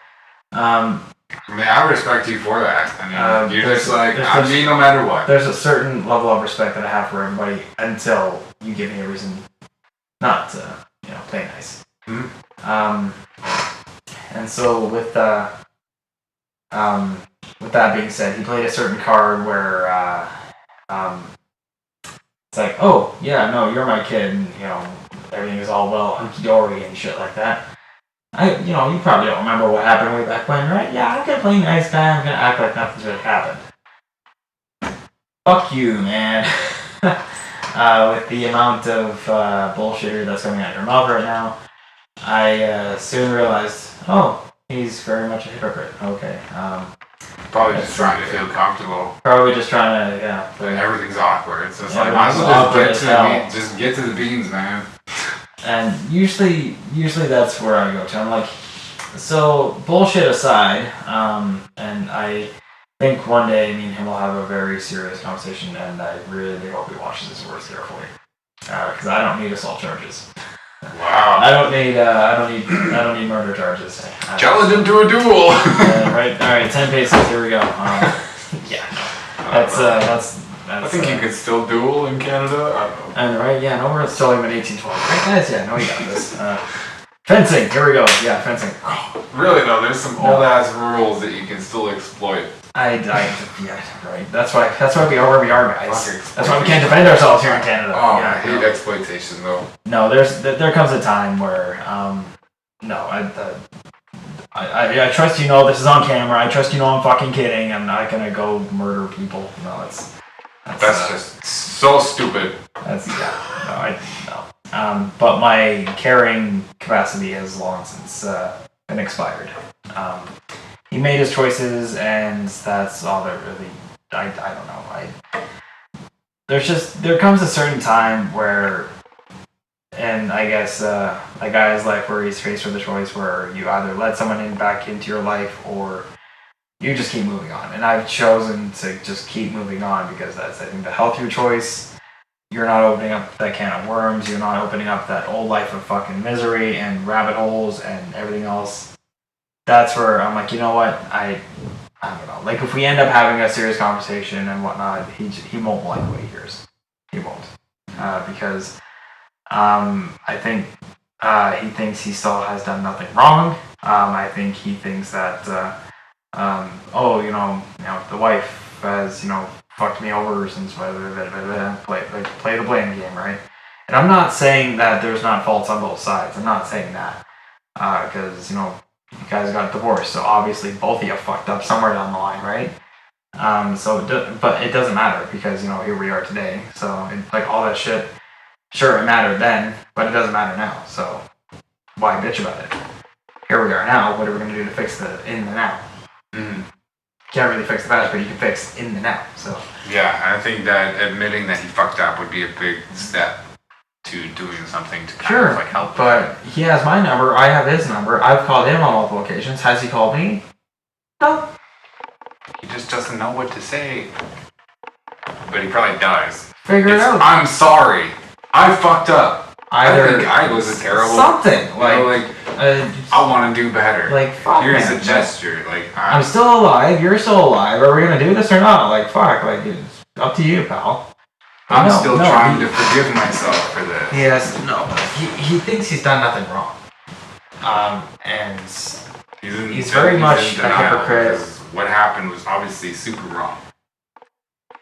I respect you for that. I mean, you're just like, I'm me no matter what. There's a certain level of respect that I have for everybody until you give me a reason not to, play nice. Mm-hmm. And so with that being said, he played a certain card where it's like, oh yeah, no, you're my kid, and everything is all well hunky dory and shit like that. You probably don't remember what happened way back when, right? Yeah, I'm gonna play nice guy. I'm gonna act like nothing's gonna happen. Fuck you, man. With the amount of bullshit that's coming out of your mouth right now, I soon realized, he's very much a hypocrite. Okay. Probably just trying to feel comfortable. Probably just trying to, But everything's awkward. It's just Yeah, like, might as well just get to the beans, man. And usually that's where I go to. I'm like, so bullshit aside, and I think one day me and him will have a very serious conversation, and I really hope he watches this words carefully, because I don't need assault charges. Wow. I don't need murder charges. Challenge him to a duel. Right. All right. 10 paces. Here we go. Yeah. No. That's. I think you could still duel in Canada. I don't know. And right, yeah, no, we're still in 1812. Right, guys? Yeah, no, we got this. Fencing. Here we go. Yeah, fencing. Really though, there's some old ass rules that you can still exploit. Yeah, right. That's why we are where we are, guys. That's why we can't defend ourselves here in Canada. Oh, yeah, I hate exploitation though. No, there comes a time where no, I trust this is on camera. I trust I'm fucking kidding. I'm not gonna go murder people. No, that's just so stupid. But my caring capacity has long since been expired. He made his choices, and that's all that really. I don't know. There comes a certain time where, and I guess a guy's life where he's faced with a choice where you either let someone back into your life or you just keep moving on. And I've chosen to just keep moving on because that's, I think, the healthier choice. You're not opening up that can of worms. You're not opening up that old life of fucking misery and rabbit holes and everything else. That's where I'm like, you know what? I don't know. Like, if we end up having a serious conversation and whatnot, he won't like what he hears. He won't. Because I think he thinks he still has done nothing wrong. I think he thinks that the wife has, fucked me over since play the blame game, right? And I'm not saying that there's not faults on both sides. I'm not saying that. Because, you guys got divorced, so obviously both of you fucked up somewhere down the line, right? But it doesn't matter because, here we are today. So, all that shit, sure, it mattered then, but it doesn't matter now. So, why bitch about it? Here we are now. What are we going to do to fix the in the now? Mm-hmm. Can't really fix the past, but you can fix in the now. So yeah, I think that admitting that he fucked up would be a big step to doing something to kind of help. But he has my number. I have his number. I've called him on multiple occasions. Has he called me? No. He just doesn't know what to say. But he probably does. Figure it out. I'm sorry. I fucked up. I think I was a terrible. Something I want to do better. Fuck, here's man, a gesture. I'm still alive. You're still alive. Are we gonna do this or not? Fuck. It's up to you, pal. I'm still trying to forgive myself for this. Yes. No. He thinks he's done nothing wrong. And he's very much a hypocrite. What happened was obviously super wrong.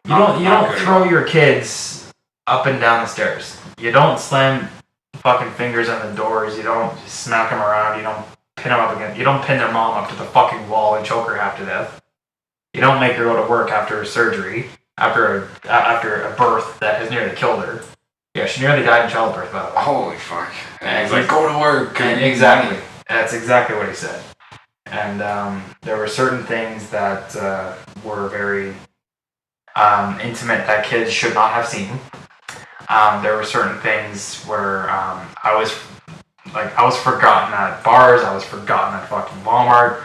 You don't throw your kids up and down the stairs. You don't slam fucking fingers on the doors. You don't just smack them around. You don't pin them up against. You don't pin their mom up to the fucking wall and choke her half to death. You don't make her go to work after surgery, after a birth that has nearly killed her. Yeah, she nearly died in childbirth, by the way. Holy fuck. And he's like, go to work. And exactly. That's exactly what he said. And there were certain things that were very intimate that kids should not have seen. There were certain things where I was forgotten at bars. I was forgotten at fucking Walmart.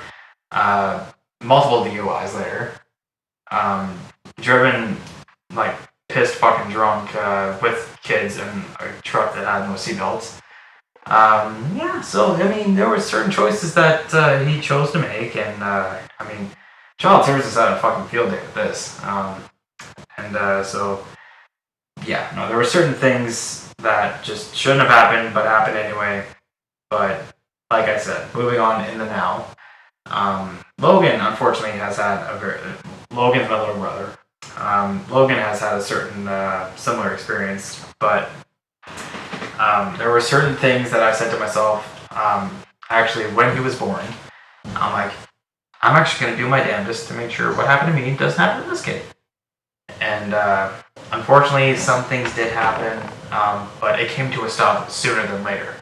Multiple DUIs later. Driven like pissed fucking drunk with kids in a truck that had no seatbelts. Yeah, so I mean, there were certain choices that he chose to make, and I mean, child services had a fucking field day with this. So yeah, no, there were certain things that just shouldn't have happened, but happened anyway. But like I said, moving on in the now. Logan, unfortunately, has had Logan's my little brother. Logan has had a certain similar experience, but there were certain things that I said to myself, actually, when he was born, I'm like, I'm actually going to do my damnedest to make sure what happened to me doesn't happen to this kid. And unfortunately, some things did happen, but it came to a stop sooner than later.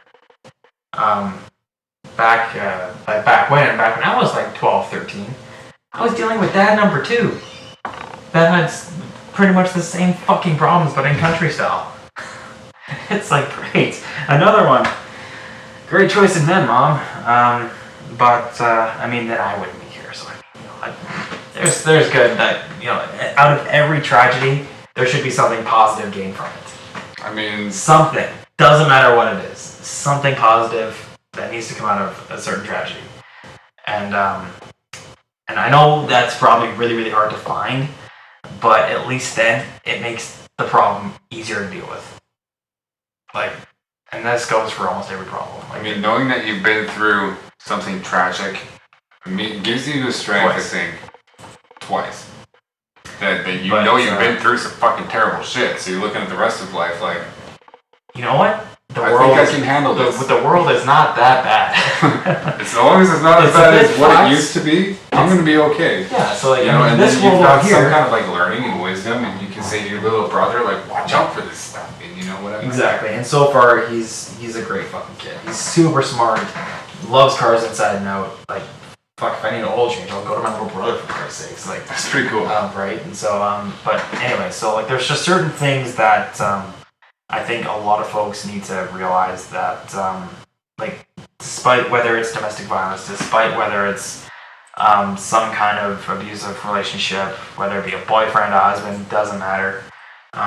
Back when I was like 12, 13, I was dealing with dad number 2 that had pretty much the same fucking problems, but in country style. It's like, great, another one. Great choice in men, Mom. I mean, then I wouldn't be here, so I mean, there's good that, out of every tragedy, there should be something positive gained from it. I mean, something. Doesn't matter what it is. Something positive that needs to come out of a certain tragedy. And I know that's probably really, really hard to find, but at least then it makes the problem easier to deal with. And this goes for almost every problem. I mean, knowing that you've been through something tragic, gives you the strength to think twice. That you've been through some fucking terrible shit, so you're looking at the rest of life like, you know what? I think I can handle this. The world is not that bad. As long as it's not as bad as what it used to be, I'm going to be okay. Yeah, so and this you've got some kind of like learning and wisdom, and you can say to your little brother, like, watch out for this stuff, and whatever. Exactly, and so far he's a great fucking kid. He's super smart, loves cars inside and out. Like, fuck, if I need an oil change, I'll go to my little brother for Christ's sakes. Like, that's pretty cool. Right, and so but anyway, so like there's just certain things that I think a lot of folks need to realize that, despite whether it's domestic violence, despite whether it's some kind of abusive relationship, whether it be a boyfriend, a husband, doesn't matter.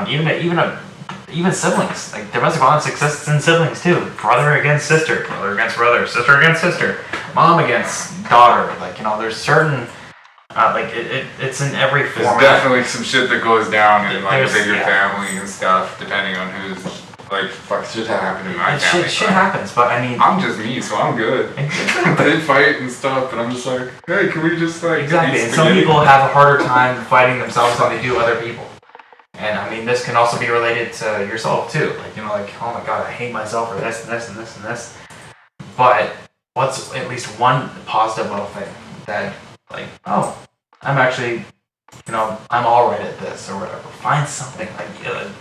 Even siblings, like domestic violence exists in siblings too. Brother against sister, brother against brother, sister against sister, mom against daughter. There's certain. It's in every form. There's definitely some shit that goes down in like a bigger family and stuff, depending on who's fuck shit that happened in my family. Shit happens, but I mean, I'm just me, so I'm good. Exactly. They fight and stuff, and I'm just like, hey, can we just exactly? And some people have a harder time fighting themselves than they do other people. And I mean, this can also be related to yourself too. Oh my god, I hate myself for this and this and this and this. But what's at least one positive little thing that, I'm actually, I'm all right at this or whatever. Find something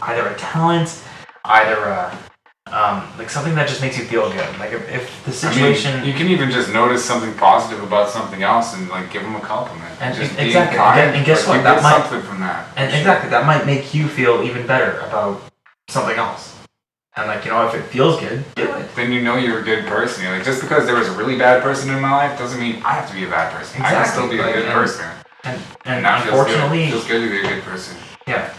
either a talent, either something that just makes you feel good. If the situation, I mean, you can even just notice something positive about something else and give them a compliment. And just exactly, kind, and guess what? You That might something from that. And exactly, that might make you feel even better about something else. And if it feels good, do it. Then you're a good person. Just because there was a really bad person in my life doesn't mean I have to be a bad person. Exactly. I can still be a good person. And unfortunately, feels good to be a good person. Yeah.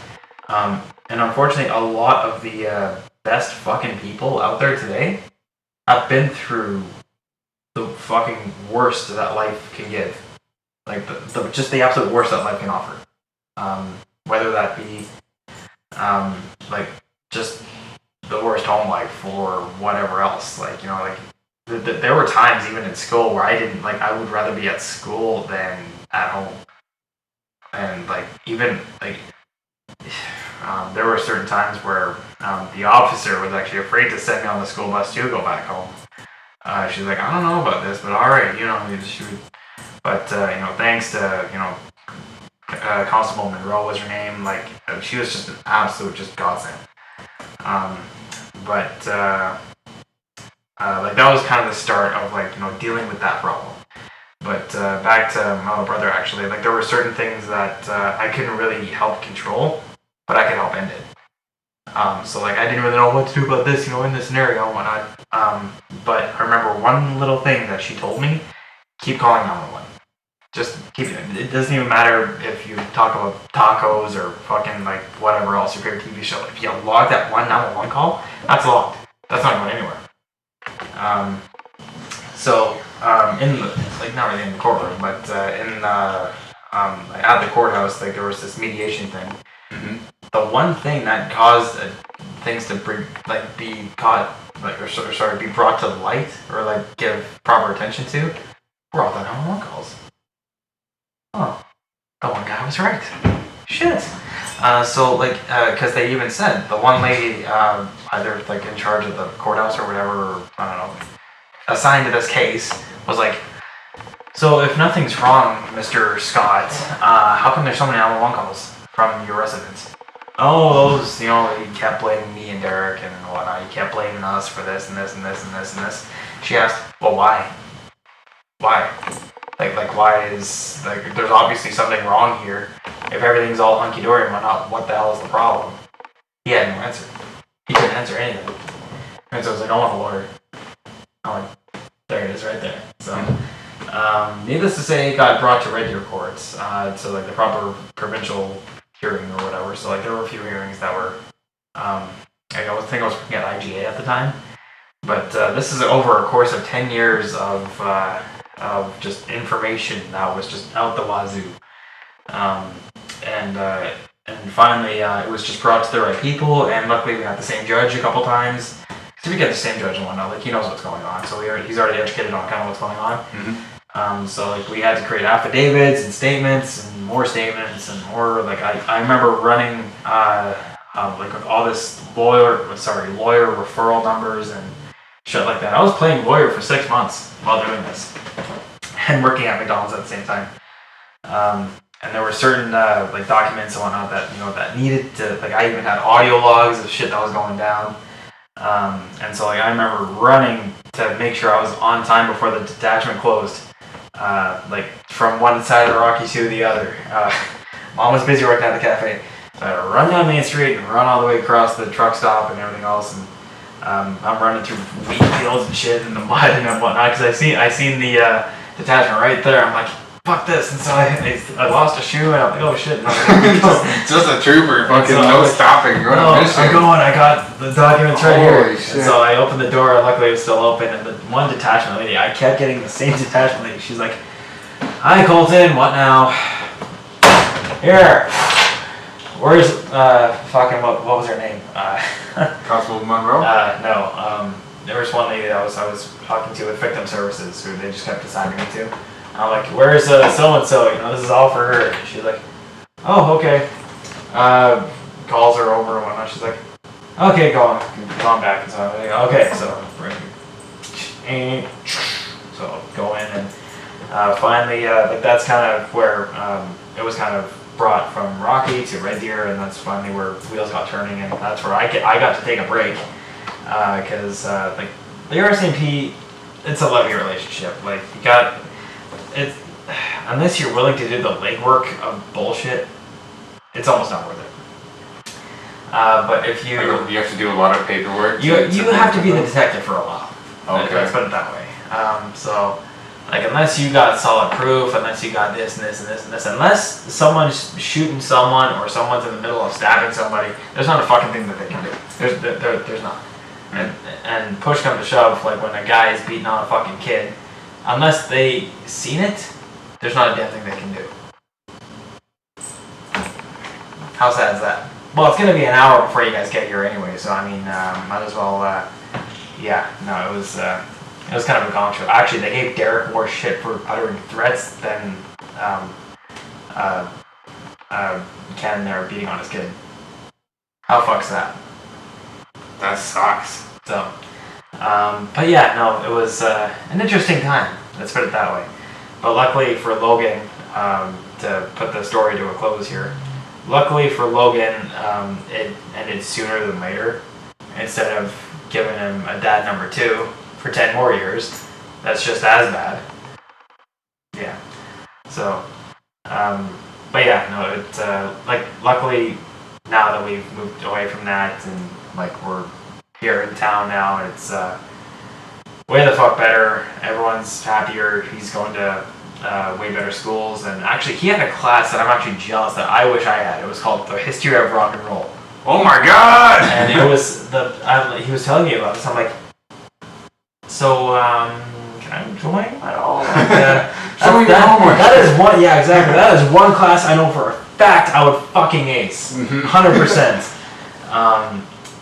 And unfortunately, a lot of the best fucking people out there today have been through the fucking worst that life can give. Just the absolute worst that life can offer. Whether that be just the worst home life or whatever else. There were times even in school where I would rather be at school than at home. And there were certain times where the officer was actually afraid to send me on the school bus to go back home. She's like, I don't know about this, but all right, but thanks to Constable Monroe was her name. Like she was just an absolute just godsend. But like that was kind of the start of like dealing with that problem. But back to my little brother, actually, like there were certain things that I couldn't really help control, but I could help end it. So like I didn't really know what to do about this, in this scenario and whatnot. But I remember one little thing that she told me: keep calling 911. Just keep it. It doesn't even matter if you talk about tacos or fucking like whatever else, your favorite TV show. If you log that 911 call, that's logged. That's not going anywhere. In the, like not really in the courtroom, but at the courthouse, like there was this mediation thing. Mm-hmm. The one thing that caused things to be caught, or be brought to light, or like give proper attention to, were all the 911 calls. Oh, the one guy was right. Shit. Because they even said the one lady, either like in charge of the courthouse or whatever, or, I don't know, assigned to this case, was like, so if nothing's wrong, Mr. Scott, how come there's so many 911 calls from your residents? Oh, those, he kept blaming me and Derek and whatnot. He kept blaming us for this and this and this and this and this. She asked, well, why? Why? Like why is, like, there's obviously something wrong here. If everything's all hunky-dory and whatnot, what the hell is the problem? He had no answer. He couldn't answer anything. And so I was like, I want a lawyer. I'm like, there it is right there. So, needless to say, it got brought to regular courts. So like the proper provincial hearing or whatever. So like there were a few hearings that were, I think I was working at IGA at the time. But this is over a course of 10 years of just information that was just out the wazoo. And finally, it was just brought to the right people, and luckily we got the same judge a couple times. Because we get the same judge and whatnot, like he knows what's going on, so he's already educated on kind of what's going on. Mm-hmm. So like we had to create affidavits and statements and more like I remember running like with all this lawyer referral numbers and shit like that. I was playing lawyer for 6 months while doing this and working at McDonald's at the same time. And there were certain like documents and whatnot that that needed to, like I even had audio logs of shit that was going down. And so like I remember running to make sure I was on time before the detachment closed. Like from one side of the Rocky to the other. Mom was busy working at the cafe. So I had to run down Main Street and run all the way across the truck stop and everything else. And I'm running through wheat fields and shit in the mud and whatnot because I seen the detachment right there. I'm like, fuck this. And so I lost a shoe and I'm like, oh shit. Just a trooper, fucking no stopping. You're on a mission. I'm going, I got the documents right Holy here. Shit. And so I opened the door, luckily it was still open, and the one detachment lady, I kept getting the same detachment lady. She's like, hi Colton, what now? Here. Where's, what was her name? Constable Monroe? No, there was one lady that I was talking to with victim services who they just kept assigning me to. I'm like, where's so-and-so, this is all for her. And she's like, oh, okay. Calls her over and whatnot. She's like, okay, go on back. And so I'm like, okay, so go in and finally, like that's kind of where it was kind of brought from Rocky to Red Deer, and that's finally where wheels got turning, and that's where I got to take a break because like the RCMP, it's a loving relationship. Like you got it, unless you're willing to do the legwork of bullshit, it's almost not worth it. But if you have to do a lot of paperwork. You have to be the detective for a while. Okay. Let's put it that way. So, like, unless you got solid proof, unless you got this and this and this and this, unless someone's shooting someone or someone's in the middle of stabbing somebody, there's not a fucking thing that they can do. There's not. And push come to shove, like when a guy is beating on a fucking kid, unless they seen it, there's not a damn thing they can do. How sad is that? Well, it's gonna be an hour before you guys get here anyway, so I mean, might as well. It was kind of a gong show. Actually, they gave Derek more shit for uttering threats than Ken there beating on his kid. How fuck's that? That sucks. So, But yeah, no, it was an interesting time. Let's put it that way. But luckily for Logan, to put the story to a close here, luckily for Logan, it ended sooner than later. Instead of giving him a dad number 2 for 10 more years, that's just as bad. Yeah. So, but yeah, no, it like luckily now that we've moved away from that and like we're here in town now, it's way the fuck better. Everyone's happier. He's going to way better schools, and actually he had a class that I'm actually jealous that I wish I had. It was called the History of Rock and Roll. Oh my god! And it was he was telling me about this. I'm like, so can I join at all? Show me your homework. That is one. Yeah, exactly. That is one class I know for a fact I would fucking ace, 100%.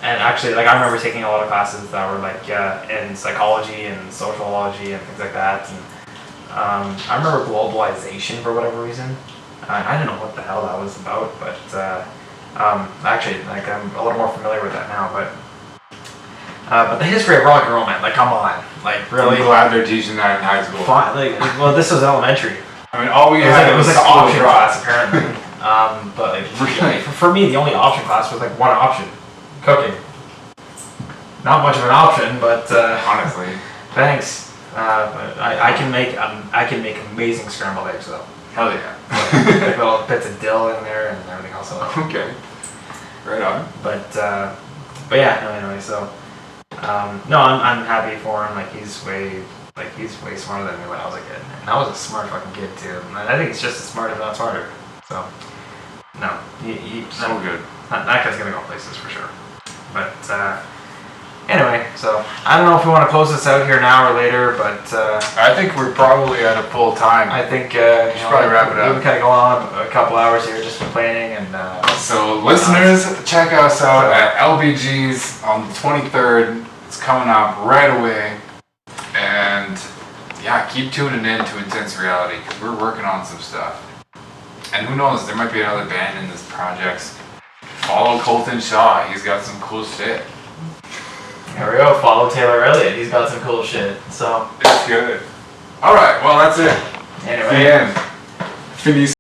And actually, like I remember taking a lot of classes that were like in psychology and sociology and things like that. And I remember globalization for whatever reason. I didn't know what the hell that was about, but actually, like I'm a little more familiar with that now. But the history of rock and roll, man, like come on, like really. I'm glad they're teaching that in high school. Fine, like, well, this was elementary. I mean, all we It had was like an school option drop. class apparently. But like, for me, the only option class was like one option: cooking. Not much of an option, but Honestly. thanks. But I can make amazing scrambled eggs though. Hell yeah. Like little bits of dill in there and everything else. Okay. Right on. But yeah, no, anyway, so no, I'm happy for him. Like he's way smarter than me when I was a kid, and I was a smart fucking kid too. And I think he's just as smart, if not smarter. So no, So good. that guy's gonna go places for sure. But anyway, so I don't know if we want to close this out here now or later, but I think we're probably at a full time. I think should probably wrap it up. We kind of go on a couple hours here just complaining and. So listeners, check us out at LBG's on the 23rd. It's coming up right away. And yeah, keep tuning in to Intense Reality because we're working on some stuff. And who knows, there might be another band in this project. Follow Colton Shaw, he's got some cool shit. There we go, follow Taylor Elliott, he's got some cool shit, so. It's good. Alright, well that's it. Anyway. The end. Finish.